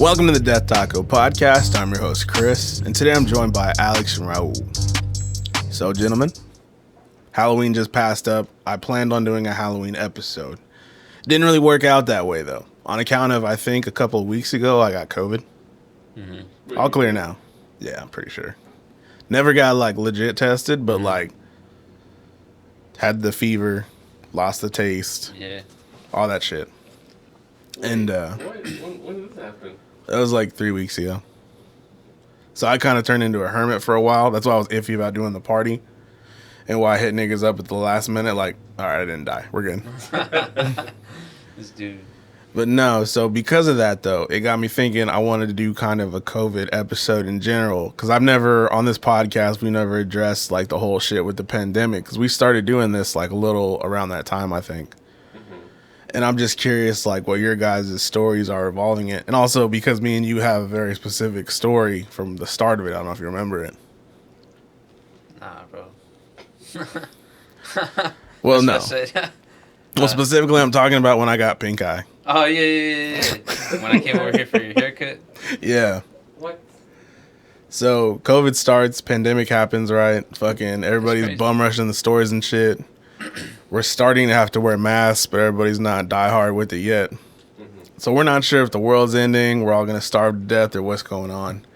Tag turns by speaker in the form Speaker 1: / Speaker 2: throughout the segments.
Speaker 1: Welcome to the Death Taco Podcast. I'm your host, Chris, and today I'm joined by Alex and Raul. So, gentlemen, Halloween just passed up. I planned on doing a Halloween episode. Didn't really work out that way, though. On account of, I think, a couple of weeks ago, I got COVID. Mm-hmm. All clear now. Yeah, I'm pretty sure. Never got, legit tested, but, had the fever, lost the taste.
Speaker 2: Yeah.
Speaker 1: All that shit.
Speaker 3: Wait,
Speaker 1: and,
Speaker 3: when did this happen?
Speaker 1: That was 3 weeks ago. So I kind of turned into a hermit for a while. That's why I was iffy about doing the party. And why I hit niggas up at the last minute, all right, I didn't die. We're good.
Speaker 2: This dude.
Speaker 1: But no, so because of that, though, it got me thinking I wanted to do kind of a COVID episode in general. Because on this podcast, we never addressed, the whole shit with the pandemic. Because we started doing this, a little around that time, I think. And I'm just curious, what your guys' stories are evolving it. And also because me and you have a very specific story from the start of it. I don't know if you remember it.
Speaker 2: Nah, bro.
Speaker 1: Well, no. Well, specifically, I'm talking about when I got pink eye.
Speaker 2: Oh, yeah. When I came over here for your haircut?
Speaker 1: Yeah.
Speaker 3: What?
Speaker 1: So, COVID starts, pandemic happens, right? Fucking everybody's bum rushing the stores and shit. We're starting to have to wear masks, but everybody's not diehard with it yet. Mm-hmm. So we're not sure if the world's ending, we're all going to starve to death, or what's going on.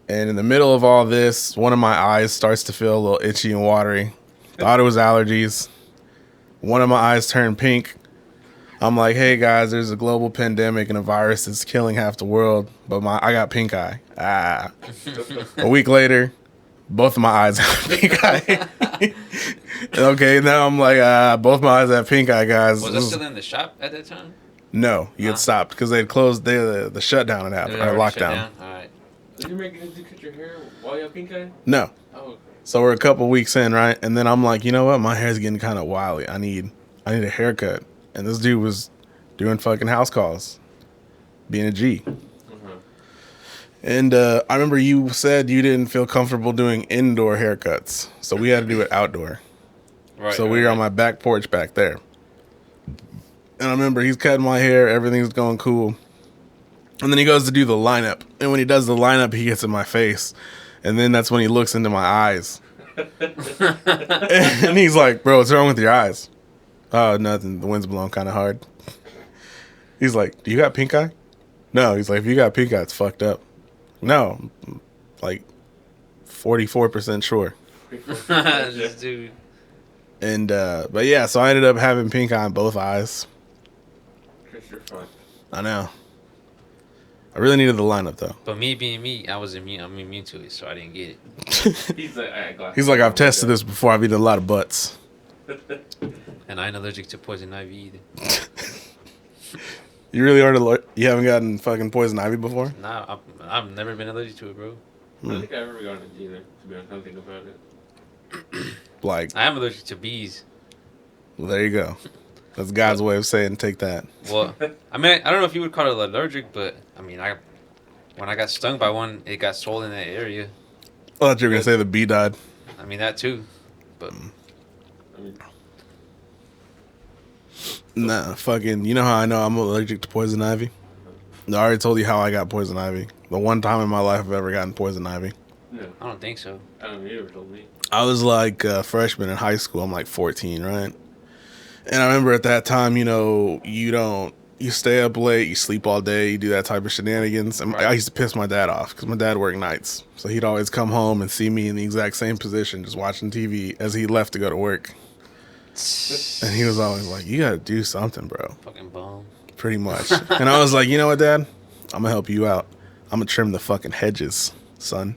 Speaker 1: And in the middle of all this, one of my eyes starts to feel a little itchy and watery. Thought it was allergies. One of my eyes turned pink. I'm like, hey guys, there's a global pandemic and a virus that's killing half the world, but I got pink eye. A week later, both of my eyes have pink eye. Okay, now I'm like, both my eyes have pink eye, guys.
Speaker 2: Was that still in the shop at that time?
Speaker 1: No, you had stopped because they'd closed the shutdown had happened, or lockdown.
Speaker 2: All right.
Speaker 3: Did you cut your hair while you have pink eye?
Speaker 1: No.
Speaker 3: Oh, okay.
Speaker 1: So we're a couple weeks in, right? And then I'm like, you know what? My hair's getting kind of wily. I need a haircut. And this dude was doing fucking house calls, being a G. And I remember you said you didn't feel comfortable doing indoor haircuts, so we had to do it outdoor.
Speaker 2: Right.
Speaker 1: So we were on my back porch back there. And I remember he's cutting my hair, everything's going cool. And then he goes to do the lineup. And when he does the lineup, he gets in my face. And then that's when he looks into my eyes. And he's like, bro, what's wrong with your eyes? Oh, nothing. The wind's blowing kind of hard. He's like, do you got pink eye? No. He's like, if you got pink eye, it's fucked up. No. 44% sure.
Speaker 2: This dude.
Speaker 1: And, but yeah, so I ended up having pink eye on both eyes.
Speaker 3: Chris, you're fine.
Speaker 1: I know. I really needed the lineup, though.
Speaker 2: But me being me, I'm immune to it, so I didn't get it.
Speaker 3: He's like, all right, glasses.
Speaker 1: He's like, I've tested this before. I've eaten a lot of butts.
Speaker 2: And I ain't allergic to poison ivy either.
Speaker 1: You really aren't you haven't gotten fucking poison ivy before?
Speaker 2: Nah, I've never been allergic to it, bro.
Speaker 3: I don't think I've ever gotten it either, to be honest. I don't think about it.
Speaker 2: I am allergic to bees.
Speaker 1: Well, there you go. That's God's way of saying take that.
Speaker 2: Well, I don't know if you would call it allergic, but when I got stung by one, it got swollen in that area.
Speaker 1: I thought you were going to say the bee died.
Speaker 2: That too. But
Speaker 1: nah, fucking, you know how I know I'm allergic to poison ivy? I already told you how I got poison ivy. The one time in my life I've ever gotten poison ivy.
Speaker 3: No.
Speaker 2: I don't think so.
Speaker 3: I don't know. You never told me.
Speaker 1: I was a freshman in high school. I'm 14, right? And I remember at that time, you stay up late, you sleep all day, you do that type of shenanigans. And
Speaker 2: Right.
Speaker 1: I used to piss my dad off because my dad worked nights. So he'd always come home and see me in the exact same position, just watching TV as he left to go to work. And he was always like, you got to do something, bro.
Speaker 2: Fucking bum.
Speaker 1: Pretty much. And I was like, you know what, Dad? I'm going to help you out. I'm going to trim the fucking hedges, son.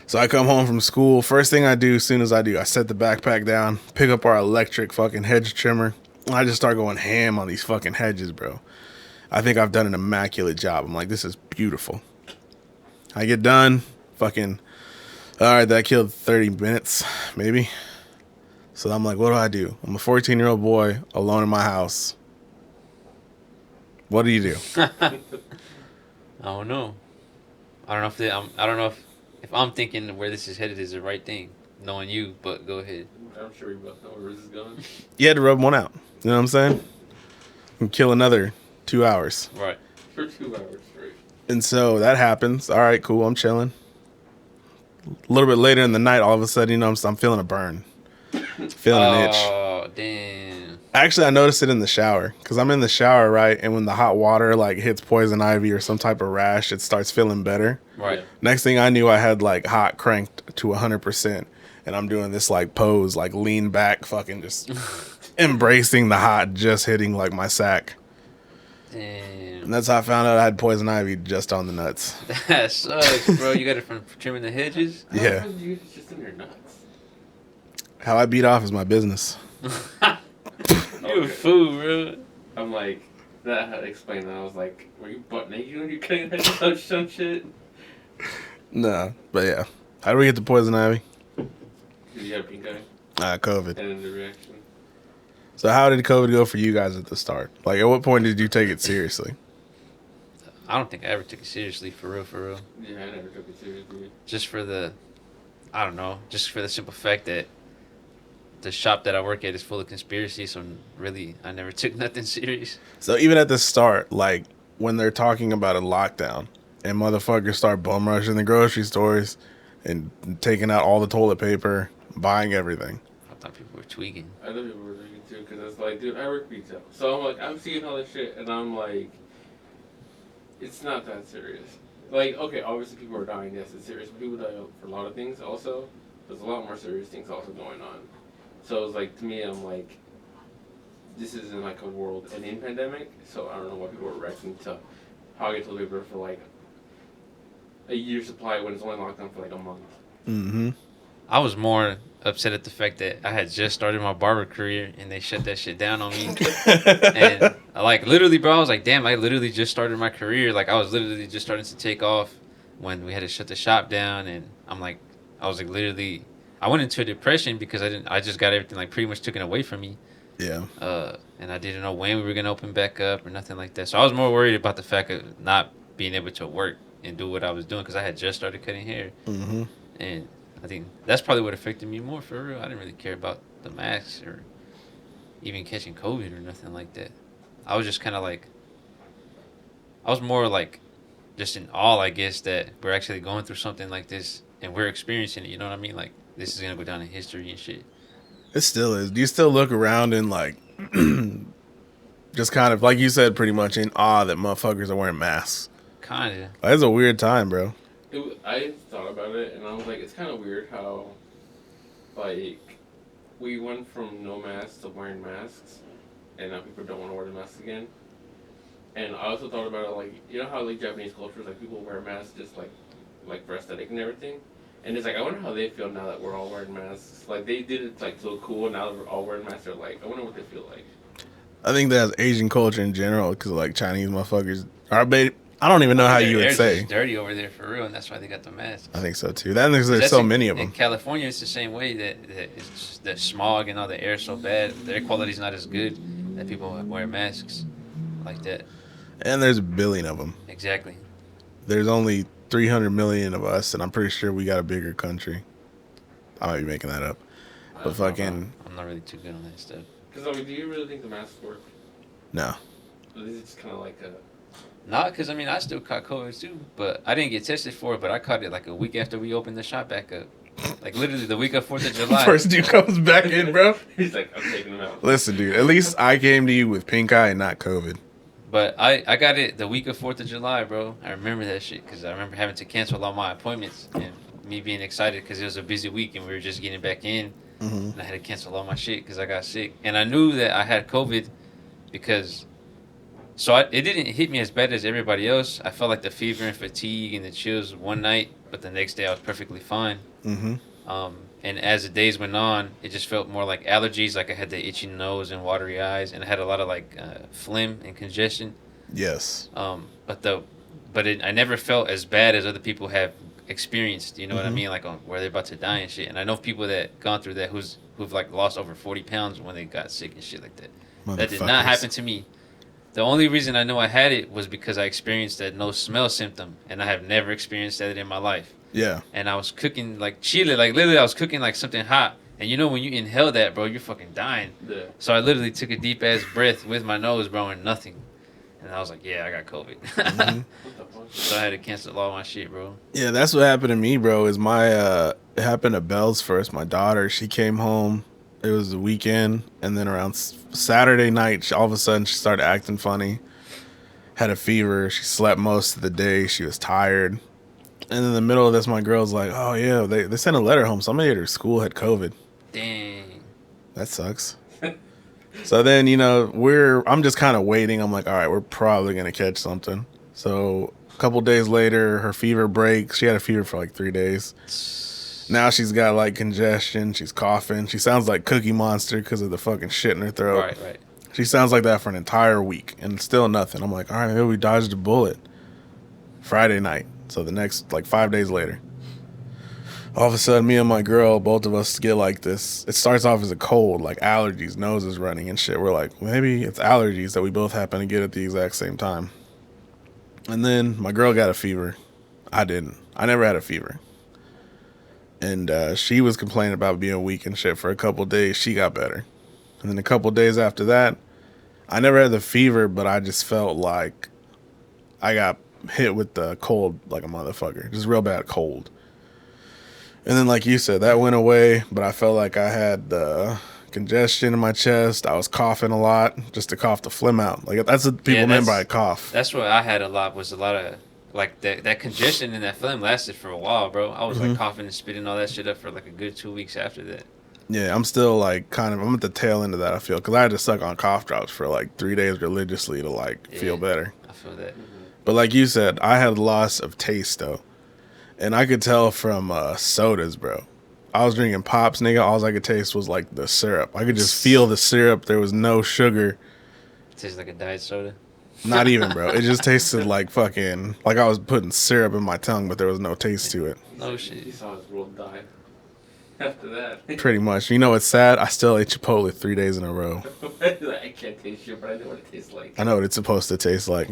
Speaker 1: So I come home from school. First thing I do, as soon as I set the backpack down, pick up our electric fucking hedge trimmer. And I just start going ham on these fucking hedges, bro. I think I've done an immaculate job. I'm like, this is beautiful. I get done. Fucking, all right, that killed 30 minutes, maybe. So I'm like, what do? I'm a 14-year-old boy alone in my house. What do you do?
Speaker 2: I don't know. I don't know if I'm thinking where this is headed is the right thing, knowing you. But go ahead.
Speaker 3: I'm sure we both know where this is going.
Speaker 1: You had to rub one out. You know what I'm saying? And kill another 2 hours.
Speaker 2: Right.
Speaker 3: For 2 hours straight.
Speaker 1: And so that happens. All right, cool. I'm chilling. A little bit later in the night, all of a sudden, you know, I'm feeling a burn, feeling an itch.
Speaker 2: Oh, damn.
Speaker 1: Actually, I noticed it in the shower because I'm in the shower, right? And when the hot water like hits poison ivy or some type of rash, it starts feeling better.
Speaker 2: Right.
Speaker 3: Yeah.
Speaker 1: Next thing I knew, I had like hot cranked to 100%, and I'm doing this like pose, like lean back, fucking just embracing the hot, just hitting like my sack.
Speaker 2: Damn.
Speaker 1: And that's how I found out I had poison ivy just on the nuts.
Speaker 2: That sucks, bro. You got it from trimming the hedges?
Speaker 1: Yeah.
Speaker 3: How did you it's just in your nuts?
Speaker 1: How I beat off is my business.
Speaker 2: You a fool, bro.
Speaker 3: I'm like, that had to explain that. I was like, were you butt naked when you cutting hedges or some shit?
Speaker 1: Nah, but yeah. How do we get to poison ivy?
Speaker 3: Did you have pink eye?
Speaker 1: COVID.
Speaker 3: And then the reaction?
Speaker 1: So how did COVID go for you guys at the start? Like, at what point did you take it seriously?
Speaker 2: I don't think I ever took it seriously, for real, for real.
Speaker 3: Yeah, I never took it seriously.
Speaker 2: Just for the, I don't know, just for the simple fact that the shop that I work at is full of conspiracy, so really, I never took nothing serious.
Speaker 1: So even at the start, like, when they're talking about a lockdown and motherfuckers start bum rushing the grocery stores and taking out all the toilet paper, buying everything.
Speaker 2: I thought people were tweaking.
Speaker 3: I know people were drinking too, because it's like, dude, I work retail. So I'm like, I'm seeing all this shit, and I'm like, it's not that serious. Like, okay, obviously people are dying, yes, it's serious. But people die for a lot of things also. There's a lot more serious things also going on. So it's like, to me, I'm like, this isn't like a world-ending pandemic, so I don't know why people are reacting to hogging toilet paper for like a year's supply when it's only locked down for like a month.
Speaker 1: Mm-hmm.
Speaker 2: I was more upset at the fact that I had just started my barber career and they shut that shit down on me. And like literally, bro, I was like, damn, I literally just started my career. Like I was literally just starting to take off when we had to shut the shop down. And I'm like, I was like literally, I went into a depression because I just got everything like pretty much taken away from me.
Speaker 1: Yeah.
Speaker 2: And I didn't know when we were gonna open back up or nothing like that. So I was more worried about the fact of not being able to work and do what I was doing because I had just started cutting hair.
Speaker 1: Mm-hmm.
Speaker 2: And I think that's probably what affected me more, for real. I didn't really care about the masks or even catching COVID or nothing like that. I was just kind of like, I was more like just in awe, I guess, that we're actually going through something like this and we're experiencing it. You know what I mean? Like, this is going to go down in history and shit.
Speaker 1: It still is. Do you still look around and like, just kind of, like you said, pretty much in awe that motherfuckers are wearing masks?
Speaker 2: Kind of.
Speaker 1: That's a weird time, bro.
Speaker 3: I thought about it, and I was like, it's kind of weird how, like, we went from no masks to wearing masks, and now people don't want to wear the masks again. And I also thought about it, like, you know how, like, Japanese cultures, like, people wear masks just, like for aesthetic and everything? And it's like, I wonder how they feel now that we're all wearing masks. Like, they did it, like, so cool, now that we're all wearing masks, they're like, I wonder what they feel like.
Speaker 1: I think that's Asian culture in general, because like Chinese motherfuckers are I don't even know how you would say.
Speaker 2: It's dirty over there for real, and that's why they got the masks.
Speaker 1: I think so too. There's so many of them.
Speaker 2: In California, it's the same way that it's just the smog and all the air is so bad. The air quality's not as good that people wear masks like that.
Speaker 1: And there's a billion of them.
Speaker 2: Exactly.
Speaker 1: There's only 300 million of us, and I'm pretty sure we got a bigger country. I might be making that up. But fucking...
Speaker 2: I'm not really too good on that stuff.
Speaker 3: Because, I mean, do you really think the masks work?
Speaker 1: No.
Speaker 3: Or is it just kind of like a...
Speaker 2: Not because, I mean, I still caught COVID too, but I didn't get tested for it, but I caught it like a week after we opened the shop back up. Like, literally the week of 4th of July.
Speaker 1: First dude comes back in, bro.
Speaker 3: He's like, I'm taking them out.
Speaker 1: Listen, dude, at least I came to you with pink eye and not COVID.
Speaker 2: But I got it the week of 4th of July, bro. I remember that shit because I remember having to cancel all my appointments and me being excited because it was a busy week and we were just getting back in.
Speaker 1: Mm-hmm.
Speaker 2: And I had to cancel all my shit because I got sick. And I knew that I had COVID because... So it didn't hit me as bad as everybody else. I felt like the fever and fatigue and the chills one night, but the next day I was perfectly fine.
Speaker 1: Mm-hmm.
Speaker 2: And as the days went on, it just felt more like allergies. Like I had the itchy nose and watery eyes, and I had a lot of like phlegm and congestion.
Speaker 1: Yes.
Speaker 2: I never felt as bad as other people have experienced. You know what I mean? Like where they're about to die and shit. And I know people that gone through that who've like lost over 40 pounds when they got sick and shit like that. That did not happen to me. The only reason I know I had it was because I experienced that no smell symptom, and I have never experienced that in my life.
Speaker 1: Yeah.
Speaker 2: And I was cooking like chile, like literally I was cooking like something hot. And you know when you inhale that, bro, you're fucking dying.
Speaker 3: Yeah.
Speaker 2: So I literally took a deep ass breath with my nose, bro, and nothing. And I was like, yeah, I got COVID.
Speaker 1: Mm-hmm.
Speaker 2: So I had to cancel all my shit, bro.
Speaker 1: Yeah, that's what happened to me, bro. Is my it happened to Belle's first. My daughter, she came home. It was the weekend, and then around Saturday night, all of a sudden she started acting funny. Had a fever. She slept most of the day. She was tired. And in the middle of this, my girl's like, "Oh yeah, they sent a letter home. Somebody at her school had COVID.
Speaker 2: Dang.
Speaker 1: That sucks." So then, I'm just kind of waiting. I'm like, all right, we're probably going to catch something. So a couple days later, her fever breaks. She had a fever for like 3 days. Now she's got like congestion. She's coughing. She sounds like Cookie Monster because of the fucking shit in her throat.
Speaker 2: Right.
Speaker 1: She sounds like that for an entire week and still nothing. I'm like, all right, maybe we dodged a bullet. Friday night. So the next, like 5 days later. All of a sudden, me and my girl, both of us get like this. It starts off as a cold, like allergies, nose is running and shit. We're like, maybe it's allergies that we both happen to get at the exact same time. And then my girl got a fever. I didn't. I never had a fever. And she was complaining about being weak and shit for a couple days. She got better. And then a couple days after that, I never had the fever, but I just felt like I got hit with the cold like a motherfucker. Just real bad cold. And then, like you said, that went away, but I felt like I had congestion in my chest. I was coughing a lot, just to cough the phlegm out. Like, that's what people meant by a cough.
Speaker 2: That's what I had a lot, was a lot of, like, that congestion and that phlegm lasted for a while, bro. I was, like, coughing and spitting all that shit up for, like, a good 2 weeks after that.
Speaker 1: Yeah, I'm still, like, I'm at the tail end of that, I feel. Because I had to suck on cough drops for, like, 3 days religiously to, like, feel better.
Speaker 2: I feel that.
Speaker 1: But like you said, I had loss of taste, though. And I could tell from sodas, bro. I was drinking Pops, nigga. All I could taste was like the syrup. I could just feel the syrup. There was no sugar.
Speaker 2: It tastes like a diet soda.
Speaker 1: Not even, bro. It just tasted like fucking, like I was putting syrup in my tongue, but there was no taste to it.
Speaker 2: No shit.
Speaker 3: He saw his world die after that.
Speaker 1: Pretty much. You know what's sad? I still ate Chipotle 3 days in a row.
Speaker 3: I can't taste shit, but I know what it tastes like.
Speaker 1: I know what it's supposed to taste like.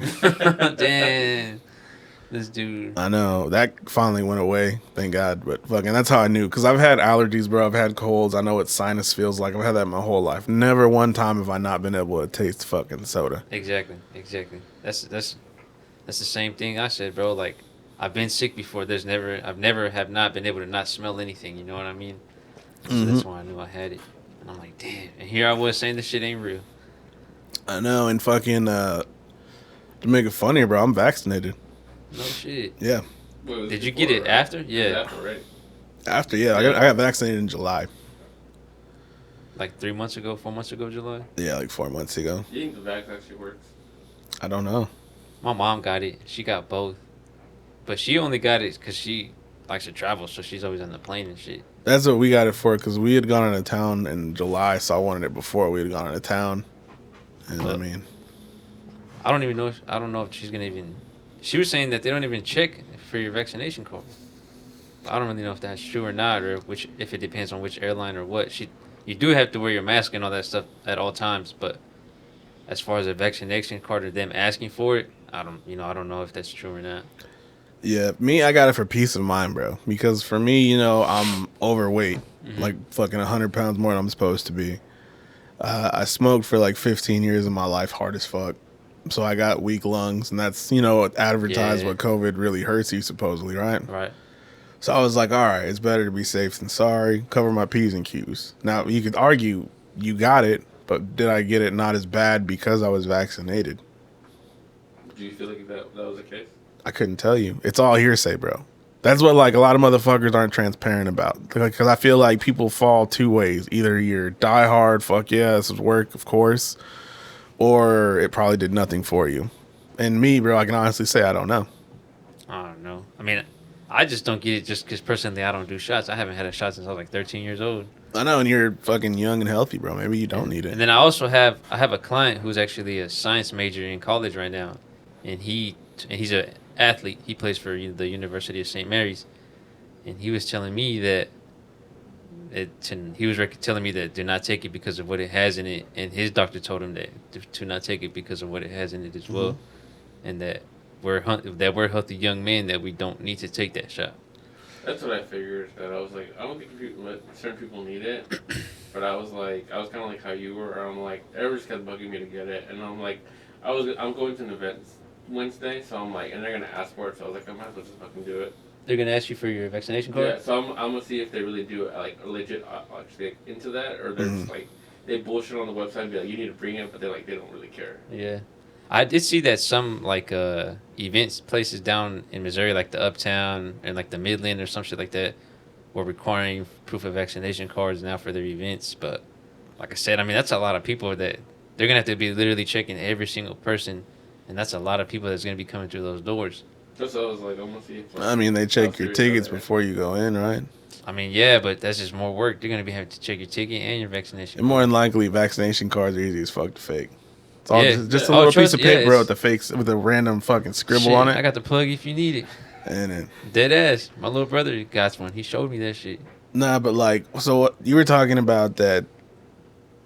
Speaker 2: Damn. This dude.
Speaker 1: I know. That finally went away. Thank God. But fucking, that's how I knew. Because I've had allergies, bro. I've had colds. I know what sinus feels like. I've had that my whole life. Never one time have I not been able to taste fucking soda.
Speaker 2: Exactly. That's the same thing I said, bro. Like, I've been sick before. I've never have not been able to not smell anything. You know what I mean? So that's why I knew I had it. And I'm like, damn. And here I was saying this shit ain't real.
Speaker 1: I know. And fucking, to make it funnier, bro, I'm vaccinated.
Speaker 2: No shit.
Speaker 1: Yeah.
Speaker 2: Did you get it after? Yeah.
Speaker 1: After, yeah. I got vaccinated in July.
Speaker 2: Like 4 months ago, July?
Speaker 1: Yeah, like 4 months ago.
Speaker 3: You think the vaccine actually works?
Speaker 1: I don't know.
Speaker 2: My mom got it. She got both. But she only got it because she likes to travel, so she's always on the plane and shit.
Speaker 1: That's what we got it for, because we had gone out of town in July, so I wanted it before we had gone out of town. And I mean,
Speaker 2: I don't know if she's gonna even. She was saying that they don't even check for your vaccination card. I don't really know if that's true or not, or if it depends on which airline or what. You do have to wear your mask and all that stuff at all times, but as far as a vaccination card or them asking for it, I don't know if that's true or not.
Speaker 1: yeah, I got it for peace of mind, bro. Because for me, I'm overweight, like fucking 100 pounds more than I'm supposed to be. I smoked for like 15 years of my life, hard as fuck. So I got weak lungs, and that's, advertised what COVID really hurts you, supposedly, right?
Speaker 2: Right.
Speaker 1: So I was like, all right, it's better to be safe than sorry. Cover my P's and Q's. Now, you could argue you got it, but did I get it not as bad because I was vaccinated?
Speaker 3: Do you feel like that was the case?
Speaker 1: I couldn't tell you. It's all hearsay, bro. That's what, like, a lot of motherfuckers aren't transparent about. Because I feel like people fall two ways. Either you're diehard, fuck yeah, this is work, of course, or it probably did nothing for you. And me, bro, I can honestly say I don't know.
Speaker 2: I don't know. I mean, I just don't get it just because personally I don't do shots. I haven't had a shot since I was like 13 years old.
Speaker 1: I know, and you're fucking young and healthy, bro. Maybe you don't need it.
Speaker 2: And then I also have a client who's actually a science major in college right now, and he's an athlete. He plays for the University of St. Mary's, and he was telling me that telling me that do not take it because of what it has in it, and his doctor told him that to not take it because of what it has in it as well, and that we're healthy young men that we don't need to take that shot.
Speaker 3: That's what I figured. That I was like, I don't think certain people need it, but I was kind of like how you were. I'm like, everyone's kept bugging me to get it, and I'm like, I'm going to an event Wednesday, so I'm like, and they're gonna ask for it, so I was like, I might as well just fucking do it.
Speaker 2: They're gonna ask you for your vaccination card.
Speaker 3: Yeah, so I'm gonna see if they really do it, like legit, actually into that, or they're just like they bullshit on the website and be like, you need to bring it, but they don't really care.
Speaker 2: Yeah, I did see that some like events places down in Missouri, like the Uptown and like the Midland or some shit like that, were requiring proof of vaccination cards now for their events. But like I said, I mean that's a lot of people that they're gonna have to be literally checking every single person, and that's a lot of people that's gonna be coming through those doors.
Speaker 3: That's what I was like, I'm gonna see. If, like,
Speaker 1: I mean, they check your tickets before you go in, right?
Speaker 2: I mean, yeah, but that's just more work. They're gonna be having to check your ticket and your vaccination.
Speaker 1: And more than likely, vaccination cards are easy as fuck to fake. It's all
Speaker 2: Yeah.
Speaker 1: just a little piece of paper
Speaker 2: yeah,
Speaker 1: with the fakes with a random fucking scribble
Speaker 2: shit,
Speaker 1: on it.
Speaker 2: I got the plug if you need it.
Speaker 1: And then,
Speaker 2: Dead ass. My little brother got one. He showed me that shit.
Speaker 1: nah, but like, so what you were talking about that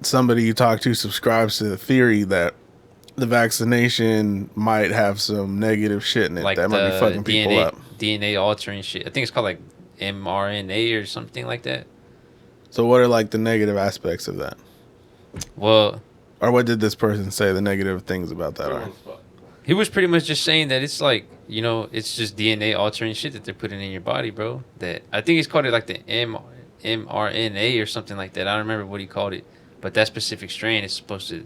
Speaker 1: somebody you talked to subscribes to the theory that the vaccination might have some negative shit in it
Speaker 2: Like
Speaker 1: that might be fucking people up.
Speaker 2: DNA altering shit. I think it's called like mRNA or something like that.
Speaker 1: So what are like the negative aspects of that?
Speaker 2: Well,
Speaker 1: Or what did this person say the negative things about that are?
Speaker 2: he was pretty much just saying that it's like, you know, it's just DNA altering shit that they're putting in your body, bro. That I think he's called it like the mRNA or something like that. I don't remember what he called it. But that specific strain is supposed to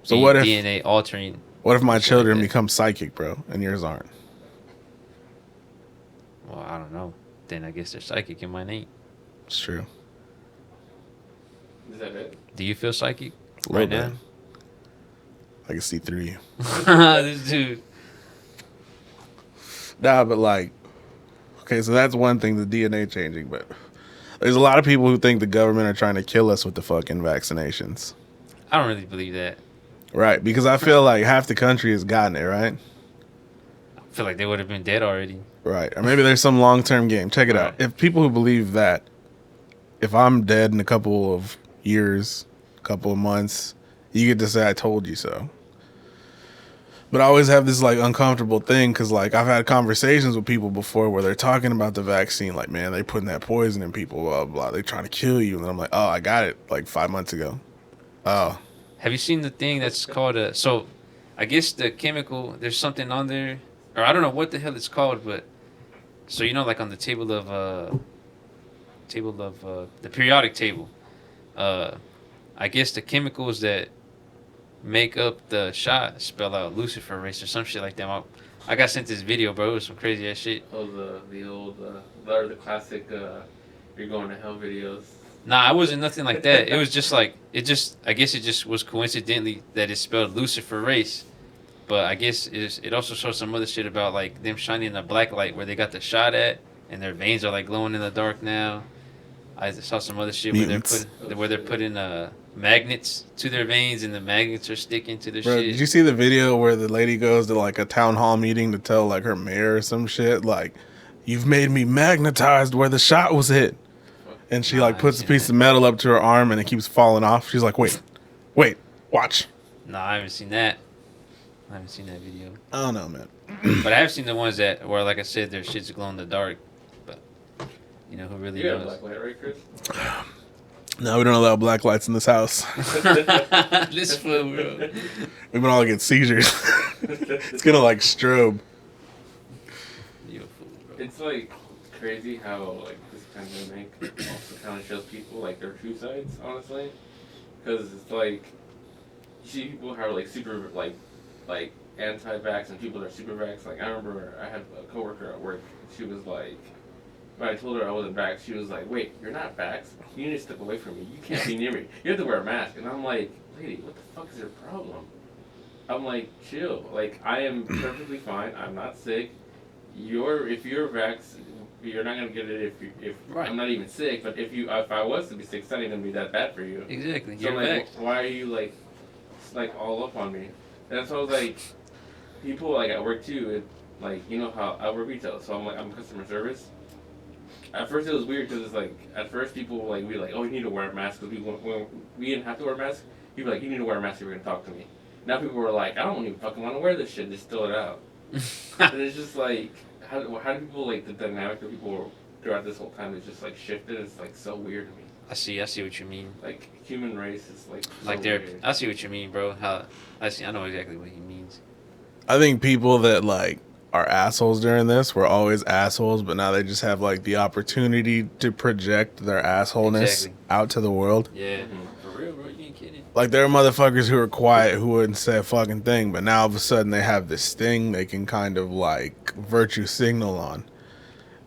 Speaker 1: So
Speaker 2: be
Speaker 1: what if
Speaker 2: DNA altering.
Speaker 1: What if my
Speaker 2: shit
Speaker 1: children
Speaker 2: like that.
Speaker 1: become psychic, bro, and yours aren't?
Speaker 2: Well, I don't know. Then I guess they're psychic and mine ain't.
Speaker 1: It's true.
Speaker 3: Is that it?
Speaker 2: Do you feel psychic
Speaker 1: A little
Speaker 2: right
Speaker 1: bit. I can see through you.
Speaker 2: now? This dude.
Speaker 1: Nah, but like, okay, so that's one thing, the DNA changing, but there's a lot of people who think the government are trying to kill us with the fucking vaccinations.
Speaker 2: I don't really believe that.
Speaker 1: Right, because I feel like half the country has gotten it, right?
Speaker 2: I feel like they would have been dead already.
Speaker 1: Right. Or maybe there's some long-term game. Check it out.
Speaker 2: Right.
Speaker 1: If people who believe that, if I'm dead in a couple of years, couple of months, you get to say, I told you so. But I always have this like uncomfortable thing because like I've had conversations with people before where they're talking about the vaccine, like, man, they putting that poison in people, blah, blah, blah. They're trying to kill you. And I'm like, oh, I got it like 5 months ago. Oh.
Speaker 2: Have you seen the thing that's called a... So, I guess the chemical, there's something on there, or I don't know what the hell it's called, but... So, you know, like on the table of... the periodic table. I guess the chemicals that make up the shot spell out luciferase or some shit like that. I got sent this video, bro. It was some crazy ass shit.
Speaker 3: Oh, the old, or the classic, you're going to hell videos.
Speaker 2: Nah, it wasn't nothing like that. It was just like, I guess it just was coincidentally that it spelled luciferase. But I guess it also shows some other shit about like them shining a black light where they got the shot at and their veins are like glowing in the dark now. I saw some other shit where they're putting magnets to their veins and the magnets are sticking to their
Speaker 1: Bro,
Speaker 2: shit.
Speaker 1: did you see the video where the lady goes to like a town hall meeting to tell like her mayor or some shit? Like, you've made me magnetized where the shot was hit. And she like puts a piece of metal up to her arm and it keeps falling off. She's like, wait, watch.
Speaker 2: Nah, I haven't seen that. I haven't seen that video.
Speaker 1: I don't know, man.
Speaker 2: But I have seen the ones that where, like I said, their shit's glow in the dark. But you know who really
Speaker 3: You got a
Speaker 2: knows?
Speaker 3: black light, right, Chris?
Speaker 1: No, we don't allow black lights in this house.
Speaker 2: This fool, bro.
Speaker 1: We've been all get seizures. It's gonna like strobe.
Speaker 2: You a fool, bro.
Speaker 3: It's like crazy how like this pandemic also kind of shows people like their true sides, honestly. Because it's like you see people who are like super like anti-vax and people that are super vax. Like I remember I had a coworker at work. She was like, when I told her I wasn't vax, she was like, "Wait, you're not vax? You need to step away from me. You can't be near me. You have to wear a mask." And I'm like, "Lady, what the fuck is your problem?" I'm like, "Chill. Like I am perfectly fine. I'm not sick. If you're vax, you're not gonna get it if
Speaker 2: Right.
Speaker 3: I'm not even sick. But if I was to be sick, it's not even gonna be that bad for you.
Speaker 2: Exactly.
Speaker 3: So
Speaker 2: You're
Speaker 3: like,
Speaker 2: vaxxed.
Speaker 3: why are you like all up on me?" And so I was like, people like at work too. Like you know how I work retail, so I'm customer service. At first it was weird because it's like at first people like we like, oh, you need to wear a mask because when we didn't have to wear a mask. People were like, you need to wear a mask if you're gonna talk to me. Now people were like, I don't even fucking want to wear this shit. Just throw it out. And it's just like, how do people like the dynamic of people throughout this whole time is just like shifted? It's like so weird to me.
Speaker 2: I see what you mean.
Speaker 3: Like human race is like.
Speaker 2: Like they're. I see what you mean, bro. I know exactly what he means.
Speaker 1: I think people that like are assholes during this were always assholes, but now they just have like the opportunity to project their assholeness out to the world.
Speaker 2: Yeah, for real, bro. You ain't kidding.
Speaker 1: Like there are motherfuckers who are quiet who wouldn't say a fucking thing, but now all of a sudden they have this thing they can kind of like virtue signal on.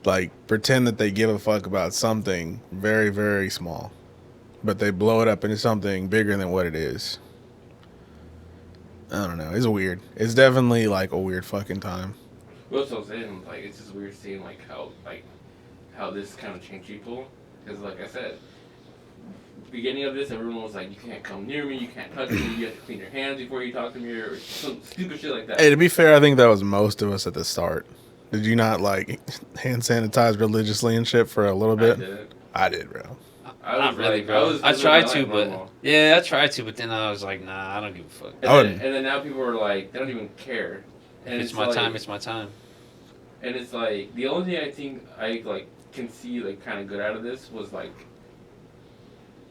Speaker 1: Like pretend that they give a fuck about something very, very small, but they blow it up into something bigger than what it is. I don't know. It's weird. It's definitely like a weird fucking time.
Speaker 3: Well, so I'm saying, like, it's just weird seeing like how this kind of changed people. Because like I said, beginning of this, everyone was like, you can't come near me, you can't touch me, you have to clean your hands before you talk to me, or some stupid shit like that.
Speaker 1: Hey, to be fair, I think that was most of us at the start. Did you not like hand sanitize religiously and shit for a little bit? I did, bro.
Speaker 2: Not really, like, bro. I tried to, but yeah, I tried to, but then I was like, nah, I don't give a fuck.
Speaker 3: And then now people are like, they don't even care. And
Speaker 2: it's my time. It's my time.
Speaker 3: And it's like the only thing I think I like can see like kind of good out of this was like,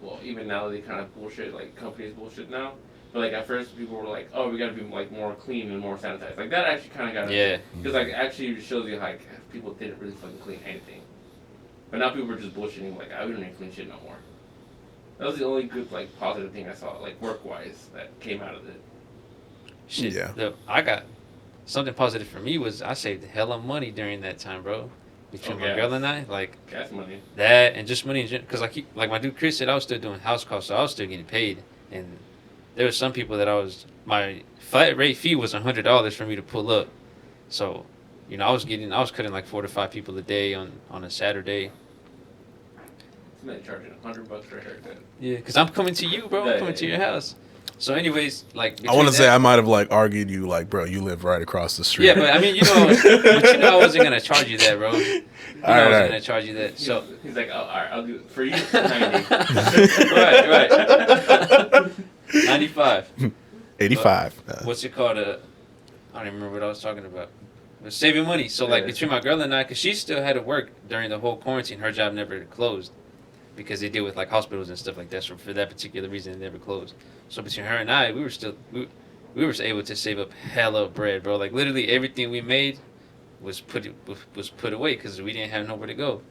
Speaker 3: well, even now they kind of bullshit, like companies bullshit now. But like at first people were like, oh, we gotta be like more clean and more sanitized. Like that actually kind of got because like actually shows you like people didn't really fucking clean anything. But now people are just bullshitting, like, we don't even clean shit no more. That was the only good, like, positive thing I saw, like, work-wise, that came out of it.
Speaker 2: Shit, yeah. I got something positive for me was I saved hella money during that time, bro. Between my girl and I, like...
Speaker 3: Gas money.
Speaker 2: That, and just money in general. Because, like my dude Chris said, I was still doing house calls, so I was still getting paid. And there were some people that my flat rate fee was $100 for me to pull up. So, you know, I was cutting like 4 to 5 people a day on a Saturday.
Speaker 3: Somebody charging $100 for a haircut.
Speaker 2: Yeah, because I'm coming to you, bro. I'm coming to your house. So, anyways, like
Speaker 1: I want to say I might have like argued you, like, bro, you live right across the street.
Speaker 2: Yeah, but I mean, I wasn't gonna charge you that, bro. I wasn't gonna charge you that. So
Speaker 3: he's like, oh, all right, I'll do it for you. 90.
Speaker 2: right. 95.
Speaker 1: 85.
Speaker 2: What's it called? I don't even remember what I was talking about. But saving money. So like between my girl and I, because she still had to work during the whole quarantine, her job never closed. Because they deal with like hospitals and stuff like that. So for that particular reason, it never closed. So between her and I, we were able to save up hella bread, bro. Like literally everything we made was put away because we didn't have nowhere to go.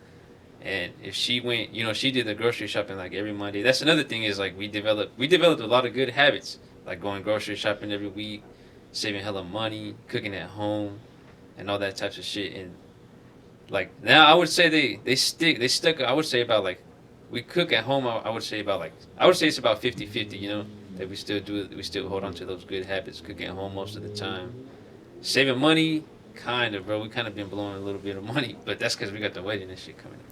Speaker 2: And if she went, she did the grocery shopping like every Monday. That's another thing is like we developed a lot of good habits, like going grocery shopping every week, saving hella money, cooking at home, and all that types of shit. And like now, I would say they stuck. I would say about like. We cook at home. I would say it's about 50-50. That we still hold on to those good habits. Cooking at home most of the time, saving money, kind of, bro. We kind of been blowing a little bit of money, but that's because we got the wedding and shit coming up.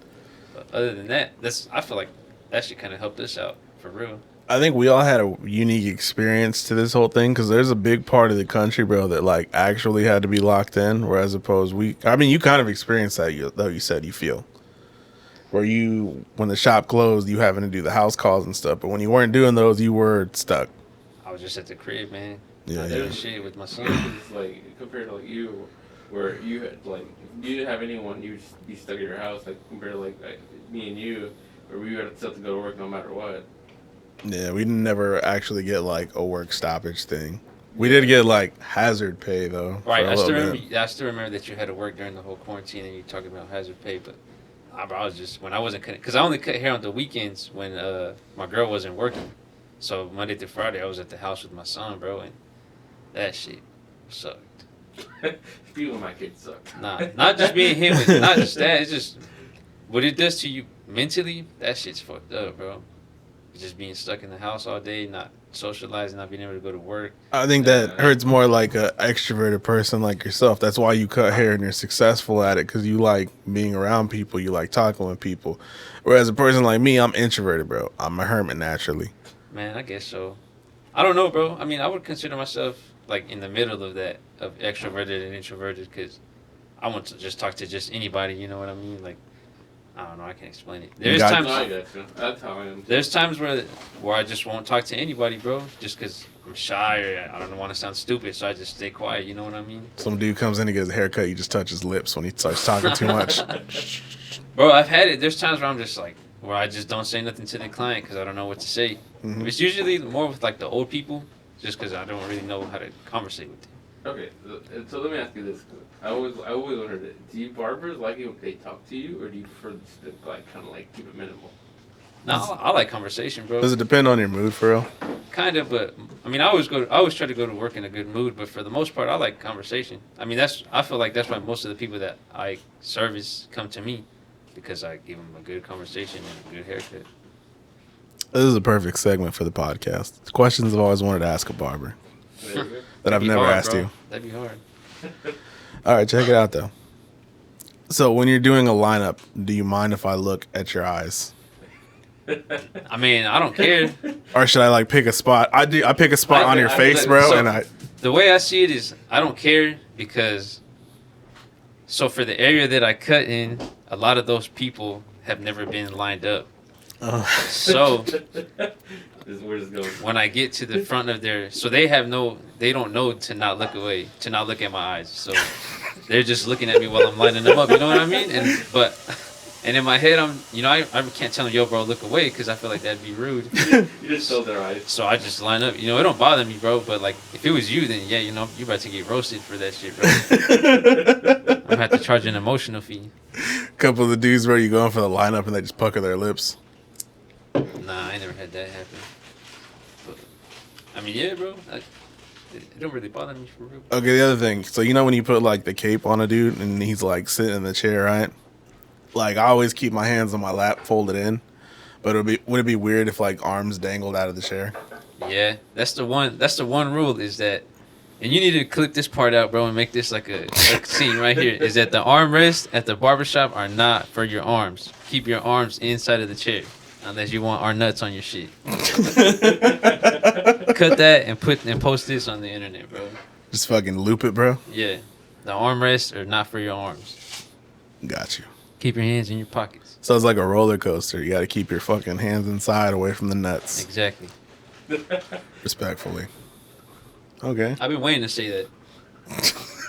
Speaker 2: But other than that, I feel like that shit kind of helped us out for real.
Speaker 1: I think we all had a unique experience to this whole thing because there's a big part of the country, bro, that like actually had to be locked in, whereas opposed you kind of experienced that, though you said you feel. Where when the shop closed, you having to do the house calls and stuff. But when you weren't doing those, you were stuck.
Speaker 2: I was just at the crib, man.
Speaker 1: Yeah.
Speaker 2: Doing shit with my son.
Speaker 3: It's like compared to like you, where you had like you didn't have anyone, you'd be stuck at your house. Like compared to like me and you, where we had to go to work no matter what.
Speaker 1: Yeah, we never actually get like a work stoppage thing. We did get like hazard pay though.
Speaker 2: Right, I still remember that you had to work during the whole quarantine and you talking about hazard pay, but. I was just when I wasn't cutting because I only cut hair on the weekends when my girl wasn't working. So Monday through Friday I was at the house with my son, bro, and that shit sucked.
Speaker 3: People of my kids suck.
Speaker 2: Nah, not just being him, not just that. It's just what it does to you mentally. That shit's fucked up, bro. Just being stuck in the house all day, not socializing, not being able to go to work.
Speaker 1: I think that hurts more like an extroverted person like yourself. That's why you cut hair and you're successful at it because you like being around people, you like talking with people. Whereas a person like me, I'm introverted, bro. I'm a hermit naturally.
Speaker 2: Man, I guess so. I don't know, bro. I mean, I would consider myself like in the middle of that, of extroverted and introverted because I want to just talk to just anybody, you know what I mean? Like, I don't know. I can't explain it. There's times.
Speaker 3: That's how I am.
Speaker 2: There's times where I just won't talk to anybody, bro, just because I'm shy or I don't want to sound stupid, so I just stay quiet. You know what I mean?
Speaker 1: Some dude comes in and gets a haircut. You just touch his lips when he starts talking too much.
Speaker 2: Bro, I've had it. There's times where I'm just like, where I just don't say nothing to the client because I don't know what to say.
Speaker 1: Mhm.
Speaker 2: It's usually more with like the old people, just because I don't really know how to conversate with them.
Speaker 3: Okay, so let me ask you this. I always wondered it. Do you barbers like it when they talk to you, or do you prefer to like kind of like keep it minimal?
Speaker 2: No, I like conversation, bro.
Speaker 1: Does it depend on your mood, for real?
Speaker 2: Kind of, but I mean, I always try to go to work in a good mood, but for the most part, I like conversation. I mean, I feel like that's why most of the people that I service come to me, because I give them a good conversation and a good haircut.
Speaker 1: This is a perfect segment for the podcast. Questions I've always wanted to ask a barber that I've
Speaker 2: That'd be
Speaker 1: never
Speaker 2: hard,
Speaker 1: asked
Speaker 2: bro.
Speaker 1: you.
Speaker 2: That'd be hard.
Speaker 1: All right, check it out though. So when you're doing a lineup, do you mind if I look at your eyes?
Speaker 2: I mean, I don't care.
Speaker 1: Or should I like pick a spot? I pick a spot on your face, bro, and I.
Speaker 2: The way I see it is, I don't care because. So for the area that I cut in, a lot of those people have never been lined up. So
Speaker 3: This is where it's going.
Speaker 2: when I get to the front of their, so they don't know to not look away, to not look at my eyes. So they're just looking at me while I'm lining them up. You know what I mean? And in my head, I can't tell them, yo, bro, look away, because I feel like that'd be rude.
Speaker 3: You just told their eyes.
Speaker 2: So I just line up. It don't bother me, bro. But like, if it was you, then yeah, you about to get roasted for that shit, bro. I'm gonna have to charge an emotional fee.
Speaker 1: Couple of the dudes where you going for the lineup and they just pucker their lips.
Speaker 2: Nah, I never had that happen. But I mean, yeah, bro. It don't really bother me for real.
Speaker 1: Okay, the other thing. So when you put like the cape on a dude and he's like sitting in the chair, right? Like I always keep my hands on my lap folded in, but would it be weird if like arms dangled out of the chair?
Speaker 2: Yeah, that's the one rule is that, and you need to clip this part out, bro, and make this like a scene right here. Is that the armrests at the barbershop are not for your arms. Keep your arms inside of the chair, unless you want our nuts on your shit. Cut that and post this on the internet, bro.
Speaker 1: Just fucking loop it, bro.
Speaker 2: Yeah, the armrests are not for your arms.
Speaker 1: Got you.
Speaker 2: Keep your hands in your pockets.
Speaker 1: So it's like a roller coaster. You got to keep your fucking hands inside, away from the nuts.
Speaker 2: Exactly.
Speaker 1: Respectfully. Okay.
Speaker 2: I've been waiting to say that.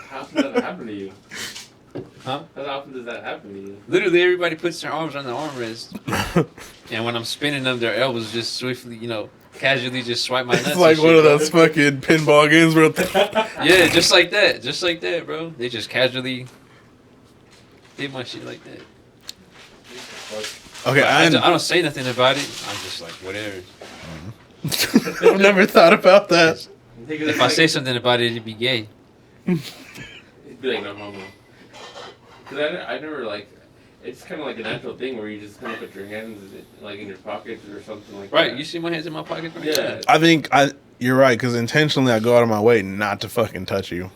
Speaker 3: How often does that happen to you?
Speaker 2: Huh?
Speaker 3: How often does that happen to you?
Speaker 2: Literally, everybody puts their arms on the armrest, and when I'm spinning them, their elbows just swiftly, casually just swipe my nuts.
Speaker 1: It's like
Speaker 2: and
Speaker 1: one
Speaker 2: shit,
Speaker 1: of those fucking pinball games where
Speaker 2: Yeah, just like that, bro. They just casually did my shit like that.
Speaker 1: Okay,
Speaker 2: I don't say nothing about it. I'm just like, whatever.
Speaker 1: I've never thought about that.
Speaker 2: If I say something about it, it'd be gay.
Speaker 3: It'd be like no homo. Because I never like. It's kind of like a natural thing where you just kind of put your hands like in your pockets or something like that.
Speaker 2: Right, you see my hands in my pocket? Right?
Speaker 3: Yeah.
Speaker 1: I think you're right, because intentionally I go out of my way not to fucking touch you.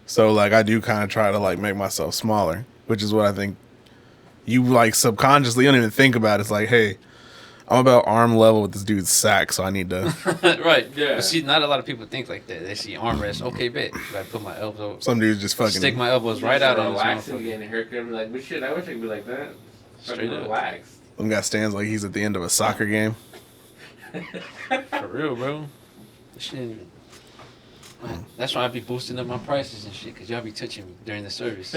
Speaker 1: So like I do kind of try to like make myself smaller, which is what I think you like subconsciously, you don't even think about it. It's like, hey, I'm about arm level with this dude's sack, so I need to.
Speaker 2: Right.
Speaker 3: Yeah.
Speaker 2: But see, not a lot of people think like that. They see armrest. Okay, bet. I put my elbow.
Speaker 1: Some dudes just fucking
Speaker 2: Stick my elbows right out on this
Speaker 3: relax and
Speaker 2: motherfucker.
Speaker 3: getting a haircut and be like, but shit, I wish I could be like that.
Speaker 2: Straight
Speaker 3: Fucking
Speaker 2: up.
Speaker 3: relax.
Speaker 1: One guy stands like he's at the end of a soccer game.
Speaker 2: For real, bro. That shit ain't even- Man, that's why I be boosting up my prices and shit, because y'all be touching me during the service.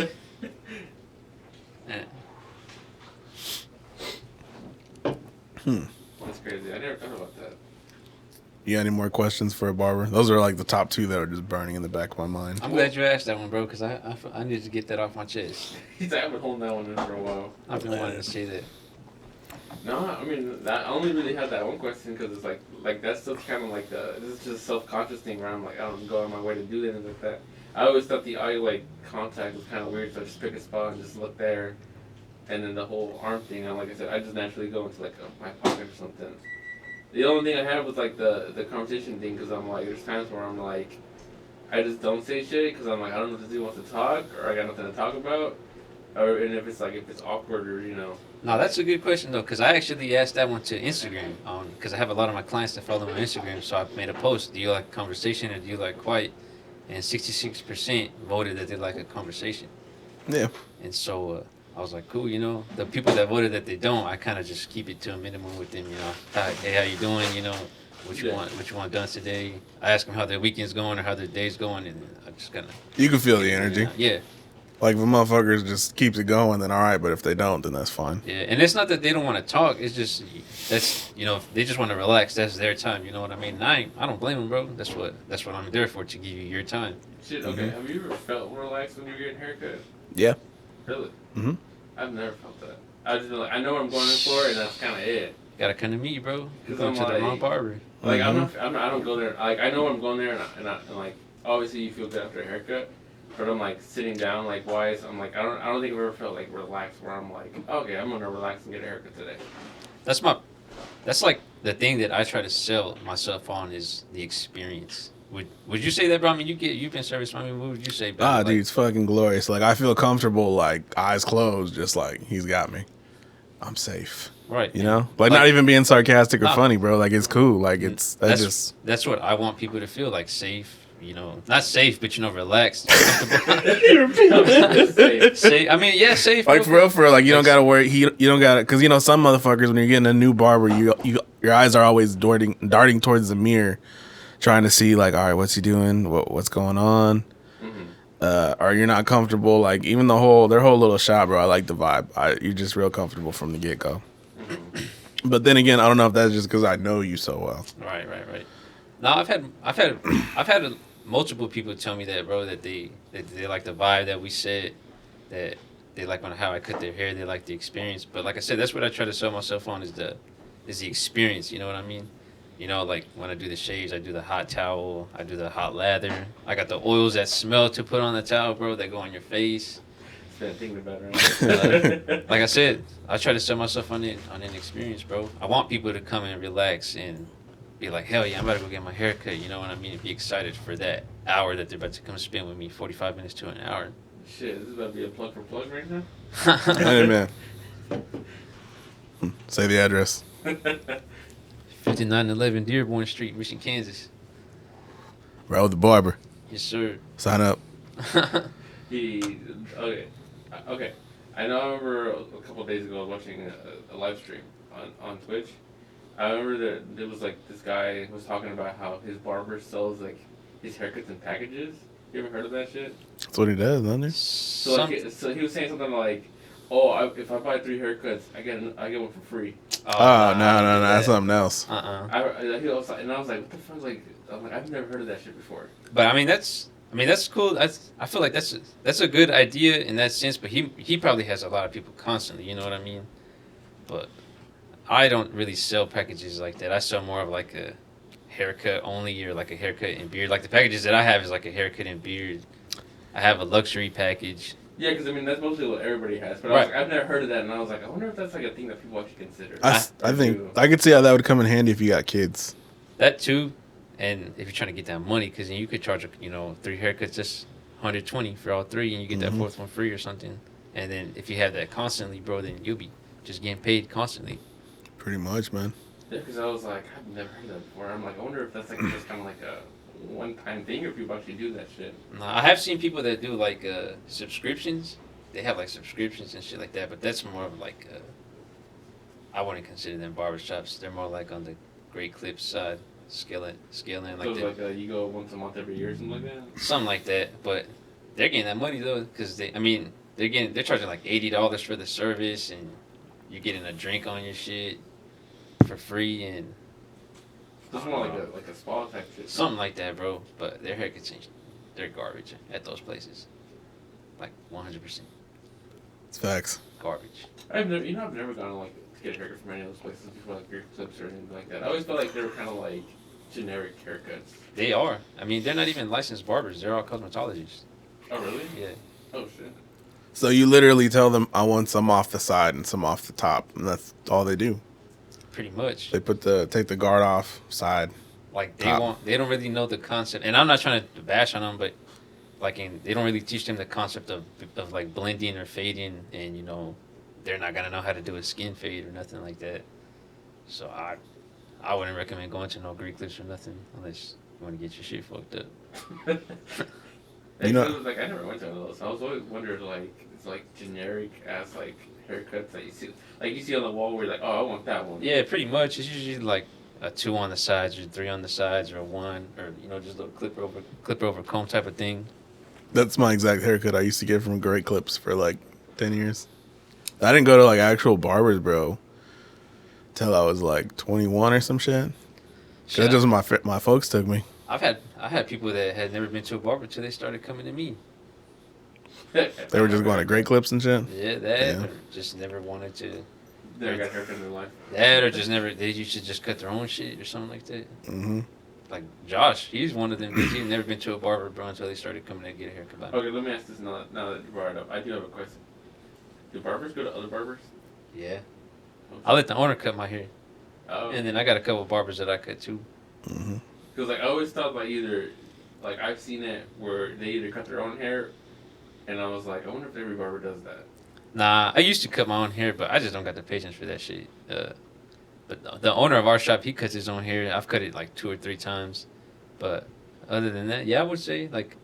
Speaker 2: Man.
Speaker 3: That's crazy. I never thought about that.
Speaker 1: You got any more questions for a barber? Those are like the top two that are just burning in the back of my mind.
Speaker 2: I'm glad you asked that one, bro, because I needed to get that off my chest.
Speaker 3: He's like, I've been holding that one in for a while.
Speaker 2: I've been wanting to say that.
Speaker 3: No, I mean, I only really had that one question because it's like that's still kind of like this is just a self-conscious thing where I'm like, I don't go on my way to do anything like that. I always thought the eye like contact was kind of weird, so I just pick a spot and just look there. And then the whole arm thing, like I said, I just naturally go into like my pocket or something. The only thing I had was like the conversation thing, because I'm like, there's times where I'm like, I just don't say shit because I'm like, I don't know if this dude wants to talk or I got nothing to talk about, and if it's awkward or
Speaker 2: No, that's a good question, though, because I actually asked that one to Instagram, because I have a lot of my clients that follow me on Instagram, so I made a post, do you like conversation or do you like quiet? And 66% voted that they like a conversation.
Speaker 1: Yeah.
Speaker 2: And so I was like, cool, the people that voted that they don't, I kind of just keep it to a minimum with them, hey, how you doing, what you want done today. I ask them how their weekend's going or how their day's going, and I just kind of...
Speaker 1: You can feel the energy.
Speaker 2: Yeah.
Speaker 1: Like, if a motherfucker just keeps it going, then all right. But if they don't, then that's fine.
Speaker 2: Yeah, and it's not that they don't want to talk. It's just if they just want to relax. That's their time. You know what I mean? And I don't blame them, bro. That's what I'm there for, to give you your time.
Speaker 3: Shit. Okay. Have you ever felt relaxed when you're getting a haircut?
Speaker 1: Yeah.
Speaker 3: Really?
Speaker 1: Mm-hmm.
Speaker 3: I've never felt that. I just I know what I'm going in for, and that's kind of it.
Speaker 2: Gotta come to me, bro. You're
Speaker 3: 'Cause
Speaker 2: going
Speaker 3: I'm
Speaker 2: to the wrong barber.
Speaker 3: Like
Speaker 1: Mm-hmm.
Speaker 3: I don't go there. Like I know I'm going there, and like obviously you feel good after a haircut, but I'm like sitting down like wise. I'm like I don't think I've ever felt like relaxed where I'm like okay, I'm gonna relax and get a haircut today.
Speaker 2: That's like the thing that I try to sell myself on is the experience. Would you say that, bro? I mean, you've been service. I mean, what would you say, bro?
Speaker 1: Dude, it's fucking glorious. Like, I feel comfortable, like, eyes closed, just like, he's got me. I'm safe.
Speaker 2: Right.
Speaker 1: You know? Like not even being sarcastic or
Speaker 2: Nah.
Speaker 1: funny, bro. Like, it's cool. Like,
Speaker 2: That's what I want people to feel, like, safe. You know, not safe, but relaxed.
Speaker 3: Safe.
Speaker 2: Safe. I mean, yeah, safe.
Speaker 1: Like, for real, like, you don't gotta worry. You don't gotta, because, you know, some motherfuckers, when you're getting a new barber, your eyes are always darting towards the mirror, trying to see, like, all right, what's he doing? What's going on?
Speaker 3: Mm-hmm.
Speaker 1: Or you're not comfortable. Like, even their whole little shop, bro. I like the vibe. You're just real comfortable from the get go.
Speaker 3: Mm-hmm.
Speaker 1: But then again, I don't know if that's just because I know you so well.
Speaker 2: Right. No, I've had multiple people tell me that, bro, that they like the vibe that we said, that they like how I cut their hair, they like the experience. But like I said, that's what I try to sell myself on is the experience. You know what I mean? You know, like when I do the shaves, I do the hot towel, I do the hot lather. I got the oils that smell to put on the towel, bro, that go on your face.
Speaker 3: Been thinking about it. Right?
Speaker 2: Like I said, I try to sell myself on an experience, bro. I want people to come and relax and be like, hell yeah, I'm about to go get my hair cut. You know what I mean? And be excited for that hour that they're about to come spend with me, 45 minutes to an hour.
Speaker 3: Shit, this is about to be a plug for plug right now.
Speaker 1: Hey, man. Say the address.
Speaker 2: 5911 Dearborn Street, Mission, Kansas.
Speaker 1: Raul the Barber.
Speaker 2: Yes, sir.
Speaker 1: Sign up.
Speaker 3: Okay. I know. I remember a couple of days ago watching a live stream on Twitch. I remember that there was like this guy was talking about how his barber sells like his haircuts in packages. You ever heard of that shit?
Speaker 1: That's what he does, doesn't he?
Speaker 3: So he was saying something like, "Oh, if I buy 3 haircuts, I get one for free."
Speaker 1: Oh, no, that's something else.
Speaker 3: I was like, "What the fuck?" Like, I'm like, I've never heard of that shit before.
Speaker 2: But I mean, that's cool. I feel like that's a good idea in that sense. But he probably has a lot of people constantly. You know what I mean? But I don't really sell packages like that. I sell more of like a haircut only or like a haircut and beard. Like the packages that I have is like a haircut and beard. I have a luxury package.
Speaker 3: Yeah, because I mean that's mostly what everybody has. But
Speaker 2: Right.
Speaker 3: I was like, I've never heard of that, and I was like, I wonder if that's like a thing that people actually consider.
Speaker 1: I think I could see how that would come in handy if you got kids.
Speaker 2: That too, and if you're trying to get that money, because then you could charge 3 haircuts, just $120 for all 3, and you get that 4th one free or something. And then if you have that constantly, bro, then you'll be just getting paid constantly.
Speaker 1: Pretty much, man.
Speaker 3: Yeah, because I was like, I've never heard that before. I'm like, I wonder if that's like just kind of like a one-time thing, or if people actually do that shit.
Speaker 2: No, I have seen people that do like subscriptions. They have like subscriptions and shit like that, but that's more of like I wouldn't consider them barbershops. They're more like on the Great Clips side, scaling like
Speaker 3: So
Speaker 2: that.
Speaker 3: it's like you go once a month every year or something like that.
Speaker 2: Something like that, but they're getting that money though, because they're charging like $80 for the service, and you're getting a drink on your shit for free, and
Speaker 3: It's more like a spa type shit.
Speaker 2: something like that, bro. But their haircuts, they're garbage at those places, like 100%
Speaker 1: It's facts.
Speaker 2: garbage.
Speaker 3: I've never gone like to get a haircut from any of those places before, like Great Clips or anything like that. I always felt like they were kind of like generic haircuts.
Speaker 2: They are. I mean, they're not even licensed barbers. They're all cosmetologists.
Speaker 3: Oh really?
Speaker 2: Yeah.
Speaker 3: Oh shit.
Speaker 1: So you literally tell them, I want some off the side and some off the top, and that's all they do.
Speaker 2: Pretty much.
Speaker 1: They take the guard off side.
Speaker 2: Like they
Speaker 1: top.
Speaker 2: they don't really know the concept, and I'm not trying to bash on them, but they don't really teach them the concept of like blending or fading, and they're not gonna know how to do a skin fade or nothing like that. So I wouldn't recommend going to no Greek Clips or nothing unless you want to get your shit fucked up.
Speaker 3: It was like I never went to one of those. I was always wondered like it's like generic ass like haircuts that you see on the wall where you're like, oh, I want that one.
Speaker 2: Yeah, pretty much. It's usually like a 2 on the sides or 3 on the sides or 1 or just a little clip over comb type of thing.
Speaker 1: That's my exact haircut I used to get from Great Clips for like 10 years. I didn't go to like actual barbers, bro, till I was like 21 or some shit. Cause that's just my folks took me.
Speaker 2: I had people that had never been to a barber until they started coming to me.
Speaker 1: They were just going to Great Clips and shit.
Speaker 2: Yeah, or just never wanted to.
Speaker 3: Never got a haircut in their life.
Speaker 2: That or just never. They used to just cut their own shit or something like that.
Speaker 1: Mm-hmm.
Speaker 2: Like Josh, he's one of them. He's never been to a barber, bro, until they started coming to get a haircut. By me.
Speaker 3: Okay, let me ask this now that you brought it up. I do have a question. Do barbers go to other barbers?
Speaker 2: Yeah. I let the owner cut my hair.
Speaker 3: Oh.
Speaker 2: And then I got a couple barbers that I cut too.
Speaker 1: Mm-hmm.
Speaker 3: Because like I always thought like either, like I've seen it where they either cut their own hair, and I was like, I wonder if every barber does that.
Speaker 2: Nah, I used to cut my own hair, but I just don't got the patience for that shit. But the owner of our shop, he cuts his own hair. I've cut it like 2 or 3 times. But other than that, yeah, I would say like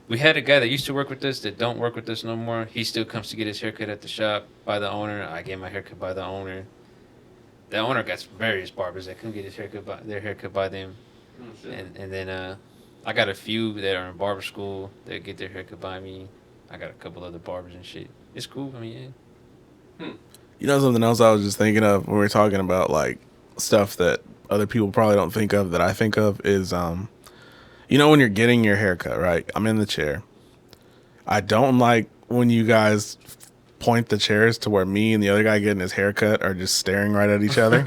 Speaker 2: we had a guy that used to work with us that don't work with us no more. He still comes to get his haircut at the shop by the owner. I get my haircut by the owner. The owner got various barbers that come get their haircut by them.
Speaker 3: Oh, shit.
Speaker 2: And then I got a few that are in barber school that get their haircut by me. I got a couple other barbers and shit. It's cool. I mean, yeah.
Speaker 1: You know something else I was just thinking of when we were talking about like stuff that other people probably don't think of that I think of is you know when you're getting your haircut, right? I'm in the chair. I don't like when you guys point the chairs to where me and the other guy getting his haircut are just staring right at each other.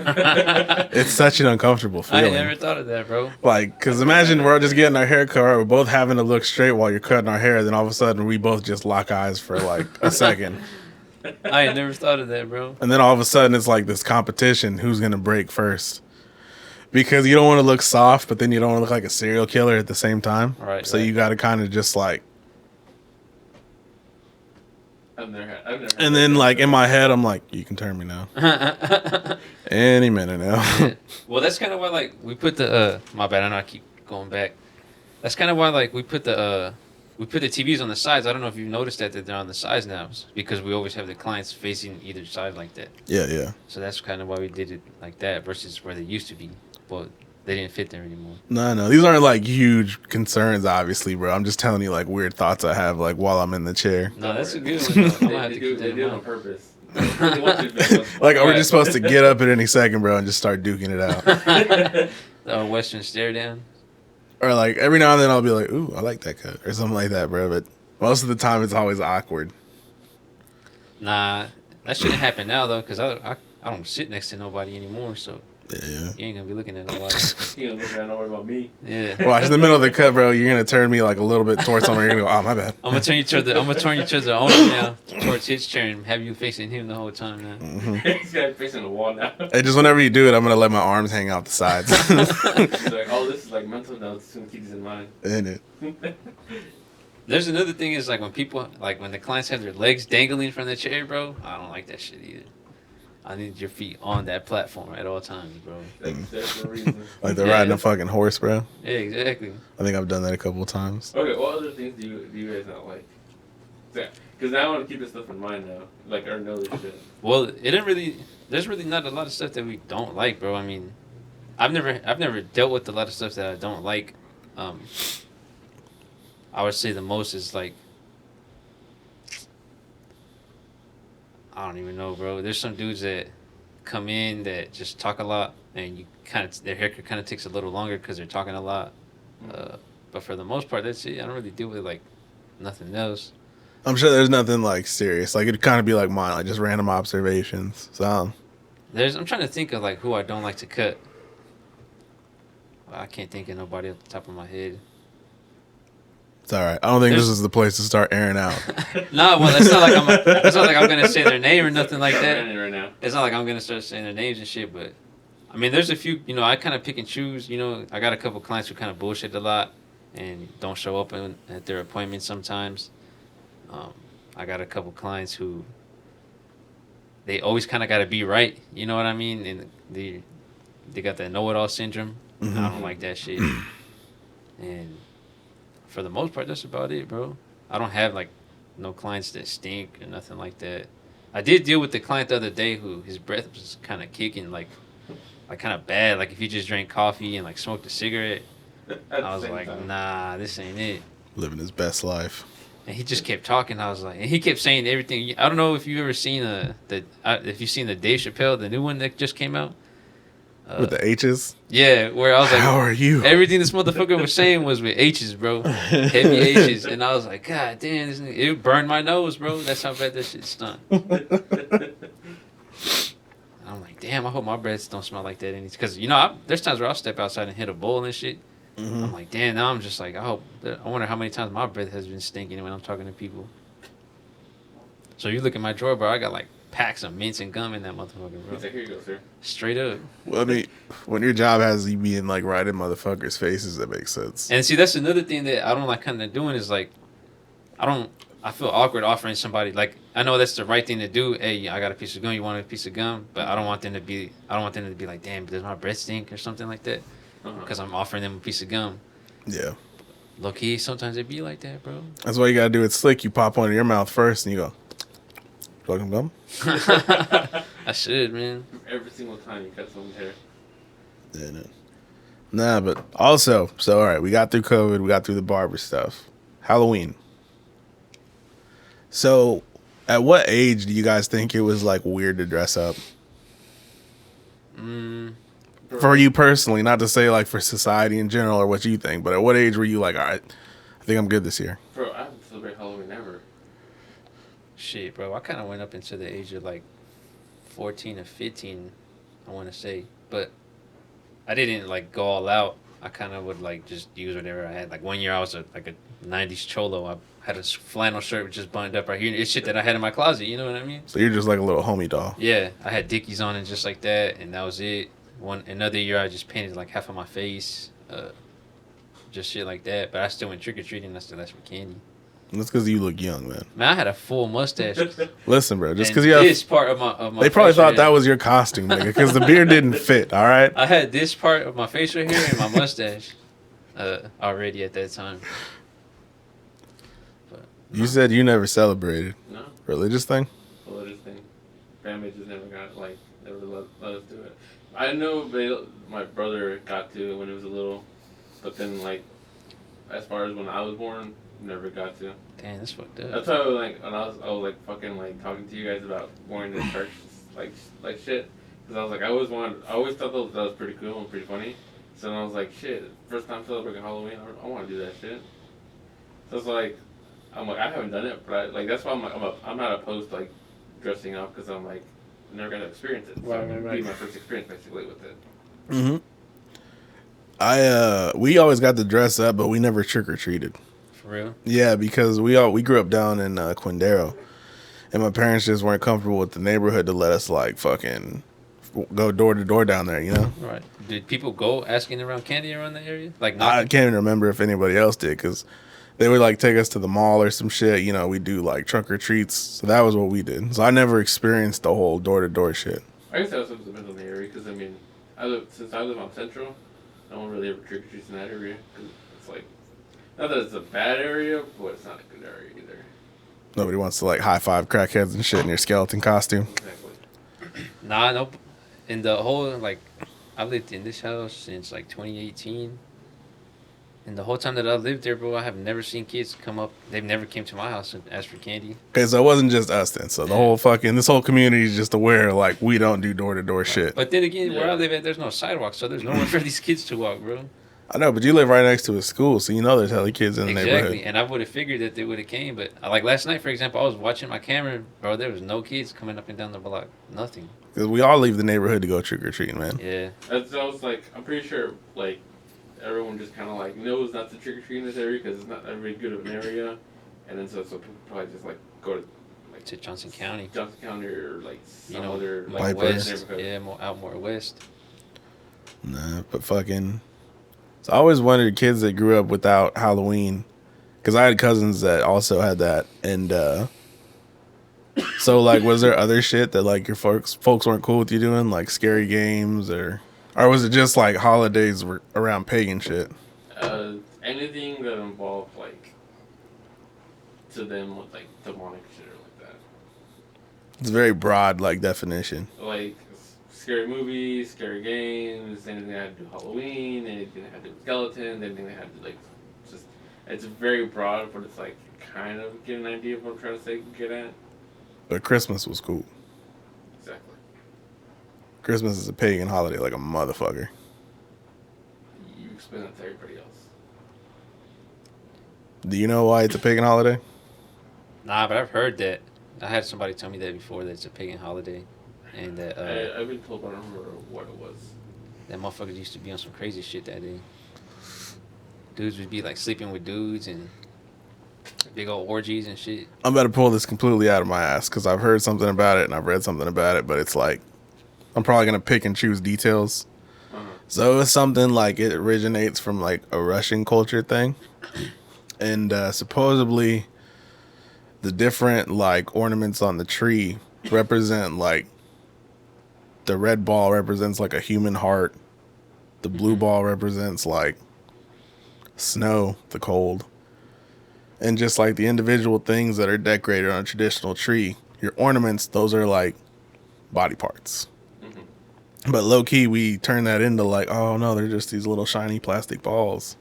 Speaker 1: It's such an uncomfortable feeling.
Speaker 2: I never thought of that, bro.
Speaker 1: Like, because imagine we're just getting our hair cut, we're both having to look straight while you're cutting our hair, then all of a sudden we both just lock eyes for like a second.
Speaker 2: I ain't never thought of that, bro.
Speaker 1: And then all of a sudden it's like this competition, who's going to break first. Because you don't want to look soft, but then you don't want to look like a serial killer at the same time.
Speaker 2: Right.
Speaker 1: So you got to kind of just like...
Speaker 3: I've never
Speaker 1: And then like in my head, I'm like, you can turn me now. Any minute now.
Speaker 2: Well, that's kind of why like we put the my bad. I know I keep going back. That's kind of why like we put the TVs on the sides. I don't know if you've noticed that they're on the sides now, because we always have the clients facing either side like that.
Speaker 1: Yeah.
Speaker 2: So that's kind of why we did it like that versus where they used to be, but they didn't fit there anymore.
Speaker 1: No. These aren't like huge concerns, obviously, bro. I'm just telling you like weird thoughts I have like while I'm in the chair.
Speaker 2: No, that's a good one. I'm gonna have to keep that
Speaker 3: They
Speaker 2: in
Speaker 3: do it on
Speaker 2: mind.
Speaker 3: purpose. They want you to be
Speaker 1: Like, are we just supposed to get up at any second, bro, and just start duking it out?
Speaker 2: The Western stare down.
Speaker 1: Or like every now and then I'll be like, ooh, I like that cut or something like that, bro. But most of the time it's always awkward.
Speaker 2: Nah, that shouldn't happen now though, because I don't sit next to nobody anymore, so
Speaker 1: Yeah.
Speaker 2: you ain't gonna be looking at nobody.
Speaker 3: You don't look around, don't worry about me.
Speaker 2: Yeah.
Speaker 1: Watch in the middle of the cut, bro. You're gonna turn me like a little bit towards someone. You're gonna go, oh my bad.
Speaker 2: I'm gonna turn you to the owner now, towards his chair, and have you facing him the whole time now.
Speaker 3: He's got it facing the wall now.
Speaker 1: And just whenever you do it, I'm gonna let my arms hang out the sides.
Speaker 3: He's like, oh, this is like mental notes. Just gonna keep this in mind.
Speaker 1: In it.
Speaker 2: There's another thing is like when people when the clients have their legs dangling from the chair, bro. I don't like that shit either. I need your feet on that platform at all times, bro.
Speaker 3: That's the reason.
Speaker 1: Like they're riding a fucking horse, bro.
Speaker 2: Yeah, exactly.
Speaker 1: I think I've done that a couple of times.
Speaker 3: Okay, what other things do you guys not like? Because now I want to keep this stuff in mind now. Like, or know this shit.
Speaker 2: Well, there's really not a lot of stuff that we don't like, bro. I mean, I've never dealt with a lot of stuff that I don't like. I would say the most is like, I don't even know, bro. There's some dudes that come in that just talk a lot, and their haircut kind of takes a little longer because they're talking a lot. But for the most part, that's it. I don't really deal with like nothing else.
Speaker 1: I'm sure there's nothing like serious. Like it'd kind of be like mine, like just random observations. So
Speaker 2: I'm trying to think of like who I don't like to cut. I can't think of nobody off the top of my head.
Speaker 1: it's all right. I don't think this is the place to start airing out.
Speaker 2: No, well, it's not like I'm gonna say their name or nothing like that.
Speaker 3: Right now.
Speaker 2: It's not like I'm gonna start saying their names and shit, but I mean, there's a few. I kind of pick and choose. I got a couple clients who kind of bullshit a lot and don't show up at their appointments sometimes. I got a couple clients who they always kind of got to be right. You know what I mean? And they got that know-it-all syndrome.
Speaker 1: Mm-hmm.
Speaker 2: I don't like that shit. And for the most part, that's about it, bro. I don't have like no clients that stink or nothing like that. I did deal with the client the other day who his breath was kind of kicking like kind of bad. Like if he just drank coffee and like smoked a cigarette, I was like, nah, this ain't it.
Speaker 1: Living his best life.
Speaker 2: And he just kept talking. I was like, and he kept saying everything. I don't know if you ever seen if you've seen the Dave Chappelle, the new one that just came out.
Speaker 1: With the H's?
Speaker 2: Yeah, where I was like,
Speaker 1: how are you?
Speaker 2: Everything this motherfucker was saying was with H's, bro. Heavy H's. And I was like, God damn, it burned my nose, bro. That's how bad that shit stunk. I'm like, damn, I hope my breaths don't smell like that. Because, there's times where I'll step outside and hit a bowl and shit. Mm-hmm. I'm like, damn, now I'm just like, I wonder how many times my breath has been stinking when I'm talking to people. So you look at my drawer, bro, I got like packs of mints and gum in that motherfucker, bro.
Speaker 3: He's like, here you go, sir.
Speaker 2: Straight up.
Speaker 1: Well, I mean, when your job has you being like right in motherfuckers' faces, that makes sense.
Speaker 2: And see, that's another thing that I don't like kind of doing is like, I feel awkward offering somebody, like, I know that's the right thing to do. Hey, I got a piece of gum. You want a piece of gum? But I don't want them to be like, damn, does my breath stink or something like that? Because I'm offering them a piece of gum.
Speaker 1: Yeah.
Speaker 2: Low key, sometimes it be like that, bro.
Speaker 1: That's why you gotta do it slick. You pop one in your mouth first and you go, welcome gum.
Speaker 2: I should, man.
Speaker 3: Every single time you cut someone's hair.
Speaker 1: Yeah, no. Nah, but also, so all right, we got through COVID, we got through the barber stuff. Halloween. So, at what age do you guys think it was like weird to dress up? For you personally, not to say like for society in general or what you think, but at what age were you like, all right, I think I'm good this year?
Speaker 3: Bro, I haven't celebrated Halloween ever.
Speaker 2: Shit, bro, I kind of went up into the age of like 14 or 15, I want to say, but I didn't like go all out. I kind of would like just use whatever I had. Like one year I was like a 90s cholo. I had a flannel shirt just buttoned up right here. It's shit that I had in my closet, you know what I mean?
Speaker 1: So you're just like a little homie doll.
Speaker 2: Yeah, I had Dickies on and just like that, and that was it. Another year I just painted like half of my face, just shit like that. But I still went trick-or-treating. I still asked for candy.
Speaker 1: That's because you look young, man.
Speaker 2: Man, I had a full mustache.
Speaker 1: Listen, bro, just because you have
Speaker 2: this part of my
Speaker 1: they probably thought that was your costume, nigga, because the beard didn't fit. All right.
Speaker 2: I had this part of my face right here and my mustache already at that time. But,
Speaker 1: You said you never celebrated.
Speaker 3: No.
Speaker 1: Religious thing?
Speaker 3: Religious thing. Family just never let us do it. I know my brother got to when he was a little, but then like, as far as when I was born, never got to.
Speaker 2: Damn, that's fucked up.
Speaker 3: That's why I was like fucking like talking to you guys about going to church like shit, because I was like I always thought that was pretty cool and pretty funny. So then I was like, shit, first time celebrating Halloween, I want to do that shit. So it's like, I'm like I haven't done it, but that's why I'm not opposed to like dressing up, because I'm like I'm never gonna experience it. So it'll be my first experience basically with it.
Speaker 1: Mm-hmm. We always got to dress up, but we never trick or treated.
Speaker 2: For real?
Speaker 1: Yeah, because we grew up down in Quindaro, and my parents just weren't comfortable with the neighborhood to let us like fucking go door to door down there, you know?
Speaker 2: Right. Did people go asking around candy around the area? Like
Speaker 1: I can't even remember if anybody else did, because they would like take us to the mall or some shit. You know, we do like trunk or treats. So that was what we did. So I never experienced the whole door to door shit.
Speaker 3: I guess that also depends on the area, because I mean, since I live on Central, no one really ever trick or treats in that area, because it's like, not that it's a bad area, but it's not a good area either.
Speaker 1: Nobody wants to like high five crackheads and shit in your skeleton costume.
Speaker 3: Exactly.
Speaker 2: Nah, nope. In the whole, like, I lived in this house since, like, 2018. And the whole time that I lived there, bro, I have never seen kids come up. They've never came to my house and asked for candy.
Speaker 1: Okay, so it wasn't just us then. So the whole this whole community is just aware, like, we don't do door-to-door shit.
Speaker 2: But then again, where I live at, there's no sidewalk, so there's nowhere for these kids to walk, bro.
Speaker 1: I know, but you live right next to a school, so you know there's hella kids in the neighborhood.
Speaker 2: Exactly, and I would have figured that they would have came, but like last night, for example, I was watching my camera, bro, there was no kids coming up and down the block. Nothing.
Speaker 1: Because we all leave the neighborhood to go trick-or-treating, man.
Speaker 2: Yeah.
Speaker 3: I was like, I'm pretty sure, like, everyone just kind of, like, knows not to trick-or-treat in this area, because it's not a very good of an area. And then so people probably just, like, go to, like,
Speaker 2: to Johnson County.
Speaker 3: Johnson County or, like, some other,
Speaker 2: like,
Speaker 1: Piper.
Speaker 2: west. Yeah, more west.
Speaker 1: Nah, but fucking... So I always wondered, kids that grew up without Halloween, because I had cousins that also had that, and so like, was there other shit that like your folks weren't cool with you doing, like scary games, or was it just like holidays were around pagan shit?
Speaker 3: Anything that involved like to them with like demonic shit or like that.
Speaker 1: It's a very broad like definition.
Speaker 3: Like scary movies, scary games, anything that had to do with Halloween, anything that had to do with skeletons, anything that had to like just It's very broad, but it's like kind of get an idea of what I'm trying to say. Get at.
Speaker 1: But Christmas was cool.
Speaker 3: Exactly.
Speaker 1: Christmas is a pagan holiday like a motherfucker.
Speaker 3: You explain that to everybody else.
Speaker 1: Do you know why it's a pagan holiday?
Speaker 2: Nah, but I've heard that. I had somebody tell me that before, that it's a pagan holiday. And that
Speaker 3: I've been told, but I don't remember what it was.
Speaker 2: that motherfuckers used to be on some crazy shit that day. Dudes would be like sleeping with dudes and big old orgies and shit.
Speaker 1: I'm about to pull this completely out of my ass because I've heard something about it and I've read something about it, but it's like I'm probably going to pick and choose details. So it's something like it originates from like a Russian culture thing. And supposedly the different like ornaments on the tree represent like the red ball represents like a human heart. The blue ball represents like snow, the cold. And just like the individual things that are decorated on a traditional tree, your ornaments, those are like body parts. But low key, we turn that into like, oh no, they're just these little shiny plastic balls.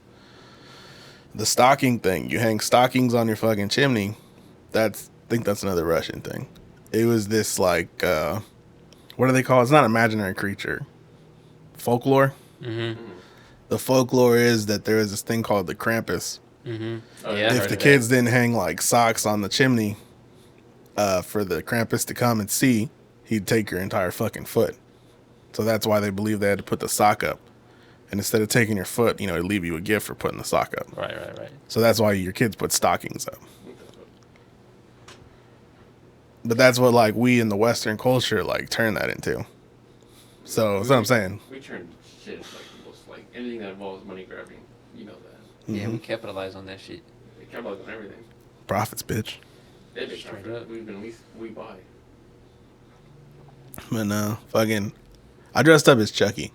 Speaker 1: The stocking thing, you hang stockings on your fucking chimney. I think that's another Russian thing. It was this like, what do they call it? It's not imaginary creature. Folklore.
Speaker 2: Mm-hmm.
Speaker 1: The folklore is that there is this thing called the Krampus.
Speaker 2: Mm-hmm.
Speaker 3: Oh,
Speaker 2: Yeah, I
Speaker 1: If
Speaker 2: heard
Speaker 1: the
Speaker 2: of
Speaker 1: kids didn't hang like socks on the chimney for the Krampus to come and see, he'd take your entire fucking foot. So that's why they believe they had to put the sock up. And instead of taking your foot, you know, it'd leave you a gift for putting the sock up.
Speaker 2: Right.
Speaker 1: So that's why your kids put stockings up. But that's what like we in the Western culture like turn that into. So that's what I'm saying.
Speaker 3: We turn shit like almost like anything that involves money grabbing. You know that.
Speaker 2: Yeah, we capitalize on that shit.
Speaker 3: They capitalize on everything.
Speaker 1: Profits, bitch.
Speaker 3: They big
Speaker 2: Straight
Speaker 3: profit.
Speaker 2: up.
Speaker 3: We've been at least we buy.
Speaker 1: But fucking, I dressed up as Chucky.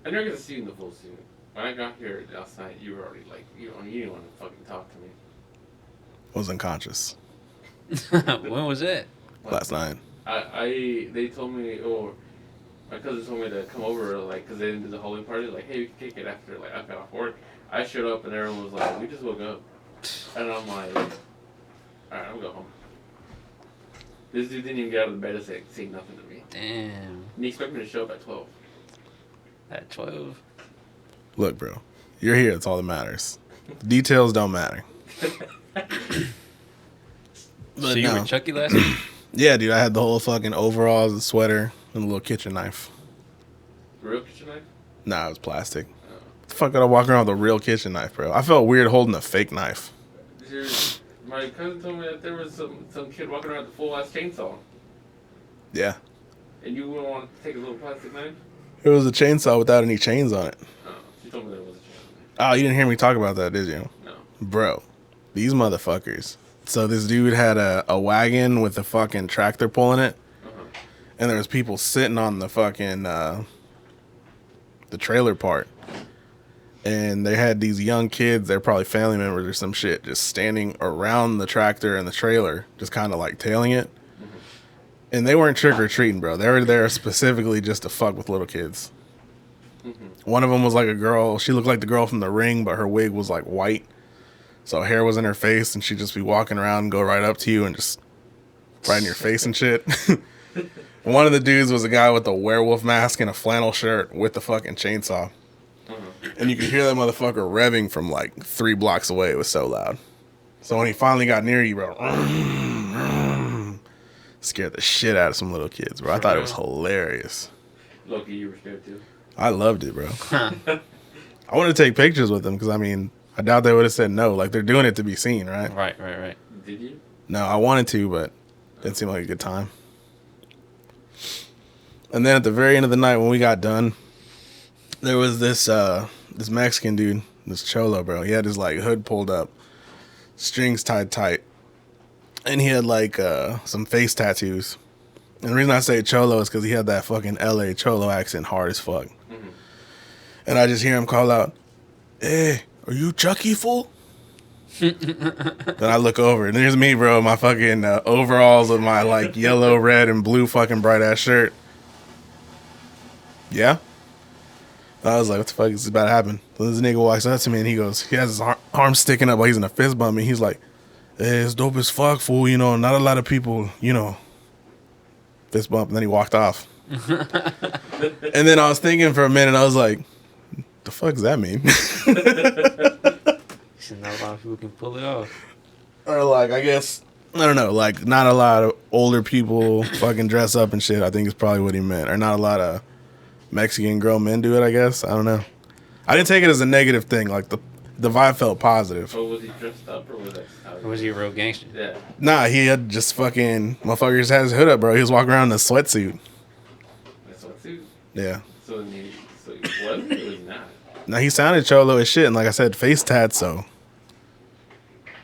Speaker 3: I never get to see you in the full suit. When I got here last night, you were already like, you didn't want to fucking talk to me.
Speaker 1: Was unconscious
Speaker 2: When was that?
Speaker 1: last night.
Speaker 3: They told me, or my cousin told me to come over, like, because they didn't do the Halloween party, like, hey, we can kick it after, like, I got off work. I showed up and everyone was like, we just woke up. And I'm like, alright, I'm gonna go home. This dude didn't even get out of the bed to say nothing to me.
Speaker 2: Damn.
Speaker 3: And he expected me to show up at 12.
Speaker 2: At 12?
Speaker 1: Look, bro, you're here. That's all that matters. Details don't matter.
Speaker 2: So you were Chucky last week?
Speaker 1: Yeah, dude, I had the whole fucking overalls, the sweater, and a little kitchen knife.
Speaker 3: Real kitchen knife?
Speaker 1: Nah, it was plastic. The fuck did I walk around with a real kitchen knife, bro? I felt weird holding a fake knife.
Speaker 3: My cousin told me that there was some kid walking around with a full-ass chainsaw.
Speaker 1: Yeah.
Speaker 3: And you wouldn't want to take a little plastic knife?
Speaker 1: It was a chainsaw without any chains on it.
Speaker 3: Oh, she told me there was a chainsaw.
Speaker 1: Oh, you didn't hear me talk about that, did you?
Speaker 3: No.
Speaker 1: Bro, these motherfuckers. So this dude had a wagon with a fucking tractor pulling it. And there was people sitting on the fucking, the trailer part. And they had these young kids, they're probably family members or some shit, just standing around the tractor and the trailer, just kind of like tailing it. And they weren't trick-or-treating, bro. They were there specifically just to fuck with little kids. One of them was like a girl. She looked like the girl from The Ring, but her wig was like white. So hair was in her face, and she'd just be walking around and go right up to you and just right in your face and shit. One of the dudes was a guy with a werewolf mask and a flannel shirt with the fucking chainsaw. And you could hear that motherfucker revving from like 3 blocks away. It was so loud. So when he finally got near you, bro, scared the shit out of some little kids, bro. I thought it was hilarious.
Speaker 3: Loki, you were scared too.
Speaker 1: I loved it, bro. I wanted to take pictures with them because, I mean, I doubt they would have said no. Like, they're doing it to be seen, right?
Speaker 2: Right.
Speaker 3: Did you?
Speaker 1: No, I wanted to, but it didn't seem like a good time. And then at the very end of the night when we got done, there was this Mexican dude, this cholo, bro. He had his, like, hood pulled up, strings tied tight. And he had, like, some face tattoos. And the reason I say cholo is because he had that fucking LA cholo accent hard as fuck. And I just hear him call out, "Hey, are you Chucky, fool?" Then I look over, and there's me, bro, my fucking overalls with my, like, yellow, red, and blue fucking bright-ass shirt. Yeah? I was like, what the fuck is about to happen? So this nigga walks up to me and he goes, he has his arm sticking up like he's in a fist bump. And he's like, hey, it's dope as fuck, fool. You know, not a lot of people, you know, fist bump. And then he walked off. And then I was thinking for a minute, I was like, the fuck does that mean?
Speaker 2: Not a lot of people can pull it off.
Speaker 1: Or like, I guess, I don't know, like not a lot of older people fucking dress up and shit. I think is probably what he meant. Or not a lot of Mexican grown men do it, I guess. I don't know. I didn't take it as a negative thing. Like the vibe felt positive.
Speaker 3: Or was he dressed up or was that?
Speaker 2: Or was he a real gangster?
Speaker 3: Yeah.
Speaker 1: Nah, he had just fucking motherfuckers had his hood up, bro. He was walking around in a sweatsuit.
Speaker 3: A sweatsuit?
Speaker 1: Yeah.
Speaker 3: So he wasn't or was he not?
Speaker 1: Now he sounded cholo as shit, and like I said, face tat. So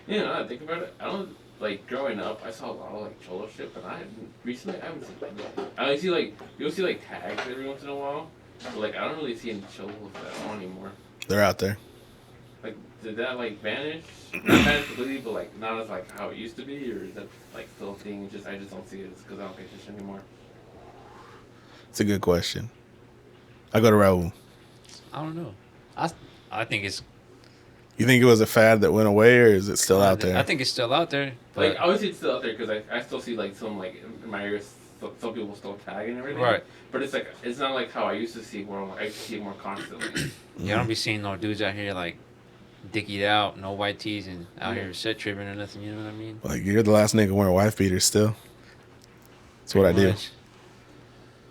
Speaker 3: You know, I think about it. I don't like growing up. I saw a lot of like cholo shit, but I haven't seen that. I only see like you'll see like tags every once in a while, but like I don't really see any cholos that on anymore.
Speaker 1: they're out there.
Speaker 3: Like, did that like vanish? Not vanish completely, but like not as like how it used to be, or is that like still a thing? Just I just don't see it because I don't pay attention anymore.
Speaker 1: It's a good question. I go to Raul.
Speaker 2: I don't know. I think it's.
Speaker 1: You think it was a fad that went away, or is it still out there?
Speaker 2: I think it's still out there. But
Speaker 3: Like obviously it's still out there because I still see like some like in my areas some people still tag and everything.
Speaker 2: Right.
Speaker 3: But it's like it's not like how I used to see where I used to see it more constantly.
Speaker 2: you don't be seeing no dudes out here like dickied out, no white tees, and out here set tripping or nothing. You know what I mean?
Speaker 1: Like you're the last nigga wearing wife beaters still. That's what I do.
Speaker 2: Much.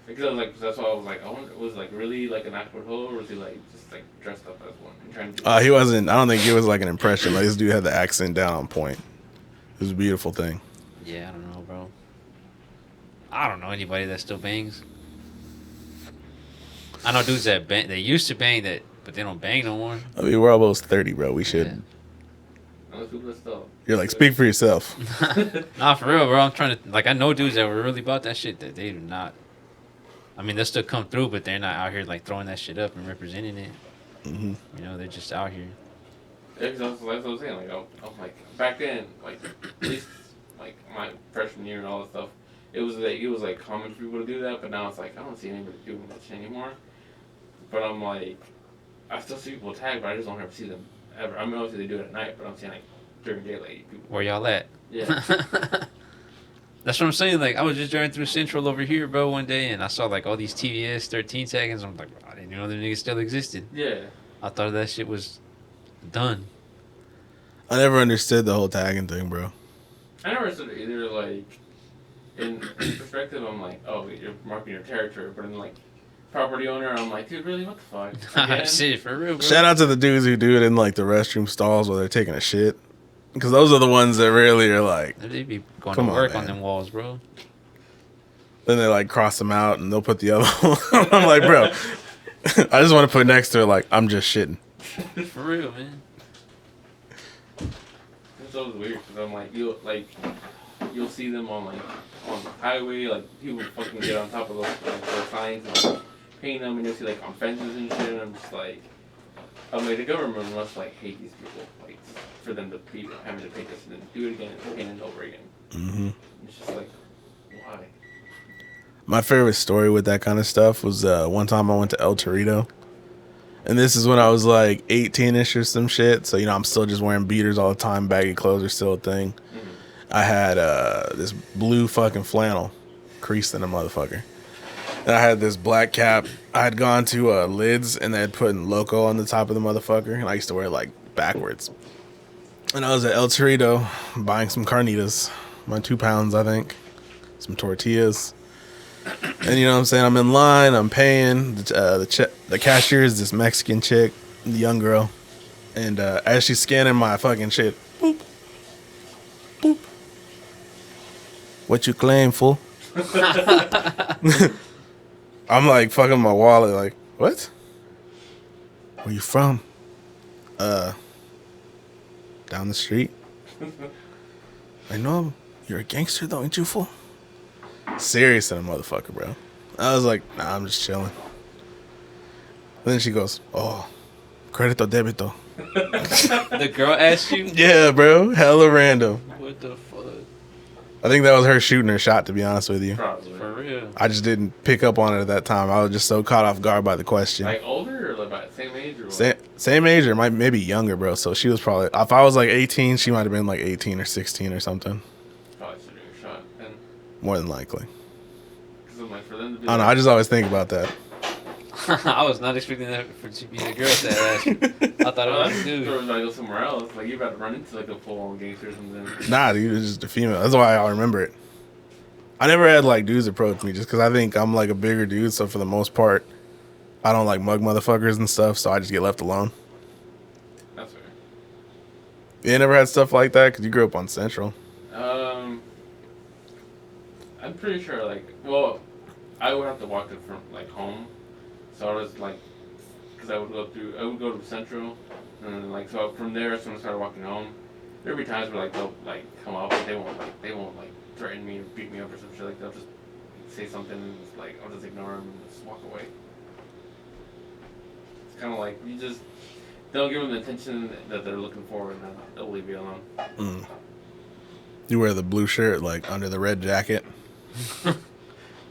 Speaker 3: Because I was like, that's why I was like, I wonder, was like really like an actual hoe, or was he like just like dressed up as one and trying to?
Speaker 1: He wasn't. I don't think it was like an impression. Like this dude had the accent down on point. It was a beautiful thing.
Speaker 2: Yeah, I don't know, bro. I don't know anybody that still bangs. I know dudes that bang, they used to bang that, but they don't bang no more.
Speaker 1: I mean, we're almost 30, bro. We should.
Speaker 2: Yeah.
Speaker 3: Those people are still.
Speaker 1: You're like, speak for yourself.
Speaker 2: Nah, for real, bro. I'm trying to like I know dudes that were really about that shit that they do not. I mean, they'll still come through, but they're not out here like throwing that shit up and representing it.
Speaker 1: Mm-hmm.
Speaker 2: You know, they're just out here.
Speaker 3: Yeah, that's what I was saying. Like, I'm like back then, like at least like my freshman year and all that stuff, it was like common for people to do that. But now it's like I don't see anybody doing that shit anymore. But I'm like, I still see people tag, but I just don't ever see them ever. I mean, obviously they do it at night, but I'm saying like during daylight, people.
Speaker 2: Where y'all at?
Speaker 3: Yeah.
Speaker 2: That's what I'm saying. Like, I was just driving through Central over here, bro, one day, and I saw like all these TVS 13 seconds. I'm like, I didn't know them niggas still existed.
Speaker 3: Yeah.
Speaker 2: I thought that shit was done.
Speaker 1: I never understood the whole tagging thing, bro.
Speaker 3: I never understood it either. Like, in perspective, I'm like, oh, you're marking your territory, but in like property owner, I'm like, dude, really, what the fuck? Again?
Speaker 2: Shit, for real, bro.
Speaker 1: Shout out to the dudes who do it in like the restroom stalls while they're taking a shit. Because those are the ones that really are like,
Speaker 2: They be going
Speaker 1: Come
Speaker 2: to
Speaker 1: on,
Speaker 2: work
Speaker 1: man.
Speaker 2: on them walls, bro.
Speaker 1: then they like cross them out and they'll put the other one. I'm like, bro, I just want to put next to it like, I'm just shitting.
Speaker 2: For real, man.
Speaker 3: It's always weird because I'm like, you'll see them on the highway, like people fucking get on top of those signs and like, paint them, and you'll see like on fences and shit. And I'm like, the government must like hate these people, like for them to be having to paint this and then do it again and paint it over again.
Speaker 1: Mm-hmm.
Speaker 3: It's just like, why?
Speaker 1: My favorite story with that kind of stuff was one time I went to El Torito. And this is when I was like 18-ish or some shit. So, you know, I'm still just wearing beaters all the time. Baggy clothes are still a thing.
Speaker 3: Mm-hmm.
Speaker 1: I had this blue fucking flannel creased in a motherfucker. And I had this black cap. I had gone to Lids and they had put Loco on the top of the motherfucker. And I used to wear it like backwards. And I was at El Torito buying some carnitas. My 2 pounds, I think. Some tortillas. And you know what I'm saying? I'm in line. I'm paying. The cashier is this Mexican chick, the young girl. And as she's scanning my fucking shit, boop, boop. What you claim, fool? I'm like fucking my wallet. Like, what? Where you from? Down the street. I know you're a gangster, though, ain't you, fool? Serious than a motherfucker, bro. I was like, nah, I'm just chilling. Then she goes, oh, credito debito.
Speaker 2: The girl asked you?
Speaker 1: Yeah, bro. Hella random.
Speaker 2: What the fuck?
Speaker 1: I think that was her shooting her shot, to be honest with you.
Speaker 3: Probably.
Speaker 2: For real.
Speaker 1: I just didn't pick up on it at that time. I was just so caught off guard by the question.
Speaker 3: Like older or same age or what?
Speaker 1: Same age or maybe younger, bro. So she was probably, if I was like 18, she might have been like 18 or 16 or something.
Speaker 3: Probably should have a shot then.
Speaker 1: More than likely.
Speaker 3: Because I'm like, for them to be
Speaker 1: I don't know. I just always think about that.
Speaker 2: I was not expecting that for to be a girl at that age. I thought it was a dude.
Speaker 3: Or if I go somewhere else, like you about to run into like a full-on gangster or something.
Speaker 1: Nah, dude, it's just a female. That's why I remember it. I never had like dudes approach me just because I think I'm like a bigger dude. So for the most part, I don't like mug motherfuckers and stuff. So I just get left alone.
Speaker 3: That's fair.
Speaker 1: You never had stuff like that because you grew up on Central.
Speaker 3: I'm pretty sure like, well, I would have to walk it from like home. So I was like, because I would go to Central, and then, like, so from there, as soon as I started walking home, there'd be times where like they'll like come up, but they won't like threaten me or beat me up or some shit. Like they'll just say something and it's like I'll just ignore them and just walk away. It's kind of like you just don't give them the attention that they're looking for, and then they'll leave you alone.
Speaker 1: Mm. You wear the blue shirt like under the red jacket,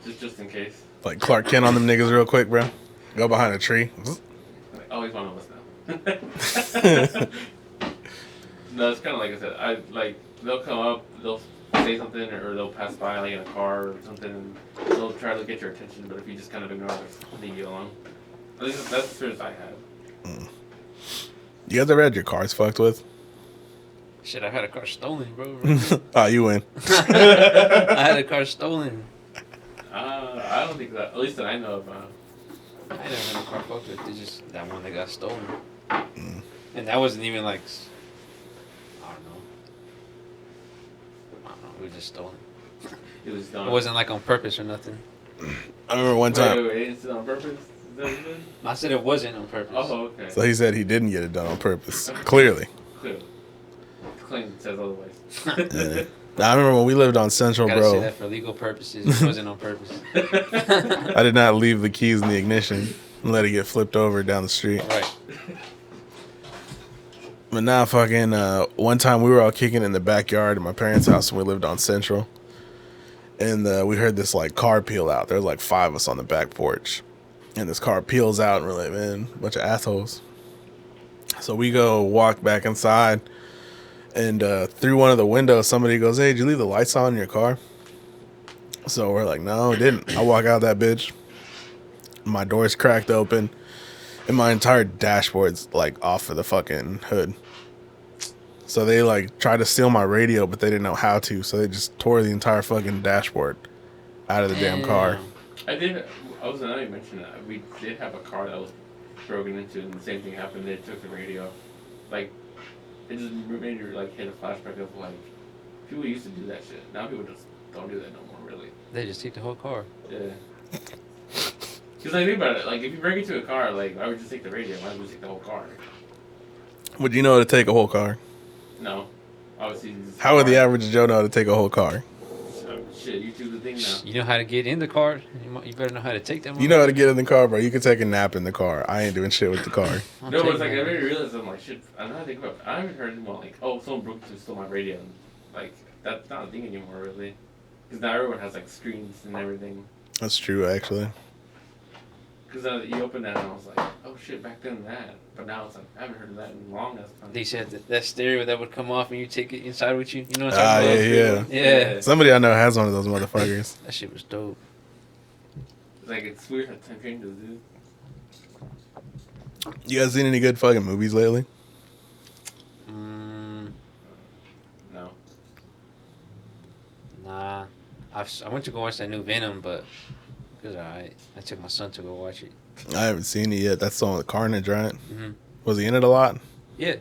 Speaker 3: just in case.
Speaker 1: like Clark Kent on them niggas real quick, bro. Go behind a tree.
Speaker 3: Like, oh, he's one of us now. No, it's kind of like I said. They'll come up, they'll say something, or they'll pass by like in a car or something, and they'll try to get your attention. But if you just kind of ignore them, leave you alone. At least that's the experience I had.
Speaker 1: Mm. You guys ever had your cars fucked with?
Speaker 2: Shit, I had a car stolen, bro.
Speaker 1: Oh, you win.
Speaker 2: I had a car stolen.
Speaker 3: I don't think that. At least that I know of.
Speaker 2: I never had a car fucked with. It's just that one that got stolen.
Speaker 1: Mm.
Speaker 2: And that wasn't even like, I don't know. It was just stolen.
Speaker 3: It was done.
Speaker 2: It wasn't like on purpose or nothing.
Speaker 1: I remember one time.
Speaker 3: Wait, it's on purpose? Is that what you said?
Speaker 2: I said it wasn't on purpose.
Speaker 3: Oh, okay.
Speaker 1: So he said he didn't get it done on purpose. Clearly.
Speaker 3: Clearly. Claim says otherwise.
Speaker 1: Yeah. I remember when we lived on Central,
Speaker 2: Gotta
Speaker 1: bro.
Speaker 2: say that for legal purposes. It wasn't on purpose.
Speaker 1: I did not leave the keys in the ignition and let it get flipped over down the street.
Speaker 2: Right.
Speaker 1: But now, fucking, one time we were all kicking in the backyard at my parents' house when we lived on Central. And we heard this, like, car peel out. There was, like, 5 of us on the back porch. And this car peels out, and we're like, man, bunch of assholes. So we go walk back inside. And through one of the windows, somebody goes, hey, did you leave the lights on in your car? So we're like, no, I didn't. I walk out that bitch. My door's cracked open. And my entire dashboard's, like, off of the fucking hood. So they, like, tried to steal my radio, but they didn't know how to. So they just tore the entire fucking dashboard out of the damn car.
Speaker 3: I was now you mentioned that. We did have a car that was broken into, and the same thing happened. They took the radio. Like, it just made you, like, hit a flashback of, like, people used to do that shit. Now people just don't do that no more, really.
Speaker 2: They just take the whole car.
Speaker 3: Yeah. Because, like, think about it. Like, if you break into a car, like, why would you just take the radio? Why would you take the whole car?
Speaker 1: Would you know how to take a whole car?
Speaker 3: No. Obviously,
Speaker 1: How would the average Joe know how to take a whole car?
Speaker 3: Shit, YouTube's the thing now.
Speaker 2: You know how to get in the car. You better know how to take them.
Speaker 1: You know how to get in the car, bro. You can take a nap in the car. I ain't doing shit with the car.
Speaker 3: No, but it's like, I really realized, I'm like, shit, I know how to think about it. I haven't heard anyone like, oh, someone broke into stole my radio. And, like, that's not a thing anymore, really. Because now everyone has, like, screens and everything.
Speaker 1: That's true, actually.
Speaker 3: Because you open that and I was like, oh shit, back then that. But now it's like, I haven't heard of that in long as time.
Speaker 2: They said that stereo that would come off and you take it inside with you. You know what I'm talking about? Yeah.
Speaker 1: Somebody I know has one of those motherfuckers.
Speaker 2: That shit was dope.
Speaker 3: It's like, it's weird how time changes, dude.
Speaker 1: You guys seen any good fucking movies lately?
Speaker 3: No.
Speaker 2: Nah. I went to go watch that new Venom, but it was alright. I took my son to go watch it.
Speaker 1: I haven't seen it yet. That's the one with Carnage, right?
Speaker 2: Mm-hmm.
Speaker 1: Was he in it a lot?
Speaker 2: Yeah.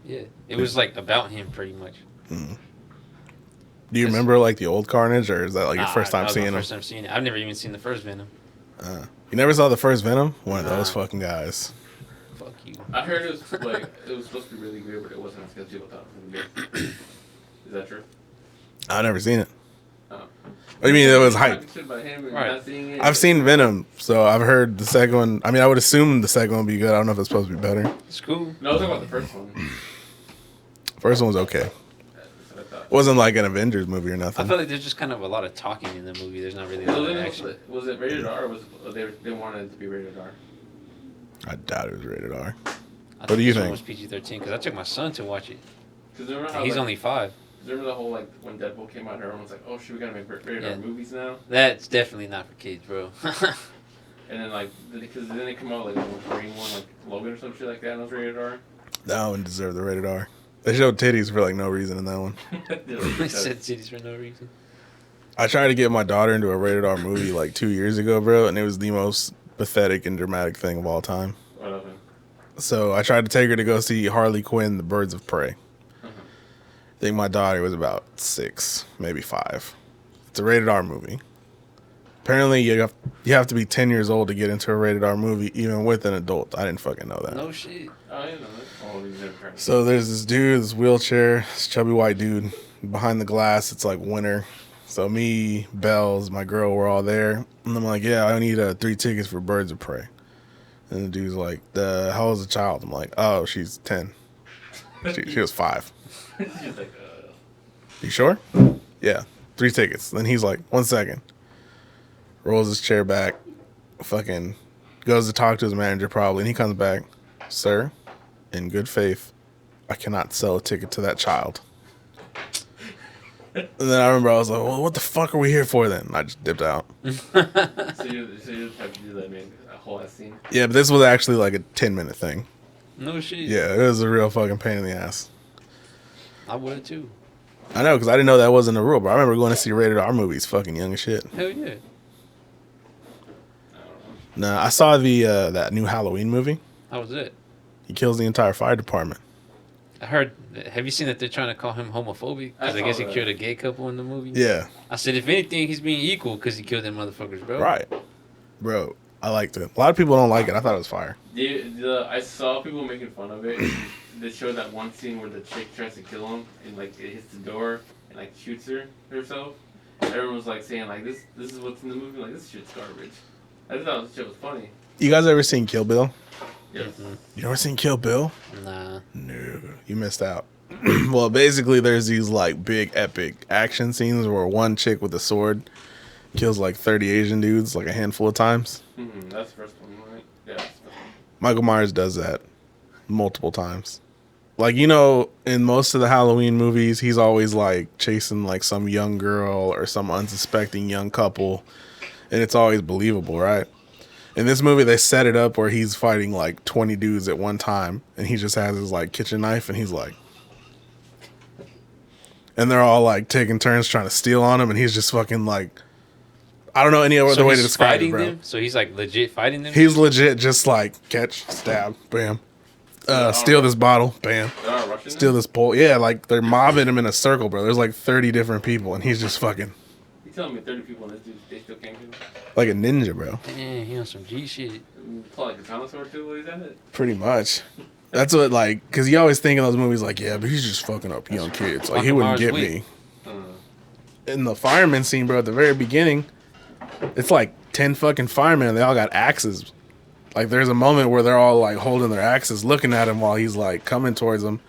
Speaker 2: Yeah. It was like about him pretty much.
Speaker 1: Mm. Do you remember like the old Carnage, or is that like your first time seeing him?
Speaker 2: First time seeing it. I've never even seen the first Venom.
Speaker 1: You never saw the first Venom? One of those fucking guys.
Speaker 2: Fuck you.
Speaker 3: I heard it was like, it was supposed to be really good, but it wasn't as good as people thought it was going to be. Is that true?
Speaker 1: I've never seen it.
Speaker 3: Oh.
Speaker 1: What do you mean it was hype?
Speaker 3: Right.
Speaker 1: I've seen Venom, so I've heard the second one. I mean, I would assume the second one would be good. I don't know if it's supposed to be better.
Speaker 2: It's cool.
Speaker 3: No, I was talking about the first one.
Speaker 1: First one was okay. It wasn't like an Avengers movie or nothing.
Speaker 2: I feel like there's just kind of a lot of talking in the movie. There's not really a lot of action.
Speaker 3: Was it rated R, or was it, they wanted it to be rated R?
Speaker 1: I doubt it was rated R.
Speaker 2: I
Speaker 1: What do you
Speaker 2: this one
Speaker 1: think?
Speaker 2: was PG-13 because I took my son to watch it.
Speaker 3: Remember how,
Speaker 2: And he's
Speaker 3: like,
Speaker 2: only 5.
Speaker 3: remember the whole, like, when Deadpool came out, everyone was like, oh, shit, we gotta make rated R movies now?
Speaker 2: That's definitely not for kids, bro.
Speaker 3: And then, like, because then they come out, like, one Korean one, like, Logan or some shit like that, and it was rated R.
Speaker 1: That one deserved the rated R. They showed titties for, like, no reason in that one.
Speaker 2: They said titties for no reason.
Speaker 1: I tried to get my daughter into a rated R movie, like, 2 years ago, bro, and it was the most pathetic and dramatic thing of all time.
Speaker 3: What happened?
Speaker 1: So I tried to take her to go see Harley Quinn, The Birds of Prey. I think my daughter was about 6, maybe 5. It's a rated R movie. Apparently, you have to be 10 years old to get into a rated R movie, even with an adult. I didn't fucking know that.
Speaker 2: No shit.
Speaker 3: Oh, I didn't know that. Oh, you never tried.
Speaker 1: So there's this dude, this wheelchair, this chubby white dude. Behind the glass, it's like winter. So me, Bells, my girl, we're all there. And I'm like, yeah, I need 3 tickets for Birds of Prey. And the dude's like, how old's the child? I'm like, oh, she's 10. She was 5.
Speaker 3: She's like,
Speaker 1: You sure? Yeah, 3 tickets. Then he's like, 1 second. Rolls his chair back. Fucking goes to talk to his manager probably. And he comes back. Sir, in good faith, I cannot sell a ticket to that child. And then I remember I was like, well, what the fuck are we here for then? And I just dipped out.
Speaker 3: so you just have to do that, man, a whole ass scene.
Speaker 1: Yeah, but this was actually like a 10-minute thing.
Speaker 2: No shit.
Speaker 1: Yeah, it was a real fucking pain in the ass.
Speaker 2: I would too.
Speaker 1: I know, because I didn't know that wasn't a rule, but I remember going to see rated R movies fucking young as shit.
Speaker 2: Hell yeah.
Speaker 1: Nah, I saw that new Halloween movie.
Speaker 2: How was it?
Speaker 1: He kills the entire fire department.
Speaker 2: I heard. Have you seen that they're trying to call him homophobic? Because I guess he
Speaker 3: saw
Speaker 2: killed a gay couple in the movie.
Speaker 1: Yeah.
Speaker 2: I said, if anything, he's being equal because he killed them motherfuckers, bro.
Speaker 1: Right. Bro, I liked it. A lot of people don't like it. I thought it was fire.
Speaker 3: I saw people making fun of it. They showed that one scene where the chick tries to kill him and like it hits the door and like shoots herself. Everyone was like saying like this is what's in the movie. Like this shit's garbage. I thought this shit was funny.
Speaker 1: You guys ever seen Kill Bill?
Speaker 3: Yes.
Speaker 2: Mm-hmm.
Speaker 1: You never seen Kill Bill?
Speaker 2: Nah.
Speaker 1: No. You missed out. Well, basically, there's these like big epic action scenes where one chick with a sword kills like 30 Asian dudes like a handful of times.
Speaker 3: Mm-hmm. That's the first one, right? Yeah. That's the first one.
Speaker 1: Michael Myers does that multiple times. Like, you know, in most of the Halloween movies, he's always like chasing like some young girl or some unsuspecting young couple, and it's always believable, right? In this movie, they set it up where he's fighting like 20 dudes at one time, and he just has his like kitchen knife, and he's like, and they're all like taking turns trying to steal on him, and he's just fucking like, I don't know any other way to describe it, bro.
Speaker 2: Them? So he's like legit fighting them?
Speaker 1: He's legit just like catch, stab, bam. Steal this bottle, bam. Steal this bowl. Yeah, like they're mobbing him in a circle, bro. There's like 30 different people, and he's just fucking.
Speaker 3: You telling me 30 people in this dude, they still can't kill him?
Speaker 1: Like a ninja, bro.
Speaker 2: Damn, he on some G shit.
Speaker 3: Pull like a katana sword too while he's at it?
Speaker 1: Pretty much. That's what, like, because you always think in those movies, like, yeah, but he's just fucking up young kids. Like, he wouldn't get me. In the fireman scene, bro, at the very beginning, it's like 10 fucking firemen, and they all got axes. Like, there's a moment where they're all, like, holding their axes, looking at him while he's, like, coming towards them.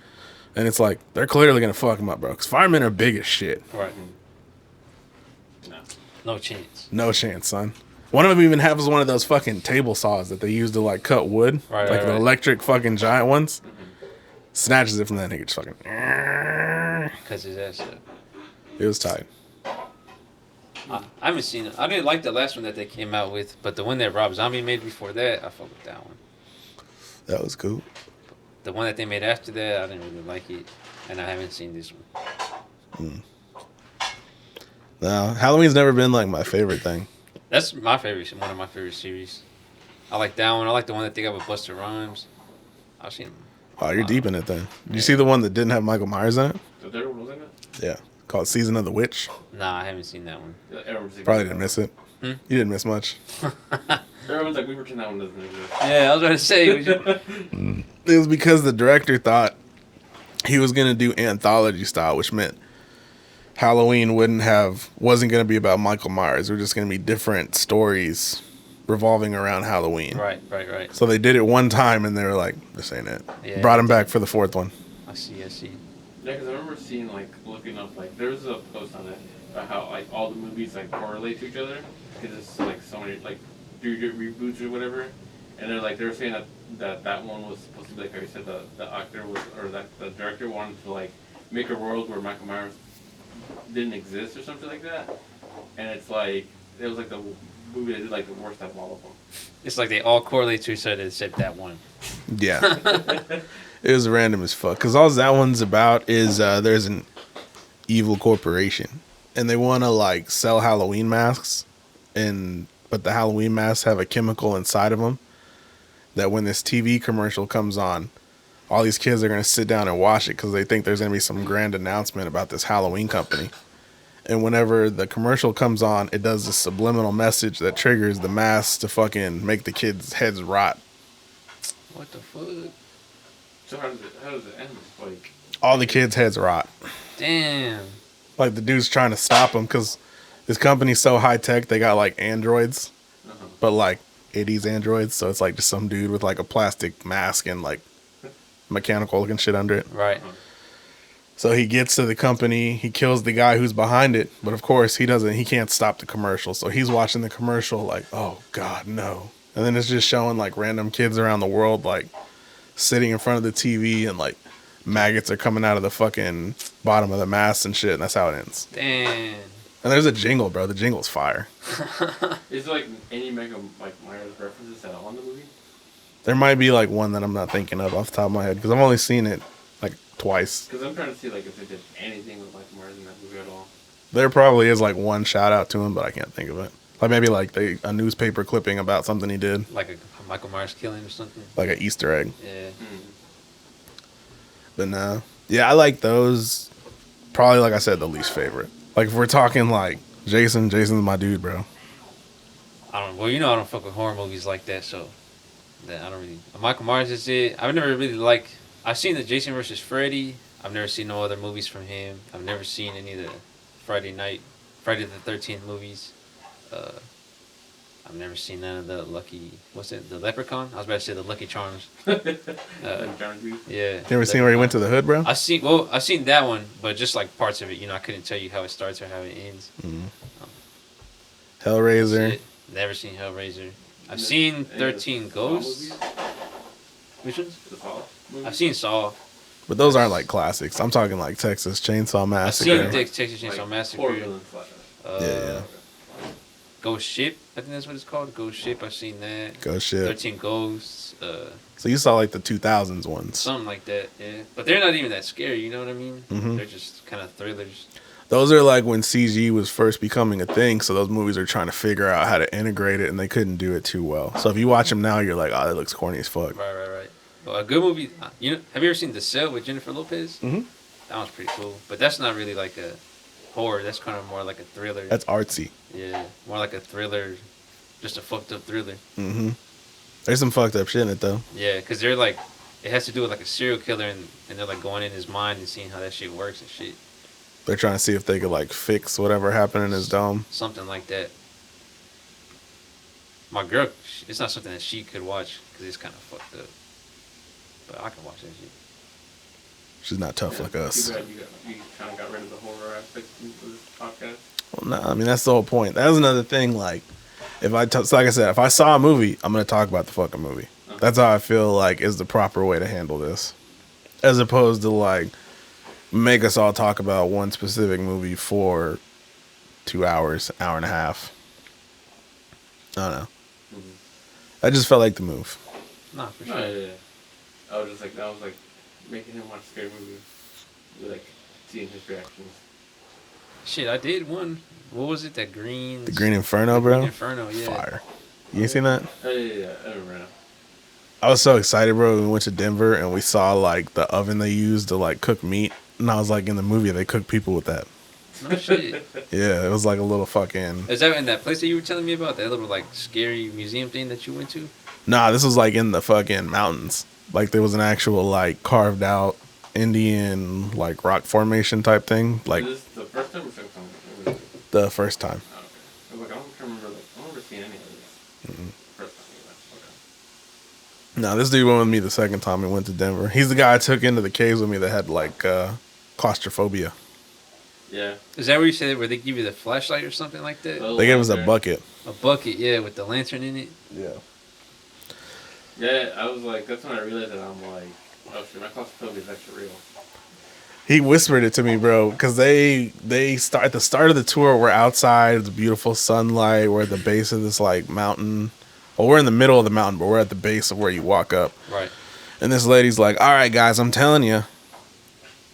Speaker 1: And it's like, they're clearly going to fuck him up, bro. Because firemen are big as shit.
Speaker 2: Right. No chance.
Speaker 1: No chance, son. One of them even has one of those fucking table saws that they use to, like, cut wood.
Speaker 2: Right,
Speaker 1: like
Speaker 2: right,
Speaker 1: the
Speaker 2: right.
Speaker 1: electric fucking giant ones. Snatches it from that nigga, just fucking.
Speaker 2: Because his ass up.
Speaker 1: It was tight.
Speaker 2: I haven't seen it. I didn't like the last one that they came out with, but the one that Rob Zombie made before that, I fuck with that one.
Speaker 1: That was cool.
Speaker 2: The one that they made after that, I didn't really like it, and I haven't seen this one.
Speaker 1: No, Halloween's never been like my favorite thing.
Speaker 2: That's my favorite, one of my favorite series. I like that one. I like the one that they got with Busta Rhymes. I've seen them.
Speaker 1: Oh, you're deep in it then. Did you see the one that didn't have Michael Myers in it?
Speaker 3: So there was in it?
Speaker 1: Yeah. Called Season of the Witch.
Speaker 2: Nah, I haven't seen that one.
Speaker 1: Probably didn't miss it. You didn't miss much.
Speaker 3: Everyone's like, we pretend that one doesn't exist.
Speaker 2: Yeah, I was going to say.
Speaker 1: It was because the director thought he was going to do anthology style, which meant Halloween wasn't going to be about Michael Myers. They were just going to be different stories revolving around Halloween.
Speaker 2: Right.
Speaker 1: So they did it one time, and they were like, this ain't it.
Speaker 2: Yeah.
Speaker 1: Brought him back for the fourth one.
Speaker 2: I see.
Speaker 3: Yeah, because I remember seeing, like, looking up, like, there was a post on it about how, like, all the movies, like, correlate to each other. Because it's, like, so many, like, reboots or whatever. and they were saying that one was supposed to be like how you said the actor was or that the director wanted to like make a world where Michael Myers didn't exist or something like that, and it's like it was like the movie that did like the worst out of all of them.
Speaker 2: It's like they all correlate to each other except that one.
Speaker 1: Yeah. It was random as fuck. Because all that one's about is there's an evil corporation. And they want to, like, sell Halloween masks. But the Halloween masks have a chemical inside of them that when this TV commercial comes on, all these kids are going to sit down and watch it because they think there's going to be some grand announcement about this Halloween company. And whenever the commercial comes on, it does this subliminal message that triggers the masks to fucking make the kids' heads rot.
Speaker 2: What the fuck?
Speaker 3: So how does it end? Like
Speaker 1: All the kids' heads rot.
Speaker 2: Damn.
Speaker 1: Like the dude's trying to stop them because this company's so high tech. They got like androids, but like 80s androids. So it's like just some dude with like a plastic mask and like mechanical looking shit under it.
Speaker 2: Right.
Speaker 1: So he gets to the company. He kills the guy who's behind it. But of course he can't stop the commercial. So he's watching the commercial like, oh God, no. And then it's just showing like random kids around the world like sitting in front of the TV and like maggots are coming out of the fucking bottom of the mask and shit, and that's how it ends.
Speaker 2: Damn.
Speaker 1: And there's a jingle, bro. The jingle's fire.
Speaker 3: is there like any Myers references at all in the movie?
Speaker 1: There might be like one that I'm not thinking of off the top of my head because I've only seen it like twice.
Speaker 3: Because I'm trying to see like if they did anything with Michael Myers in that movie at all.
Speaker 1: There probably is like one shout out to him, but I can't think of it. Like maybe like a newspaper clipping about something he did,
Speaker 2: Like a Michael Myers killing or something.
Speaker 1: like an Easter egg.
Speaker 2: Yeah.
Speaker 1: But no, yeah, I like those. Probably like I said, the least favorite. Like if we're talking like Jason's my dude, bro.
Speaker 2: I don't. Well, you know I don't fuck with horror movies like that, so that I don't really. Michael Myers is it. I've never really like. I've seen the Jason versus Freddy. I've never seen no other movies from him. I've never seen any of the Friday the 13th movies. I've never seen none of the the Leprechaun? I was about to say the Lucky Charms. Yeah.
Speaker 1: You ever seen where he went to the hood, bro?
Speaker 2: I've seen that one, but just like parts of it. You know, I couldn't tell you how it starts or how it ends.
Speaker 1: Hellraiser.
Speaker 2: Never seen Hellraiser. I've seen 13 Ghosts. Which ones? I've seen Saw.
Speaker 1: But those aren't like classics. I'm talking like Texas Chainsaw Massacre.
Speaker 2: I've seen Texas Chainsaw Massacre.
Speaker 1: Yeah.
Speaker 2: Ghost Ship, I think that's what it's called. Ghost Ship, I've seen that.
Speaker 1: Ghost Ship.
Speaker 2: 13 Ghosts.
Speaker 1: So you saw like the 2000s ones.
Speaker 2: Something like that, yeah. But they're not even that scary, you know what I mean?
Speaker 1: Mm-hmm.
Speaker 2: They're just kind of thrillers.
Speaker 1: Those are like when CG was first becoming a thing, so those movies are trying to figure out how to integrate it, and they couldn't do it too well. So if you watch them now, you're like, oh, that looks corny as fuck.
Speaker 2: Right. Well, a good movie, have you ever seen The Cell with Jennifer Lopez?
Speaker 1: Mm-hmm.
Speaker 2: That one's pretty cool. But that's not really like a horror. That's kind of more like a thriller.
Speaker 1: That's artsy.
Speaker 2: Yeah, more like a thriller, just a fucked up thriller.
Speaker 1: Mm-hmm. There's some fucked up shit in it, though.
Speaker 2: Yeah, because they're like, it has to do with like a serial killer, and they're like going in his mind and seeing how that shit works and shit.
Speaker 1: They're trying to see if they could like fix whatever happened in his dome.
Speaker 2: Something like that. My girl, it's not something that she could watch because it's kind of fucked up. But I can watch that shit.
Speaker 1: She's not tough like us.
Speaker 3: You kind of got rid of the horror aspect of this podcast.
Speaker 1: Well, no, I mean that's the whole point. That was another thing. Like, so like I said, if I saw a movie, I'm gonna talk about the fucking movie.
Speaker 3: Okay.
Speaker 1: That's how I feel like is the proper way to handle this, as opposed to like make us all talk about one specific movie for 2 hours, hour and a half. I don't know. I just felt like the move.
Speaker 2: Nah, for sure.
Speaker 3: Yeah. I was like making him watch a scary movie, like seeing his reactions.
Speaker 2: Shit, I did one. What was it? That Green...
Speaker 1: The Green Inferno, bro.
Speaker 2: Green Inferno, yeah.
Speaker 1: Fire. You ain't seen that?
Speaker 3: Yeah, I remember now.
Speaker 1: I was so excited, bro. We went to Denver and we saw like the oven they used to like cook meat, and I was like, in the movie they cook people with that.
Speaker 2: No shit.
Speaker 1: Yeah, it was like a little fucking.
Speaker 2: Is that in that place that you were telling me about? That little like scary museum thing that you went to?
Speaker 1: Nah, this was like in the fucking mountains. Like there was an actual like carved out Indian like rock formation type thing. Like
Speaker 3: Is this the first time or second time?
Speaker 1: the first time.
Speaker 3: Oh, okay. I was like, I don't remember. Like, I don't remember seeing any of this.
Speaker 1: Mm-hmm.
Speaker 3: First time, okay.
Speaker 1: No, this dude went with me the second time we went to Denver. He's the guy I took into the caves with me that had like claustrophobia.
Speaker 3: Yeah.
Speaker 2: Is that where you said where they give you the flashlight or something like that?
Speaker 3: Oh,
Speaker 1: They gave us a
Speaker 3: there.
Speaker 1: bucket.
Speaker 2: A bucket, yeah, with the lantern in it.
Speaker 1: Yeah.
Speaker 3: Yeah, I was like, that's when I realized that I'm like, oh shit, my claustrophobia is actually real.
Speaker 1: He whispered it to me, bro, because they start at the start of the tour. We're outside, it's beautiful sunlight. We're at the base of this like mountain. Well, we're in the middle of the mountain, but we're at the base of where you walk up.
Speaker 2: Right.
Speaker 1: And this lady's like, "All right, guys, I'm telling you,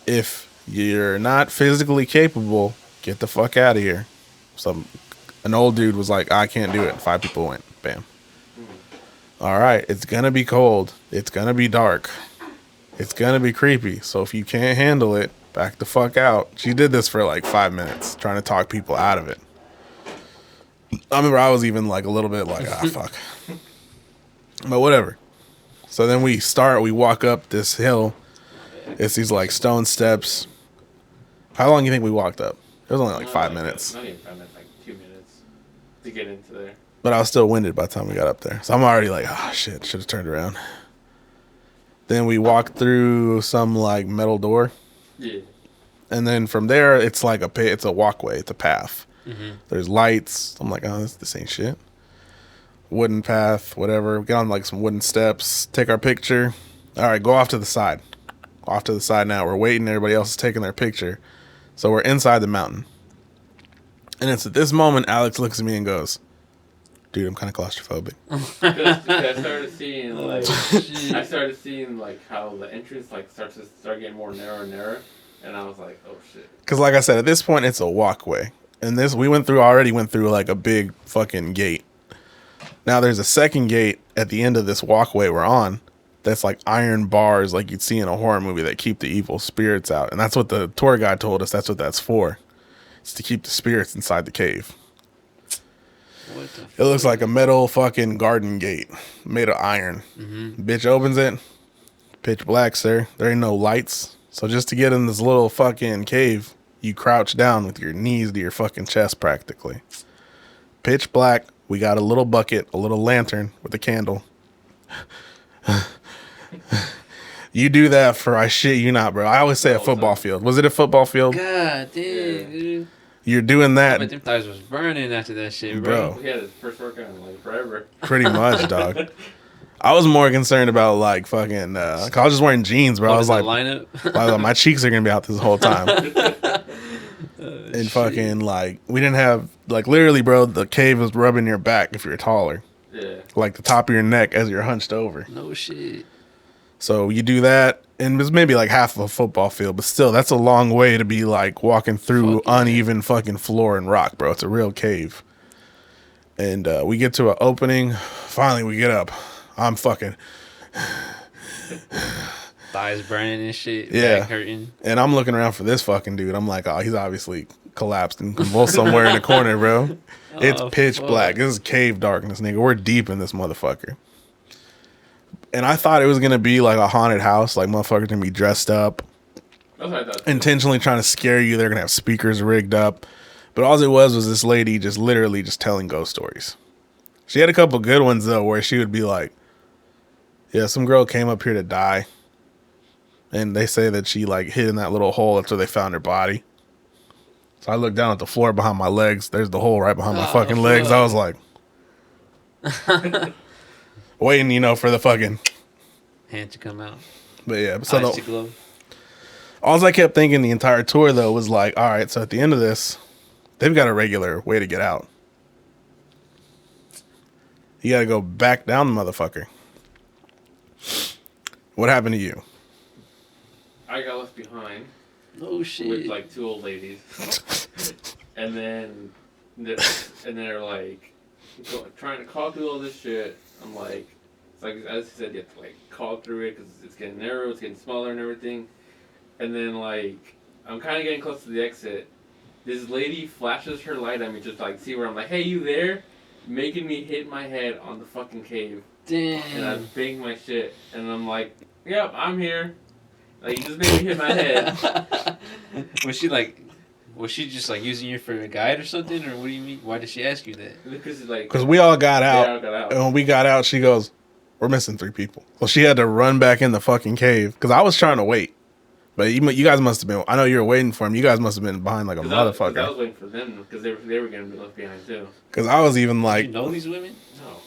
Speaker 1: if you're not physically capable, get the fuck out of here." An old dude was like, "I can't do it." 5 people went. Bam. All right, it's gonna be cold. It's gonna be dark. It's gonna be creepy. So if you can't handle it, back the fuck out. She did this for like 5 minutes, trying to talk people out of it. I remember I was even like a little bit like, fuck. But whatever. So then we walk up this hill. It's these like stone steps. How long do you think we walked up? It was only like 5 minutes.
Speaker 3: Not even 5 minutes, like 2 minutes to get into there.
Speaker 1: But I was still winded by the time we got up there. So I'm already like, oh shit, should have turned around. Then we walked through some like metal door.
Speaker 3: Yeah.
Speaker 1: And then from there, it's like it's a walkway. It's a path.
Speaker 2: Mm-hmm.
Speaker 1: There's lights. I'm like, oh, this ain't shit. Wooden path, whatever. We get on like some wooden steps. Take our picture. All right, go off to the side. Off to the side now. We're waiting. Everybody else is taking their picture. So we're inside the mountain. And it's at this moment, Alex looks at me and goes, "Dude, I'm kind of claustrophobic."
Speaker 3: Because I started seeing like how the entrance like starts getting more narrow and narrow, and I was like, oh shit.
Speaker 1: Because like I said, at this point it's a walkway, and we already went through like a big fucking gate. Now there's a second gate at the end of this walkway we're on. That's like iron bars, like you'd see in a horror movie, that keep the evil spirits out, and that's what the tour guide told us. That's what that's for. It's to keep the spirits inside the cave. It looks like a metal fucking garden gate made of iron. Mm-hmm. Bitch opens it. Pitch black, sir. There ain't no lights. So just to get in this little fucking cave, you crouch down with your knees to your fucking chest practically. Pitch black. We got a little bucket, a little lantern with a candle. You do that for, I shit you not, bro. I always say a football field. Was it a football field?
Speaker 2: God damn, dude.
Speaker 1: You're doing that.
Speaker 2: But them thighs was burning after that shit, bro.
Speaker 3: We had his first workout in like forever.
Speaker 1: Pretty much, dog. I was more concerned about like fucking. I was just wearing jeans, bro. I was like, my cheeks are gonna be out this whole time. And fucking like, we didn't have like literally, bro. The cave was rubbing your back if you're taller.
Speaker 3: Yeah.
Speaker 1: Like the top of your neck as you're hunched over.
Speaker 2: No shit.
Speaker 1: So you do that, and it's maybe like half of a football field, but still, that's a long way to be like walking through uneven fucking floor and rock, bro. It's a real cave. And we get to an opening. Finally, we get up. I'm fucking
Speaker 2: thighs burning and shit.
Speaker 1: Yeah.
Speaker 2: Back hurting.
Speaker 1: And I'm looking around for this fucking dude. I'm like, oh, he's obviously collapsed and convulsed somewhere in the corner, bro. It's pitch black. This is cave darkness, nigga. We're deep in this motherfucker. And I thought it was going to be like a haunted house. Like, motherfuckers going to be dressed up.
Speaker 3: That's what I thought.
Speaker 1: Intentionally trying to scare you. They're going to have speakers rigged up. But all it was this lady just literally just telling ghost stories. She had a couple good ones, though, where she would be like, yeah, some girl came up here to die. And they say that she, like, hid in that little hole after they found her body. So I looked down at the floor behind my legs. There's the hole right behind my fucking legs. I was like... waiting, for the fucking
Speaker 2: hand to come out.
Speaker 1: But yeah,
Speaker 2: eyes to glow.
Speaker 1: All I kept thinking the entire tour though was like, all right, so at the end of this, they've got a regular way to get out. You got to go back down the motherfucker. What happened to you?
Speaker 3: I got left behind.
Speaker 2: Oh shit!
Speaker 3: With like 2 old ladies, and then they're like trying to call through all this shit. I'm like, it's like, as you said, you have to like call through it because it's getting narrow, it's getting smaller and everything. And then like, I'm kind of getting close to the exit. This lady flashes her light at me just like see where I'm like, hey, you there? Making me hit my head on the fucking cave.
Speaker 2: Damn.
Speaker 3: And I banged my shit. And I'm like, yep, I'm here. Like, you just made me hit my head.
Speaker 2: Was she just like using you for a guide or something, or what do you mean? Why did she ask you that?
Speaker 1: Because we all got out, and when we got out, she goes, "We're missing 3 people." Well, she had to run back in the fucking cave because I was trying to wait, but you guys must have been. I know you were waiting for him. You guys must have been behind like a motherfucker.
Speaker 3: I was waiting for them because they were gonna be left behind too.
Speaker 1: Because I was even like,
Speaker 2: "Do you know these women?"
Speaker 3: No.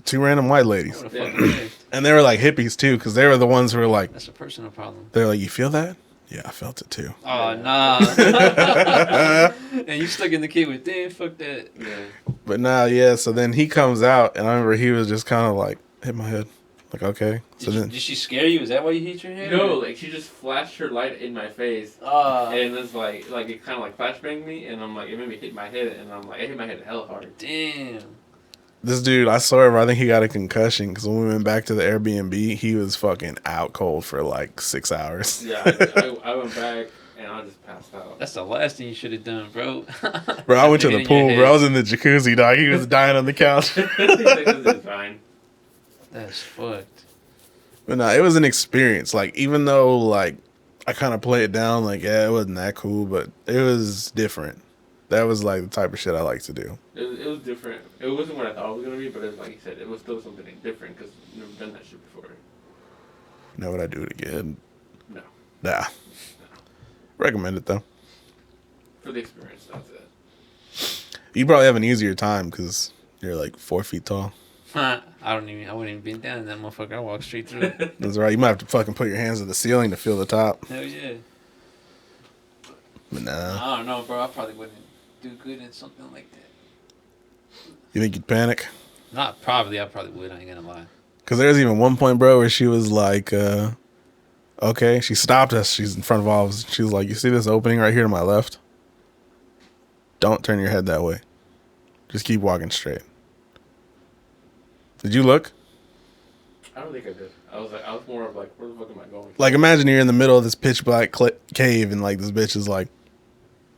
Speaker 1: 2 random white ladies.
Speaker 2: What the fuck was that?
Speaker 1: And they were like hippies too, because they were the ones who were like,
Speaker 2: That's a personal problem.
Speaker 1: they're like, you feel that? Yeah, I felt it too.
Speaker 2: Oh, nah. And you stuck in the kid with, damn, fuck that.
Speaker 3: Yeah.
Speaker 1: But nah, yeah, so then he comes out, and I remember he was just kind of like, hit my head. Like, okay. So then,
Speaker 2: Did she scare you? Is that why you hit your head?
Speaker 3: No, like she just flashed her light in my face, and it's like it kind of like flashbanged me, and I'm like, it made me hit my head, and I'm like, it hit my head hella hard.
Speaker 2: Damn.
Speaker 1: this dude, I swear, I think he got a concussion, because when we went back to the Airbnb, he was fucking out cold for like 6 hours.
Speaker 3: Yeah, I went back, and I just passed out.
Speaker 2: That's the last thing you should have done, bro.
Speaker 1: Bro, I went to the
Speaker 2: Hitting your
Speaker 1: pool,
Speaker 2: head.
Speaker 1: bro. I was in the jacuzzi, dog. He was dying on the couch.
Speaker 3: He's like, this is fine.
Speaker 2: That's fucked.
Speaker 1: But no, it was an experience. Like, even though, like, I kind of play it down, like, yeah, it wasn't that cool, but it was different. That was, like, the type of shit I like to do.
Speaker 3: It was different. It wasn't what I thought it was gonna be, but it was, like you said, it was still something different because I've never done that shit before.
Speaker 1: Now, would I do it again?
Speaker 3: No.
Speaker 1: Nah. Recommend it, though.
Speaker 3: For the experience, that's it.
Speaker 1: You probably have an easier time because you're, like, 4 feet tall.
Speaker 2: I wouldn't even bend down in that motherfucker. I walk straight through it.
Speaker 1: That's right. You might have to fucking put your hands to the ceiling to feel the top.
Speaker 2: Hell yeah.
Speaker 1: But nah.
Speaker 2: I don't know, bro. I probably wouldn't do good in something like that.
Speaker 1: You think you'd panic?
Speaker 2: Not probably. I probably would. I ain't gonna lie.
Speaker 1: Because there's even one point, bro, where she was like, okay. She stopped us. She's in front of all of us. She was like, you see this opening right here to my left? Don't turn your head that way. Just keep walking straight. Did you look?
Speaker 3: I don't think I did. I was more of like, where the fuck am I going?
Speaker 1: Like, imagine you're in the middle of this pitch black cave and, like, this bitch is like,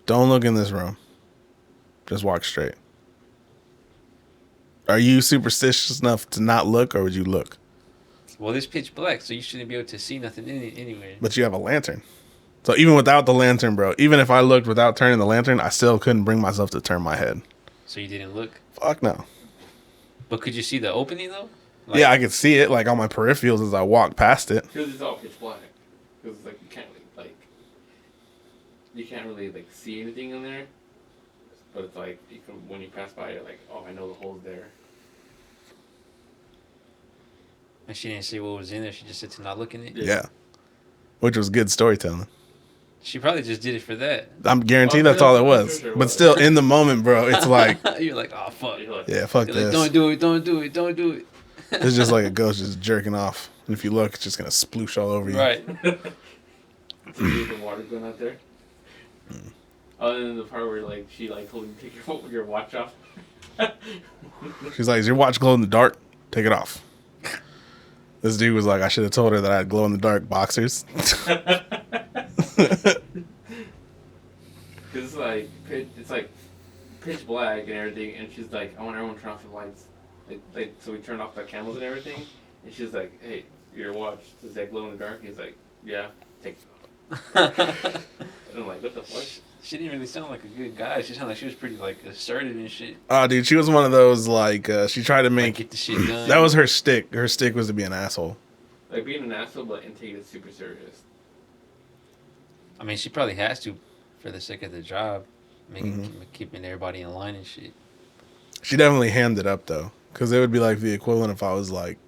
Speaker 1: don't look in this room. Just walk straight. Are you superstitious enough to not look, or would you look?
Speaker 2: Well, it's pitch black, so you shouldn't be able to see nothing in it anyway.
Speaker 1: But you have a lantern. So even without the lantern, bro, even if I looked without turning the lantern, I still couldn't bring myself to turn my head.
Speaker 2: So you didn't look?
Speaker 1: Fuck no.
Speaker 2: But could you see the opening, though?
Speaker 1: Yeah, I could see it, like, on my peripherals as I walk past it.
Speaker 3: Because it's all pitch black. Because it's like, you can't really, like, see anything in there. But it's like, when you pass by, you're like, oh, I know the hole's there.
Speaker 2: And she didn't see what was in there. She just said to not look in it.
Speaker 1: Yeah. Which was good storytelling.
Speaker 2: She probably just did it for that.
Speaker 1: I'm guaranteed that's all it was. But still, in the moment, bro, it's like,
Speaker 2: You're like, oh, fuck.
Speaker 3: You're like,
Speaker 1: yeah, fuck
Speaker 2: You're like,
Speaker 1: this.
Speaker 2: don't do it, don't do it, don't do it.
Speaker 1: It's just like a ghost just jerking off. And if you look, it's just going to sploosh all over you.
Speaker 2: Right.
Speaker 3: see the water going out there. Other than the part where, like, she, like, told you to take your watch off.
Speaker 1: She's like, is your watch glow in the dark? Take it off. This dude was like, I should have told her that I had glow in the dark boxers.
Speaker 3: Because it's like pitch black and everything, and she's like, I want everyone to turn off the lights. Like so we turned off the candles and everything, and she's like, hey, your watch, does that glow in the dark? He's like, yeah, take it off. And I'm like, what the fuck?
Speaker 2: She didn't really sound like a good guy. She sounded like she was pretty, like, assertive and shit.
Speaker 1: Oh, dude, she was one of those, like, she tried to
Speaker 2: Like,
Speaker 1: make...
Speaker 2: get the shit done.
Speaker 1: That was her stick. Her stick was to be an asshole.
Speaker 3: Like being an asshole, but and take it super serious.
Speaker 2: I mean, she probably has to for the sake of the job. Keeping everybody in line and shit.
Speaker 1: She definitely hammed it up, though. Because it would be, like, the equivalent if I was, like...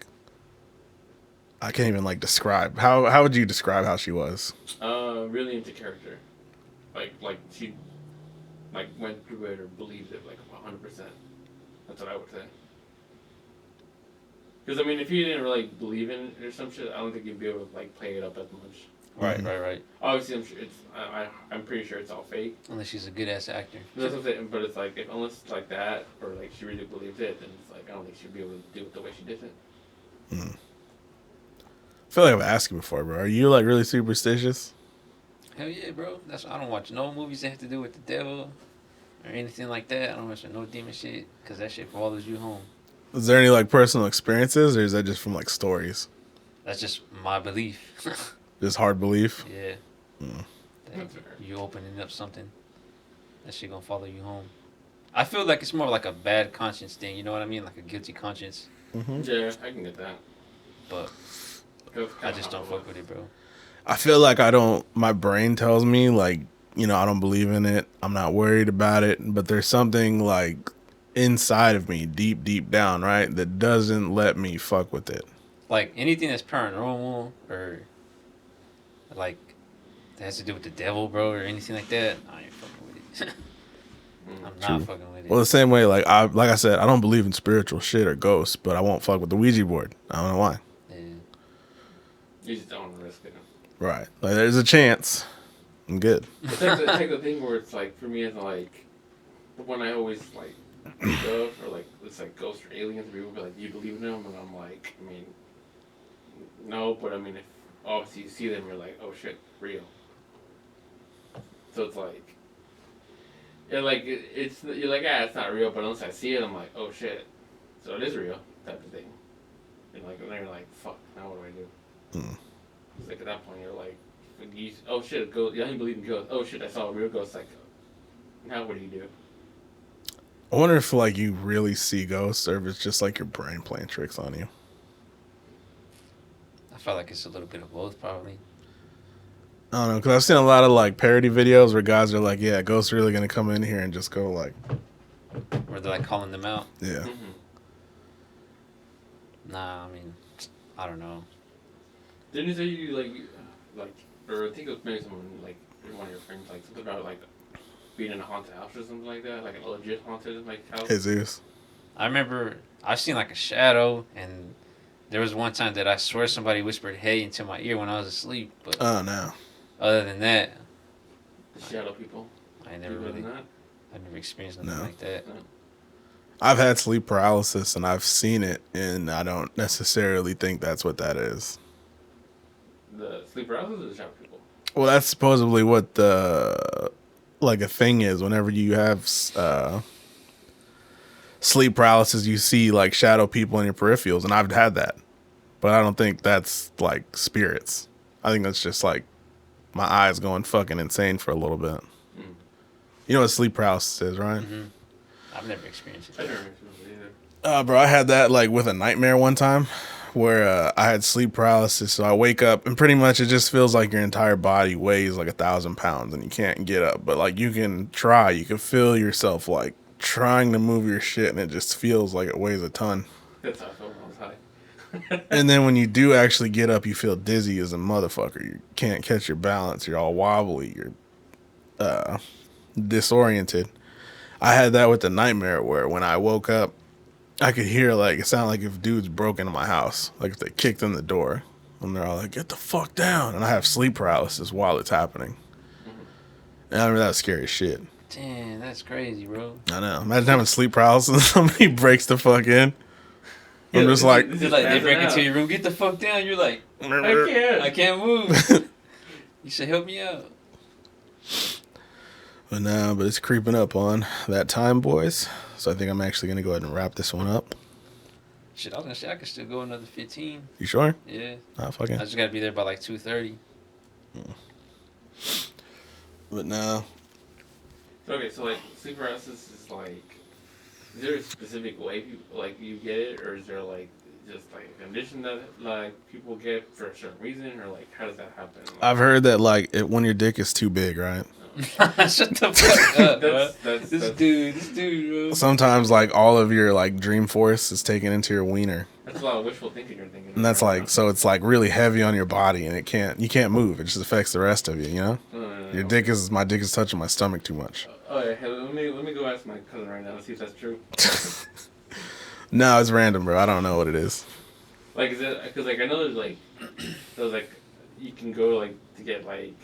Speaker 1: I can't even, like, describe. How would you describe how she was?
Speaker 3: Really into character. Like she, like, went through it or believed it, like, 100%. That's what I would say. Because, I mean, if you didn't really believe in it or some shit, I don't think you'd be able to, like, play it up as much.
Speaker 2: Right.
Speaker 3: Obviously, I'm sure I'm pretty sure it's all fake.
Speaker 2: Unless she's a good-ass actor.
Speaker 3: That's what I'm saying, but it's like, unless it's like that, or, like, she really believes it, then it's like, I don't think she'd be able to do it the way she did it.
Speaker 1: I feel like I've asked you before, bro. Are you, like, really superstitious?
Speaker 2: Hell yeah, bro. I don't watch no movies that have to do with the devil or anything like that. I don't watch no demon shit because that shit follows you home.
Speaker 1: Is there any, like, personal experiences, or is that just from, like, stories?
Speaker 2: That's just my belief.
Speaker 1: Just hard belief?
Speaker 2: Yeah.
Speaker 3: That's fair.
Speaker 2: You opening up something, that shit gonna follow you home. I feel like it's more like a bad conscience thing. You know what I mean? Like a guilty conscience.
Speaker 1: Mm-hmm.
Speaker 3: Yeah, I can get that.
Speaker 2: But I just don't fuck with it, bro.
Speaker 1: I feel like my brain tells me, like, you know, I don't believe in it. I'm not worried about it. But there's something, like, inside of me, deep down, right, that doesn't let me fuck with it.
Speaker 2: Like anything that's paranormal or like that has to do with the devil, bro, or anything like that, I ain't fucking with it. I'm not fucking with it.
Speaker 1: Well, the same way, like I said, I don't believe in spiritual shit or ghosts, but I won't fuck with the Ouija board. I don't know why.
Speaker 2: Yeah.
Speaker 3: You just don't want to risk it.
Speaker 1: Right. Like, there's a chance. I'm good.
Speaker 3: It's like the thing where it's like, for me, it's like, the one I always like think of, or like, it's like ghosts or aliens, people be like, do you believe in them? And I'm like, I mean, no, but I mean, if obviously you see them, you're like, oh shit, real. So it's like, you're like, you're like, it's not real, but once I see it, I'm like, oh shit, so it is real, type of thing. And like, and then you're like, fuck, now what do I do? It's like at that point, you're like, oh shit, a ghost, yeah, you believe in ghosts. Oh shit, I saw a real ghost. Like, now what do you do?
Speaker 1: I wonder if like you really see ghosts, or if it's just like your brain playing tricks on you.
Speaker 2: I feel like it's a little bit of both, probably.
Speaker 1: I don't know, because I've seen a lot of like parody videos where guys are like, yeah, ghosts are really gonna come in here and just go like,
Speaker 2: Where they're like calling them out.
Speaker 1: yeah.
Speaker 3: Mm-hmm.
Speaker 2: Nah, I mean, I don't know.
Speaker 3: Didn't you say you like, or I think it was maybe someone like one of your friends, like something about like being in a haunted house or something like that, like a legit haunted like house.
Speaker 1: Jesus.
Speaker 2: I remember I've seen like a shadow, and there was one time that I swear somebody whispered "hey" into my ear when I was asleep. But
Speaker 1: Oh no.
Speaker 2: other than that,
Speaker 3: The shadow people.
Speaker 2: I never
Speaker 3: People
Speaker 2: really,
Speaker 3: than that.
Speaker 2: I never experienced nothing
Speaker 1: No.
Speaker 2: like that.
Speaker 1: I've had sleep paralysis and I've seen it, and I don't necessarily think that's what that is.
Speaker 3: The sleep paralysis or the shadow people?
Speaker 1: Well, that's supposedly what the like a thing is. Whenever you have sleep paralysis, you see like shadow people in your peripherals, and I've had that, but I don't think that's like spirits. I think that's just like my eyes going fucking insane for a little bit. You know what sleep paralysis is, right?
Speaker 2: Mm-hmm. I've never experienced
Speaker 3: I
Speaker 2: it.
Speaker 3: never experienced it either.
Speaker 1: Bro, I had that like with a nightmare one time where I had sleep paralysis. So I wake up and pretty much it just feels like your entire body weighs like 1,000 pounds and you can't get up. But like you can try, you can feel yourself like trying to move your shit and it just feels like it weighs a ton.
Speaker 3: That's how I felt when I was high.
Speaker 1: And then when you do actually get up, you feel dizzy as a motherfucker. You can't catch your balance. You're all wobbly. You're disoriented. I had that with the nightmare where when I woke up, I could hear like it sounded like if dudes broke into my house, like if they kicked in the door, and they're all like, "Get the fuck down!" And I have sleep paralysis while it's happening. And I remember that was scary as shit.
Speaker 2: Damn, that's crazy, bro.
Speaker 1: I know. Imagine having sleep paralysis and somebody breaks the fuck in. I'm just like,
Speaker 2: They're like, they break into your room, get the fuck down. You're like, I can't move. You should help me out.
Speaker 1: but it's creeping up on that time, boys. So I think I'm actually gonna go ahead and wrap this one up.
Speaker 2: Shit, I was gonna say I could still go another 15.
Speaker 1: You sure?
Speaker 2: Yeah.
Speaker 1: Ah, fucking.
Speaker 2: I just gotta be there by like 2:30.
Speaker 1: But no.
Speaker 3: Okay, so like sleep paralysis is like, is there a specific way you get it, or is there like just like a condition that like people get for a certain reason, or like how does that happen? Like,
Speaker 1: I've heard that like when your dick is too big, right?
Speaker 2: Shut the fuck up, bro.
Speaker 3: That's
Speaker 2: This dude, bro.
Speaker 1: Sometimes like all of your like dream force is taken into your wiener.
Speaker 3: That's a lot of wishful thinking you're thinking.
Speaker 1: And that's like, so it's like really heavy on your body and you can't move. It just affects the rest of you, you know?
Speaker 3: No.
Speaker 1: My dick is touching my stomach too much.
Speaker 3: Oh yeah, hey, let me go ask my cousin right now and see if that's true.
Speaker 1: No, it's random, bro. I don't know what it is.
Speaker 3: Like, is it, because like I know there's like you can go like to get like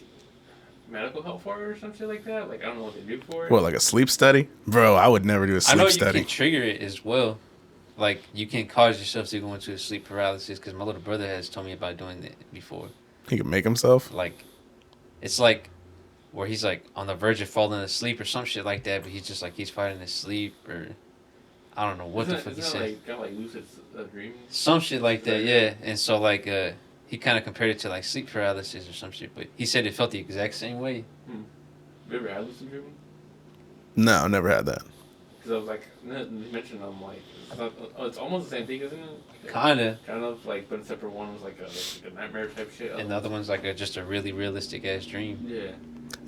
Speaker 3: medical help for it or something like that. Like I don't know what they do for it.
Speaker 1: What, like a sleep study? Bro, I would never do a
Speaker 2: I
Speaker 1: sleep
Speaker 2: know you
Speaker 1: study.
Speaker 2: can trigger it as well. Like, you can cause yourself to go into a sleep paralysis, because my little brother has told me about doing it before.
Speaker 1: He can make himself?
Speaker 2: Like, it's like where he's like on the verge of falling asleep or some shit like that, but he's just like he's fighting his sleep, or I don't know what the fuck he said.
Speaker 3: Like got like lucid dreams.
Speaker 2: Some shit like that, yeah. And so like he kind of compared it to like sleep paralysis or some shit, but he said it felt the exact same way.
Speaker 3: Have you ever had lucid dreaming?
Speaker 1: No, I never had that.
Speaker 3: Because I was like, you mentioned I'm like, it's almost the same thing, isn't it?
Speaker 2: Kind
Speaker 3: of like, but except for one was like a nightmare type shit.
Speaker 2: And the other one's like just a really realistic ass dream.
Speaker 3: Yeah.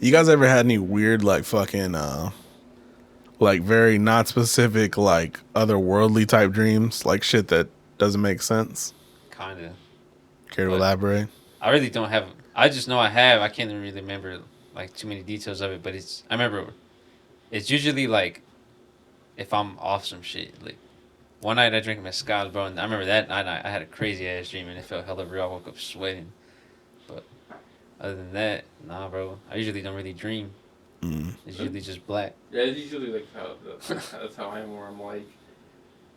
Speaker 1: You guys ever had any weird like fucking Like very not specific, like otherworldly type dreams, like shit that doesn't make sense.
Speaker 2: Kind of.
Speaker 1: Care to
Speaker 2: But
Speaker 1: elaborate?
Speaker 2: I really don't have. I just know I have. I can't really remember like too many details of it, but it's. I remember. It's usually like if I'm off some shit. Like one night I drank mezcal, bro, and I remember that night I had a crazy ass dream and it felt hella real. I woke up sweating, but other than that, nah, bro. I usually don't really dream. It's usually just black.
Speaker 3: Yeah, it's usually like how that's how I am. Where I'm like,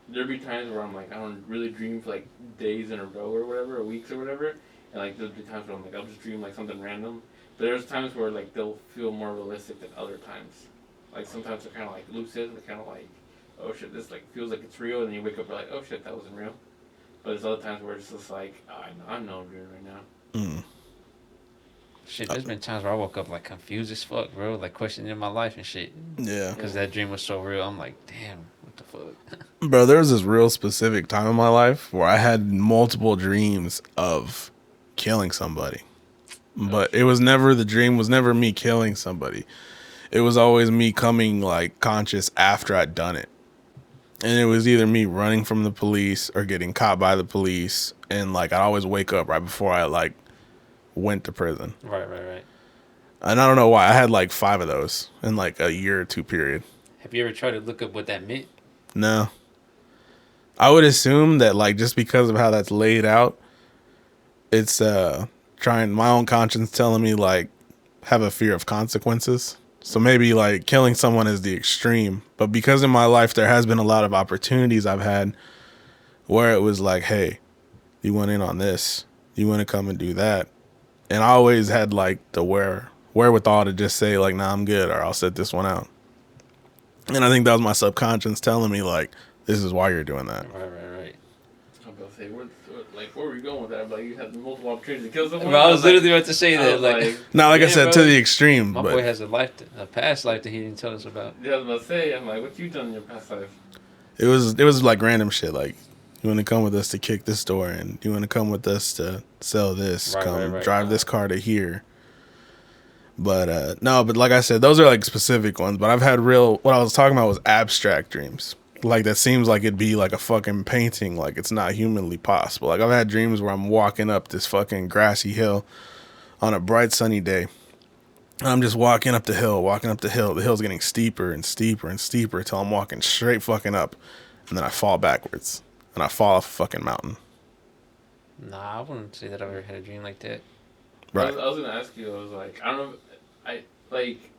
Speaker 3: there'll be times where I'm like, I don't really dream for like days in a row or whatever, or weeks or whatever, and like there'll be times where I'm like, I'll just dream like something random. But there's times where like they'll feel more realistic than other times. Like sometimes they're kind of like lucid, they're kind of like, oh shit, this like feels like it's real, and then you wake up and like, oh shit, that wasn't real. But there's other times where it's just like, oh, I know I'm dreaming right now.
Speaker 2: Shit, there's been times where I woke up like confused as fuck, bro, like questioning my life and shit.
Speaker 1: Yeah.
Speaker 2: Because that dream was so real. I'm like, damn, what the fuck?
Speaker 1: Bro, there was this real specific time in my life where I had multiple dreams of killing somebody. But it was never, the dream was never me killing somebody. It was always me coming like conscious after I'd done it. And it was either me running from the police or getting caught by the police. And like I'd always wake up right before I like went to prison.
Speaker 2: Right.
Speaker 1: And I don't know why. I had like 5 of those in like a year or 2 period.
Speaker 2: Have you ever tried to look up what that meant?
Speaker 1: No. I would assume that like just because of how that's laid out, it's trying my own conscience telling me like have a fear of consequences. So maybe like killing someone is the extreme, but because in my life there has been a lot of opportunities I've had where it was like, hey, you went in on this, you want to come and do that, and I always had like the wherewithal to just say like, nah, I'm good, or I'll sit this one out. And I think that was my subconscious telling me like, this is why you're doing that.
Speaker 2: Right.
Speaker 3: I'm about to say, where were you going with that? Like, you had multiple opportunities to kill someone.
Speaker 2: Bro, I was literally about to say that. Like
Speaker 1: I said,
Speaker 2: bro,
Speaker 1: to the extreme.
Speaker 2: my
Speaker 1: but
Speaker 2: boy has a past life that he didn't tell us about.
Speaker 3: Yeah, I was about to say, I'm like, what you done in your past life?
Speaker 1: it was like random shit. Like, you want to come with us to kick this door, and you want to come with us to sell this,
Speaker 2: Right.
Speaker 1: drive this car to here. But no, but like I said, those are like specific ones. But I've had what I was talking about was abstract dreams. Like that seems like it'd be like a fucking painting, like it's not humanly possible. Like I've had dreams where I'm walking up this fucking grassy hill on a bright sunny day. And I'm just walking up the hill. The hill's getting steeper and steeper and steeper until I'm walking straight fucking up. And then I fall backwards. And I fall off a fucking mountain.
Speaker 2: Nah, I wouldn't say that I've ever had a dream like that.
Speaker 1: Right.
Speaker 3: I was gonna ask you. I was like, I don't know. I like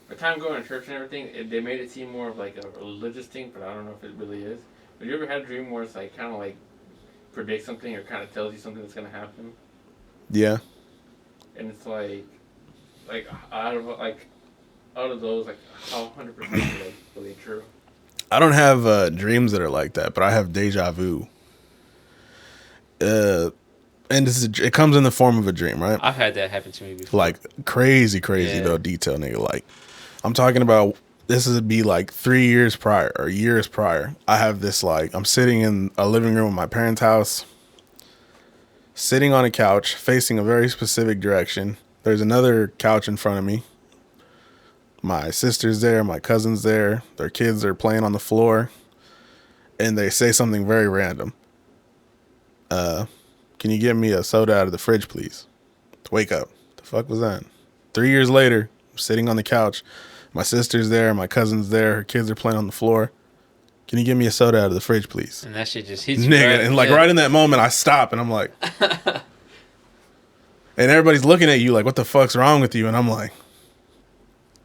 Speaker 3: the time going to church and everything. They made it seem more of like a religious thing, but I don't know if it really is. But you ever had a dream where it's like kind of like predicts something or kind of tells you something that's gonna happen?
Speaker 1: Yeah.
Speaker 3: And it's like out of those, like how 100% are like really true?
Speaker 1: I don't have dreams that are like that, but I have deja vu. And it comes in the form of a dream, right?
Speaker 2: I've had that happen to me before.
Speaker 1: Like crazy
Speaker 2: Yeah.
Speaker 1: though detail, nigga. Like I'm talking about, this would be like 3 years prior or years prior. I have this, like, I'm sitting in a living room of my parents' house, sitting on a couch facing a very specific direction. There's another couch in front of me. My sister's there, my cousin's there, their kids are playing on the floor, and they say something very random. Can you get me a soda out of the fridge, please? Wake up. The fuck was that? 3 years later, I'm sitting on the couch. My sister's there, my cousin's there, her kids are playing on the floor. Can you get me a soda out of the fridge, please?
Speaker 2: And that shit just hits you.
Speaker 1: Nigga,
Speaker 2: right?
Speaker 1: and like right in that moment, I stop and I'm like, and everybody's looking at you like, what the fuck's wrong with you? And I'm like,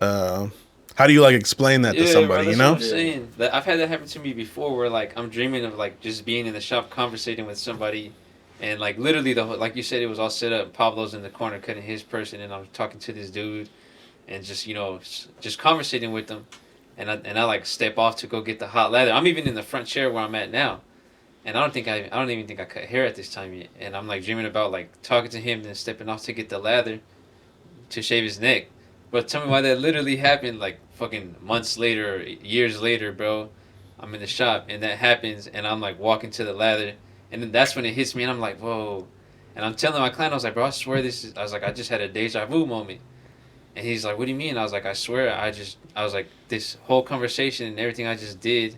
Speaker 1: how do you like explain that to somebody,
Speaker 2: bro,
Speaker 1: you know?
Speaker 2: What I'm saying. I've had that happen to me before where like I'm dreaming of like just being in the shop conversating with somebody, and like literally like you said, it was all set up. Pablo's in the corner cutting his person, and I'm talking to this dude and just, you know, just conversating with them. And I like step off to go get the hot lather. I'm even in the front chair where I'm at now. And I don't even think I cut hair at this time yet. And I'm like dreaming about like talking to him, then stepping off to get the lather to shave his neck. But tell me why that literally happened like fucking months later, or years later, bro. I'm in the shop and that happens, and I'm like walking to the lather, and then that's when it hits me, and I'm like, whoa. And I'm telling my client, I was like, bro, I swear I was like, I just had a deja vu moment. And he's like, what do you mean? I was like, I swear, I was like, this whole conversation and everything I just did,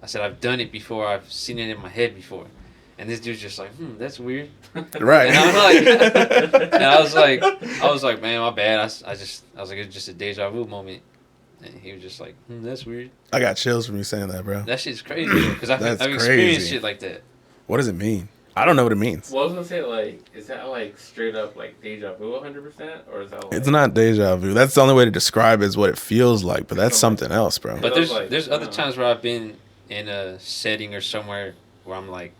Speaker 2: I said, I've done it before. I've seen it in my head before. And this dude's just like, that's weird.
Speaker 1: Right.
Speaker 2: And I'm like, and I was like, man, my bad. I was like, it's just a deja vu moment. And he was just like, that's weird.
Speaker 1: I got chills from you saying that, bro.
Speaker 2: That shit's crazy. Because I've
Speaker 1: That's
Speaker 2: experienced
Speaker 1: crazy.
Speaker 2: shit like that.
Speaker 1: What does it mean? I don't know what it means.
Speaker 3: Well, I was gonna say, like, is that like straight up like deja vu 100%, or is that like...
Speaker 1: It's not deja vu. That's the only way to describe it, is what it feels like, but that's something else, bro.
Speaker 2: But
Speaker 3: It was like,
Speaker 2: there's other times where I've been in a setting or somewhere where I'm like,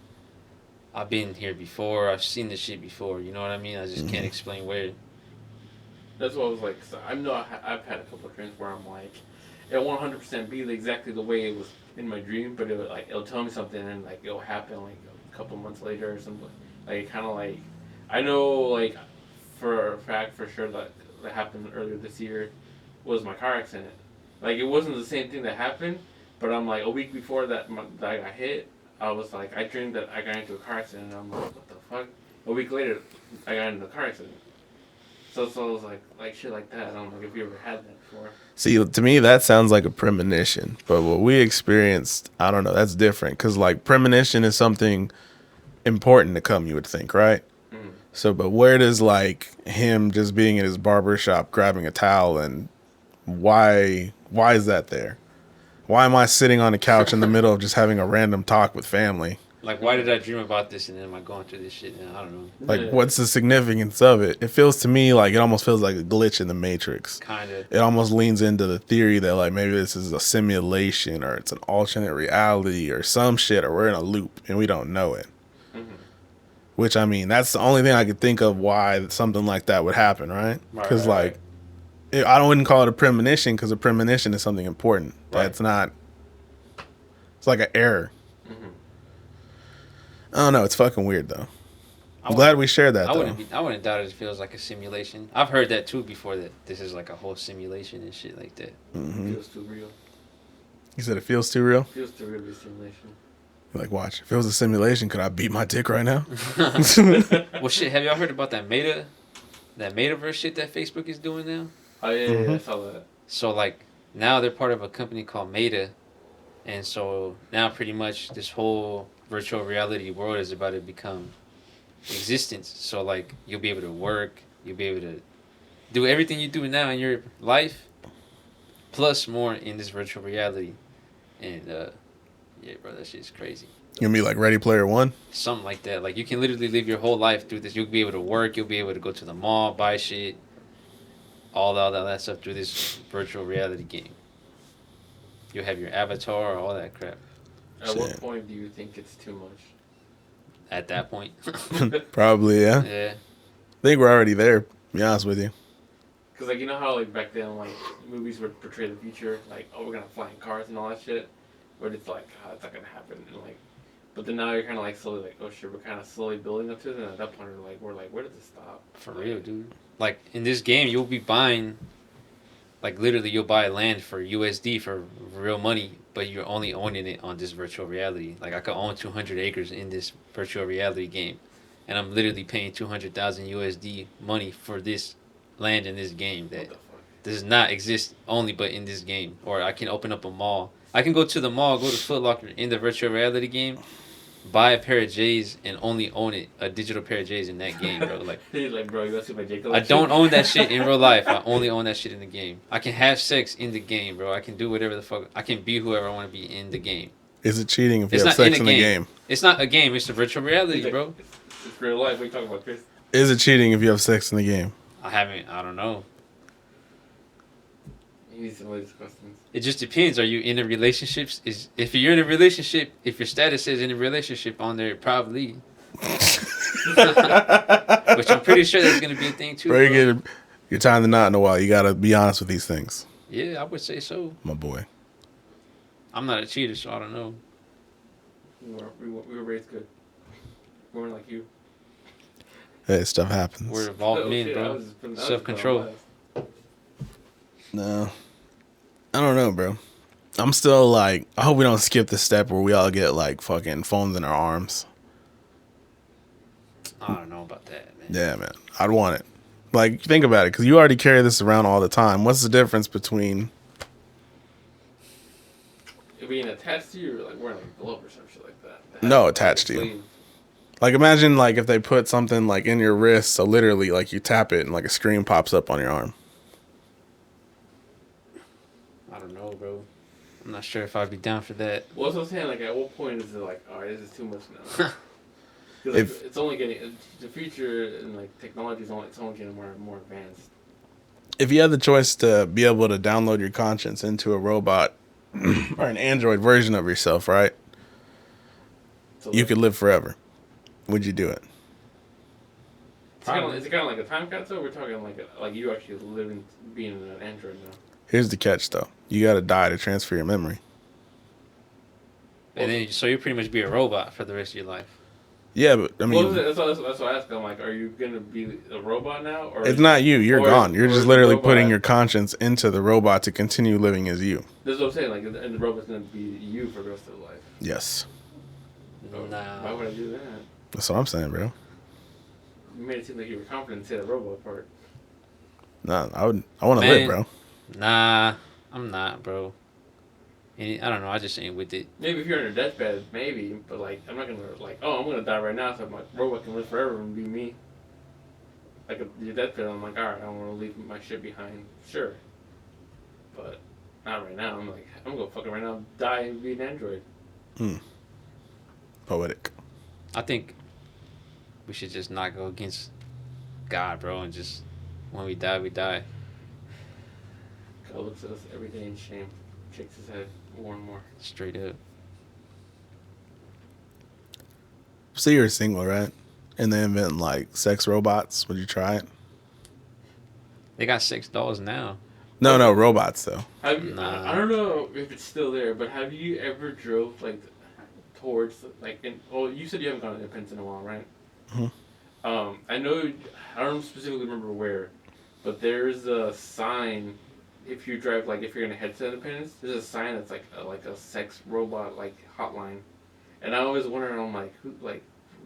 Speaker 2: I've been here before, I've seen this shit before, you know what I mean? I just can't explain where.
Speaker 3: That's what I was like. 'Cause I know I've had a couple of dreams where I'm like, it won't 100% be exactly the way it was in my dream, but it'll tell me something, and like it'll happen like a couple months later or something. Like kind of like, I know like for a fact for sure that happened earlier this year was my car accident. Like it wasn't the same thing that happened, but I'm like a week before that I got hit. I was like, I dreamed that I got into a car accident, and I'm like, what the fuck? A week later, I got into a car accident. So I was like shit like that. I don't know if you ever had that before.
Speaker 1: See, to me, that sounds like a premonition. But what we experienced, I don't know, that's different. Because, like, premonition is something important to come, you would think, right?
Speaker 3: Mm.
Speaker 1: So, but where does, like, him just being in his barber shop, grabbing a towel, and why is that there? Why am I sitting on the couch in the middle of just having a random talk with family?
Speaker 2: Like, why did I dream about this and then am I going through this shit now? I don't know.
Speaker 1: Like, what's the significance of it? It feels to me like it almost feels like a glitch in the Matrix.
Speaker 2: Kind of.
Speaker 1: It almost leans into the theory that, like, maybe this is a simulation or it's an alternate reality or some shit, or we're in a loop and we don't know it.
Speaker 3: Mm-hmm.
Speaker 1: Which, I mean, that's the only thing I could think of why something like that would happen, right? Because,
Speaker 3: Right.
Speaker 1: I wouldn't call it a premonition, because a premonition is something important.
Speaker 3: Right.
Speaker 1: That's not... It's like an error.
Speaker 3: Mm-hmm.
Speaker 1: I don't know. It's fucking weird, though. I'm glad we shared that, though.
Speaker 2: I wouldn't doubt it feels like a simulation. I've heard that, too, before, that this is like a whole simulation and shit like that.
Speaker 1: Mm-hmm.
Speaker 3: Feels too real.
Speaker 1: You said it feels too real?
Speaker 3: Feels too real to be simulation.
Speaker 1: Like, watch. If it was a simulation, could I beat my dick right now?
Speaker 2: Well, shit, have y'all heard about that metaverse shit that Facebook is doing now?
Speaker 3: Oh, yeah, I saw that.
Speaker 2: So, like, now they're part of a company called Meta. And so now pretty much this whole virtual reality world is about to become existence. So, like, you'll be able to work. You'll be able to do everything you do now in your life, plus more in this virtual reality. And, yeah, bro, that shit's crazy.
Speaker 1: You gonna be like Ready Player One?
Speaker 2: Something like that. Like, you can literally live your whole life through this. You'll be able to work. You'll be able to go to the mall, buy shit. All that stuff through this virtual reality game. You'll have your avatar, all that crap.
Speaker 3: At what point do you think it's too much?
Speaker 2: At that point.
Speaker 1: Probably, yeah.
Speaker 2: Yeah.
Speaker 1: I think we're already there, to be honest with you.
Speaker 3: Because, like, you know how, like, back then, like, movies would portray the future, like, oh, we're gonna fly in cars and all that shit, where it's like, oh, it's not gonna happen, and, like, but then now you're kind of, like, slowly, like, oh, shit, we're kind of slowly building up to it, and at that point, we're like, where does it stop?
Speaker 2: For real, dude. Like, in this game, you'll be buying, like, literally, you'll buy land for USD for real money, but you're only owning it on this virtual reality. Like, I could own 200 acres in this virtual reality game, and I'm literally paying 200,000 USD money for this land in this game that does not exist only but in this game. Or I can open up a mall. I can go to the mall, go to Foot Locker in the virtual reality game, buy a pair of J's, and only own it, a digital pair of J's in that game, bro. Like,
Speaker 3: bro, you want to see my J
Speaker 2: I don't own that shit in real life. I only own that shit in the game. I can have sex in the game, bro. I can do whatever the fuck. I can be whoever I want to be in the game.
Speaker 1: Is it cheating if you
Speaker 2: It's
Speaker 1: have
Speaker 2: not
Speaker 1: sex
Speaker 2: in
Speaker 1: in
Speaker 2: a
Speaker 1: the
Speaker 2: game.
Speaker 1: game?
Speaker 2: It's not a game. It's a virtual reality, bro.
Speaker 3: It's real life. What are you talking about, Chris?
Speaker 1: Is it cheating if you have sex in the game?
Speaker 2: I don't know.
Speaker 3: You need some of these questions.
Speaker 2: It just depends. Are you in a relationship? If you're in a relationship, if your status says in a relationship on there, probably. Which I'm pretty sure that's going to be a thing too.
Speaker 1: Bro, you're tying the knot in a while. You gotta be honest with these things.
Speaker 2: Yeah, I would say so.
Speaker 1: My boy.
Speaker 2: I'm not a cheater, so I don't know.
Speaker 3: We were raised good. We weren't like you.
Speaker 1: Hey, stuff happens.
Speaker 2: We're evolved men, bro. Self-control.
Speaker 1: No. I don't know, bro. I'm still like, I hope we don't skip the step where we all get like fucking phones in our arms.
Speaker 2: I don't know about that, man.
Speaker 1: Yeah, man. I'd want it. Like, think about it, because you already carry this around all the time. What's the difference between
Speaker 3: It being attached to you, or like wearing like a glove or some shit like that?
Speaker 1: no attached to you? Like, imagine like if they put something like in your wrist, so literally like you tap it and like a screen pops up on your arm.
Speaker 2: I don't know, bro. I'm not sure if I'd be down for that.
Speaker 3: Well, that's what I'm saying. Like, at what point is it like, all right, this is too much now? Because like, it's only getting the future and like technology is only getting more and more advanced.
Speaker 1: If you had the choice to be able to download your conscience into a robot or an android version of yourself, right?
Speaker 3: So
Speaker 1: You could live forever. Would you do it?
Speaker 3: Is it kind of like a time capsule? Or we're talking like you actually living, being an android now.
Speaker 1: Here's the catch, though. You got to die to transfer your memory.
Speaker 2: And then, so you pretty much be a robot for the rest of your life.
Speaker 1: Yeah, but I mean,
Speaker 3: that's what I asked. I'm like, are you gonna be a robot now, or
Speaker 1: it's not you. You're gone. You're just literally putting your
Speaker 3: robot,
Speaker 1: conscience into the robot to continue living as you.
Speaker 3: That's what I'm saying. Like, and the robot's gonna be you for the rest of life.
Speaker 1: Yes.
Speaker 2: Nah.
Speaker 3: Why would I do that?
Speaker 1: That's what I'm saying, bro.
Speaker 3: You made it seem like you were confident to say the robot part.
Speaker 1: Nah, I want to live, bro.
Speaker 2: Nah, I'm not, bro. I don't know. I just ain't with it.
Speaker 3: Maybe if you're on your deathbed, maybe. But like, I'm not gonna like, oh, I'm gonna die right now, so my robot can live forever and be me. Like, your deathbed, I'm like, all right, I don't want to leave my shit behind. Sure. But not right now. I'm like, I'm gonna fucking right now die and be an android.
Speaker 1: Poetic.
Speaker 2: I think we should just not go against God, bro, and just when we die, we die.
Speaker 3: God looks at us every day in shame, shakes his head more and more.
Speaker 2: Straight up.
Speaker 1: So you're single, right? And they invent like sex robots. Would you try it?
Speaker 2: They got sex dolls now.
Speaker 1: No, robots though.
Speaker 3: Have you,
Speaker 2: Nah.
Speaker 3: I don't know if it's still there, but have you ever drove like towards like? You said you haven't gone to Independence in a while, right?
Speaker 1: Mm-hmm.
Speaker 3: I know. I don't specifically remember where, but there's a sign. If you drive, like, if you're gonna head to Independence, there's a sign that's like a sex robot like hotline, and I always wonder, I'm like,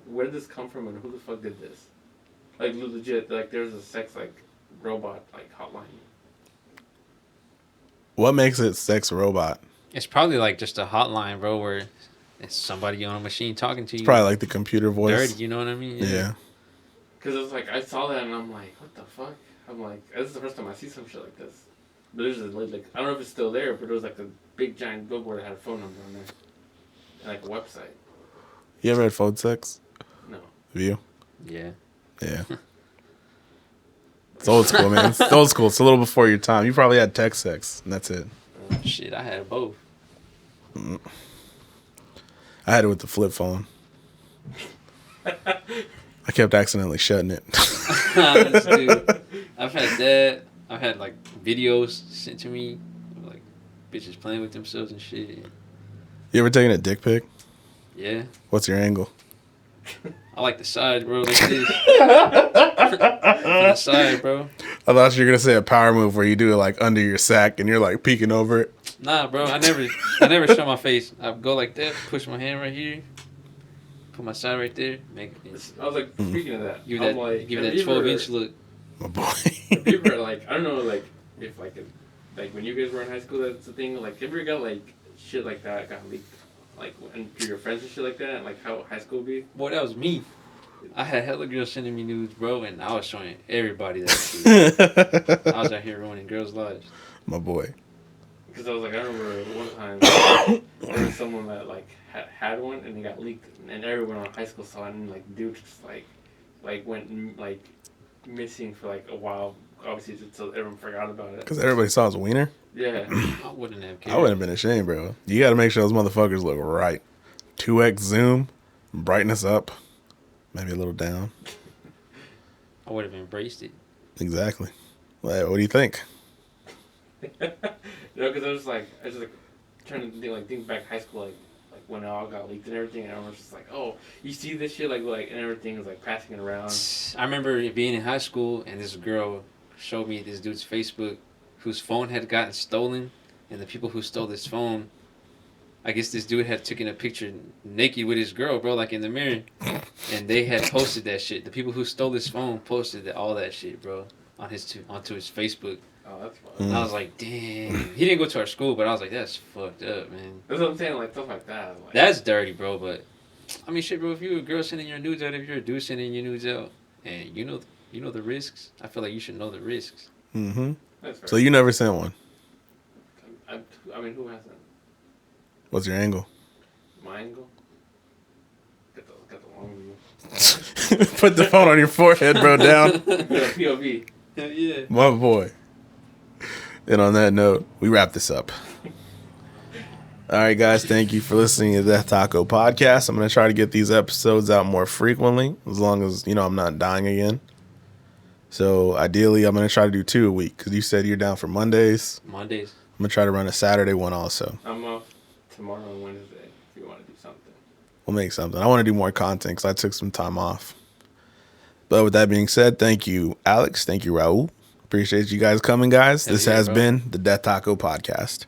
Speaker 3: where did this come from, and who the fuck did this? Like, legit, like, there's a sex like robot like hotline.
Speaker 1: What makes it sex robot?
Speaker 2: It's probably like just a hotline, bro, where it's somebody on a machine talking to you.
Speaker 1: It's probably like the computer voice.
Speaker 2: Dirty, you know what I mean?
Speaker 1: Yeah.
Speaker 3: Cause it's like I saw that and I'm like, what the fuck? I'm like, this is the first time I see some shit like this. But there's like, I don't know if it's still there, but there was like a big giant billboard that had a phone number on there, and like a website.
Speaker 1: You ever had phone sex?
Speaker 3: No.
Speaker 1: Have you?
Speaker 2: Yeah.
Speaker 1: Yeah. It's old school, man. It's old school. It's a little before your time. You probably had text sex, and that's it.
Speaker 2: Shit, I had both.
Speaker 1: I had it with the flip phone. I kept accidentally shutting it.
Speaker 2: Dude, I've had that. I've had like videos sent to me, of, like bitches playing with themselves and shit.
Speaker 1: You ever taken a dick pic?
Speaker 2: Yeah.
Speaker 1: What's your angle?
Speaker 2: I like the side, bro. Like this. From the side, bro.
Speaker 1: I thought you were gonna say a power move where you do it like under your sack and you're like peeking over it.
Speaker 2: Nah, bro. I never show my face. I go like that, push my hand right here, put my side right there, make it.
Speaker 3: I was like, speaking of that,
Speaker 2: Give
Speaker 3: I'm
Speaker 2: that,
Speaker 3: like,
Speaker 2: give it that 12-inch look.
Speaker 1: My boy.
Speaker 3: Have you ever, like, I don't know, like, if like when you guys were in high school, that's the thing. Like, have you ever got like shit like that got leaked, like, and to your friends and shit like that, and like how high school be?
Speaker 2: Boy, that was me. I had hella girls sending me nudes, bro, and I was showing everybody that shit. I was out here ruining girls' lives.
Speaker 1: My boy.
Speaker 3: Because I was like, I remember one time there was someone that like had one and it got leaked, and everyone in high school saw it, and like dude just like went like missing for like a while. Obviously, so everyone forgot about it.
Speaker 1: Because everybody saw his wiener?
Speaker 3: Yeah.
Speaker 2: I wouldn't have cared.
Speaker 1: I wouldn't have been ashamed, bro. You got to make sure those motherfuckers look right. 2x zoom, brightness up, maybe a little down.
Speaker 2: I would have embraced it.
Speaker 1: Exactly. Like, what do you think?
Speaker 3: Because I was like trying to think back high school, like when it all got leaked and everything, and I was just like, oh, you see this shit, like and everything is like passing it around.
Speaker 2: I remember being in high school and this girl showed me this dude's Facebook whose phone had gotten stolen, and the people who stole this phone I guess this dude had taken a picture naked with his girl, bro, like in the mirror, and they had posted that shit. The people who stole his phone posted all that shit, bro, on onto his Facebook.
Speaker 3: Oh, that's fun.
Speaker 2: And I was like, damn. He didn't go to our school, but I was like, that's fucked up, man.
Speaker 3: That's what I'm saying, like stuff like that. Like,
Speaker 2: That's dirty, bro. But I mean, shit, bro. If you're a girl sending your nudes out, if you're a dude sending your nudes out, and you know the risks, I feel like you should know the risks.
Speaker 1: Mm-hmm.
Speaker 3: that's fair.
Speaker 1: So you never sent one.
Speaker 3: I mean, who hasn't?
Speaker 1: What's your angle?
Speaker 3: My angle? Got the long view.
Speaker 1: Put the phone on your forehead, bro, down.
Speaker 3: POV.
Speaker 2: Hell yeah.
Speaker 1: My boy. And on that note, we wrap this up. All right, guys, thank you for listening to the Death Taco Podcast. I'm going to try to get these episodes out more frequently, as long as, I'm not dying again. So, ideally, I'm going to try to do 2 a week, because you said you're down for Mondays. I'm going to try to run a Saturday one also.
Speaker 3: I'm off tomorrow and Wednesday if you want to do something.
Speaker 1: We'll make something. I want to do more content, because I took some time off. But with that being said, thank you, Alex. Thank you, Raul. Appreciate you guys coming, guys. This has been the Death Taco Podcast.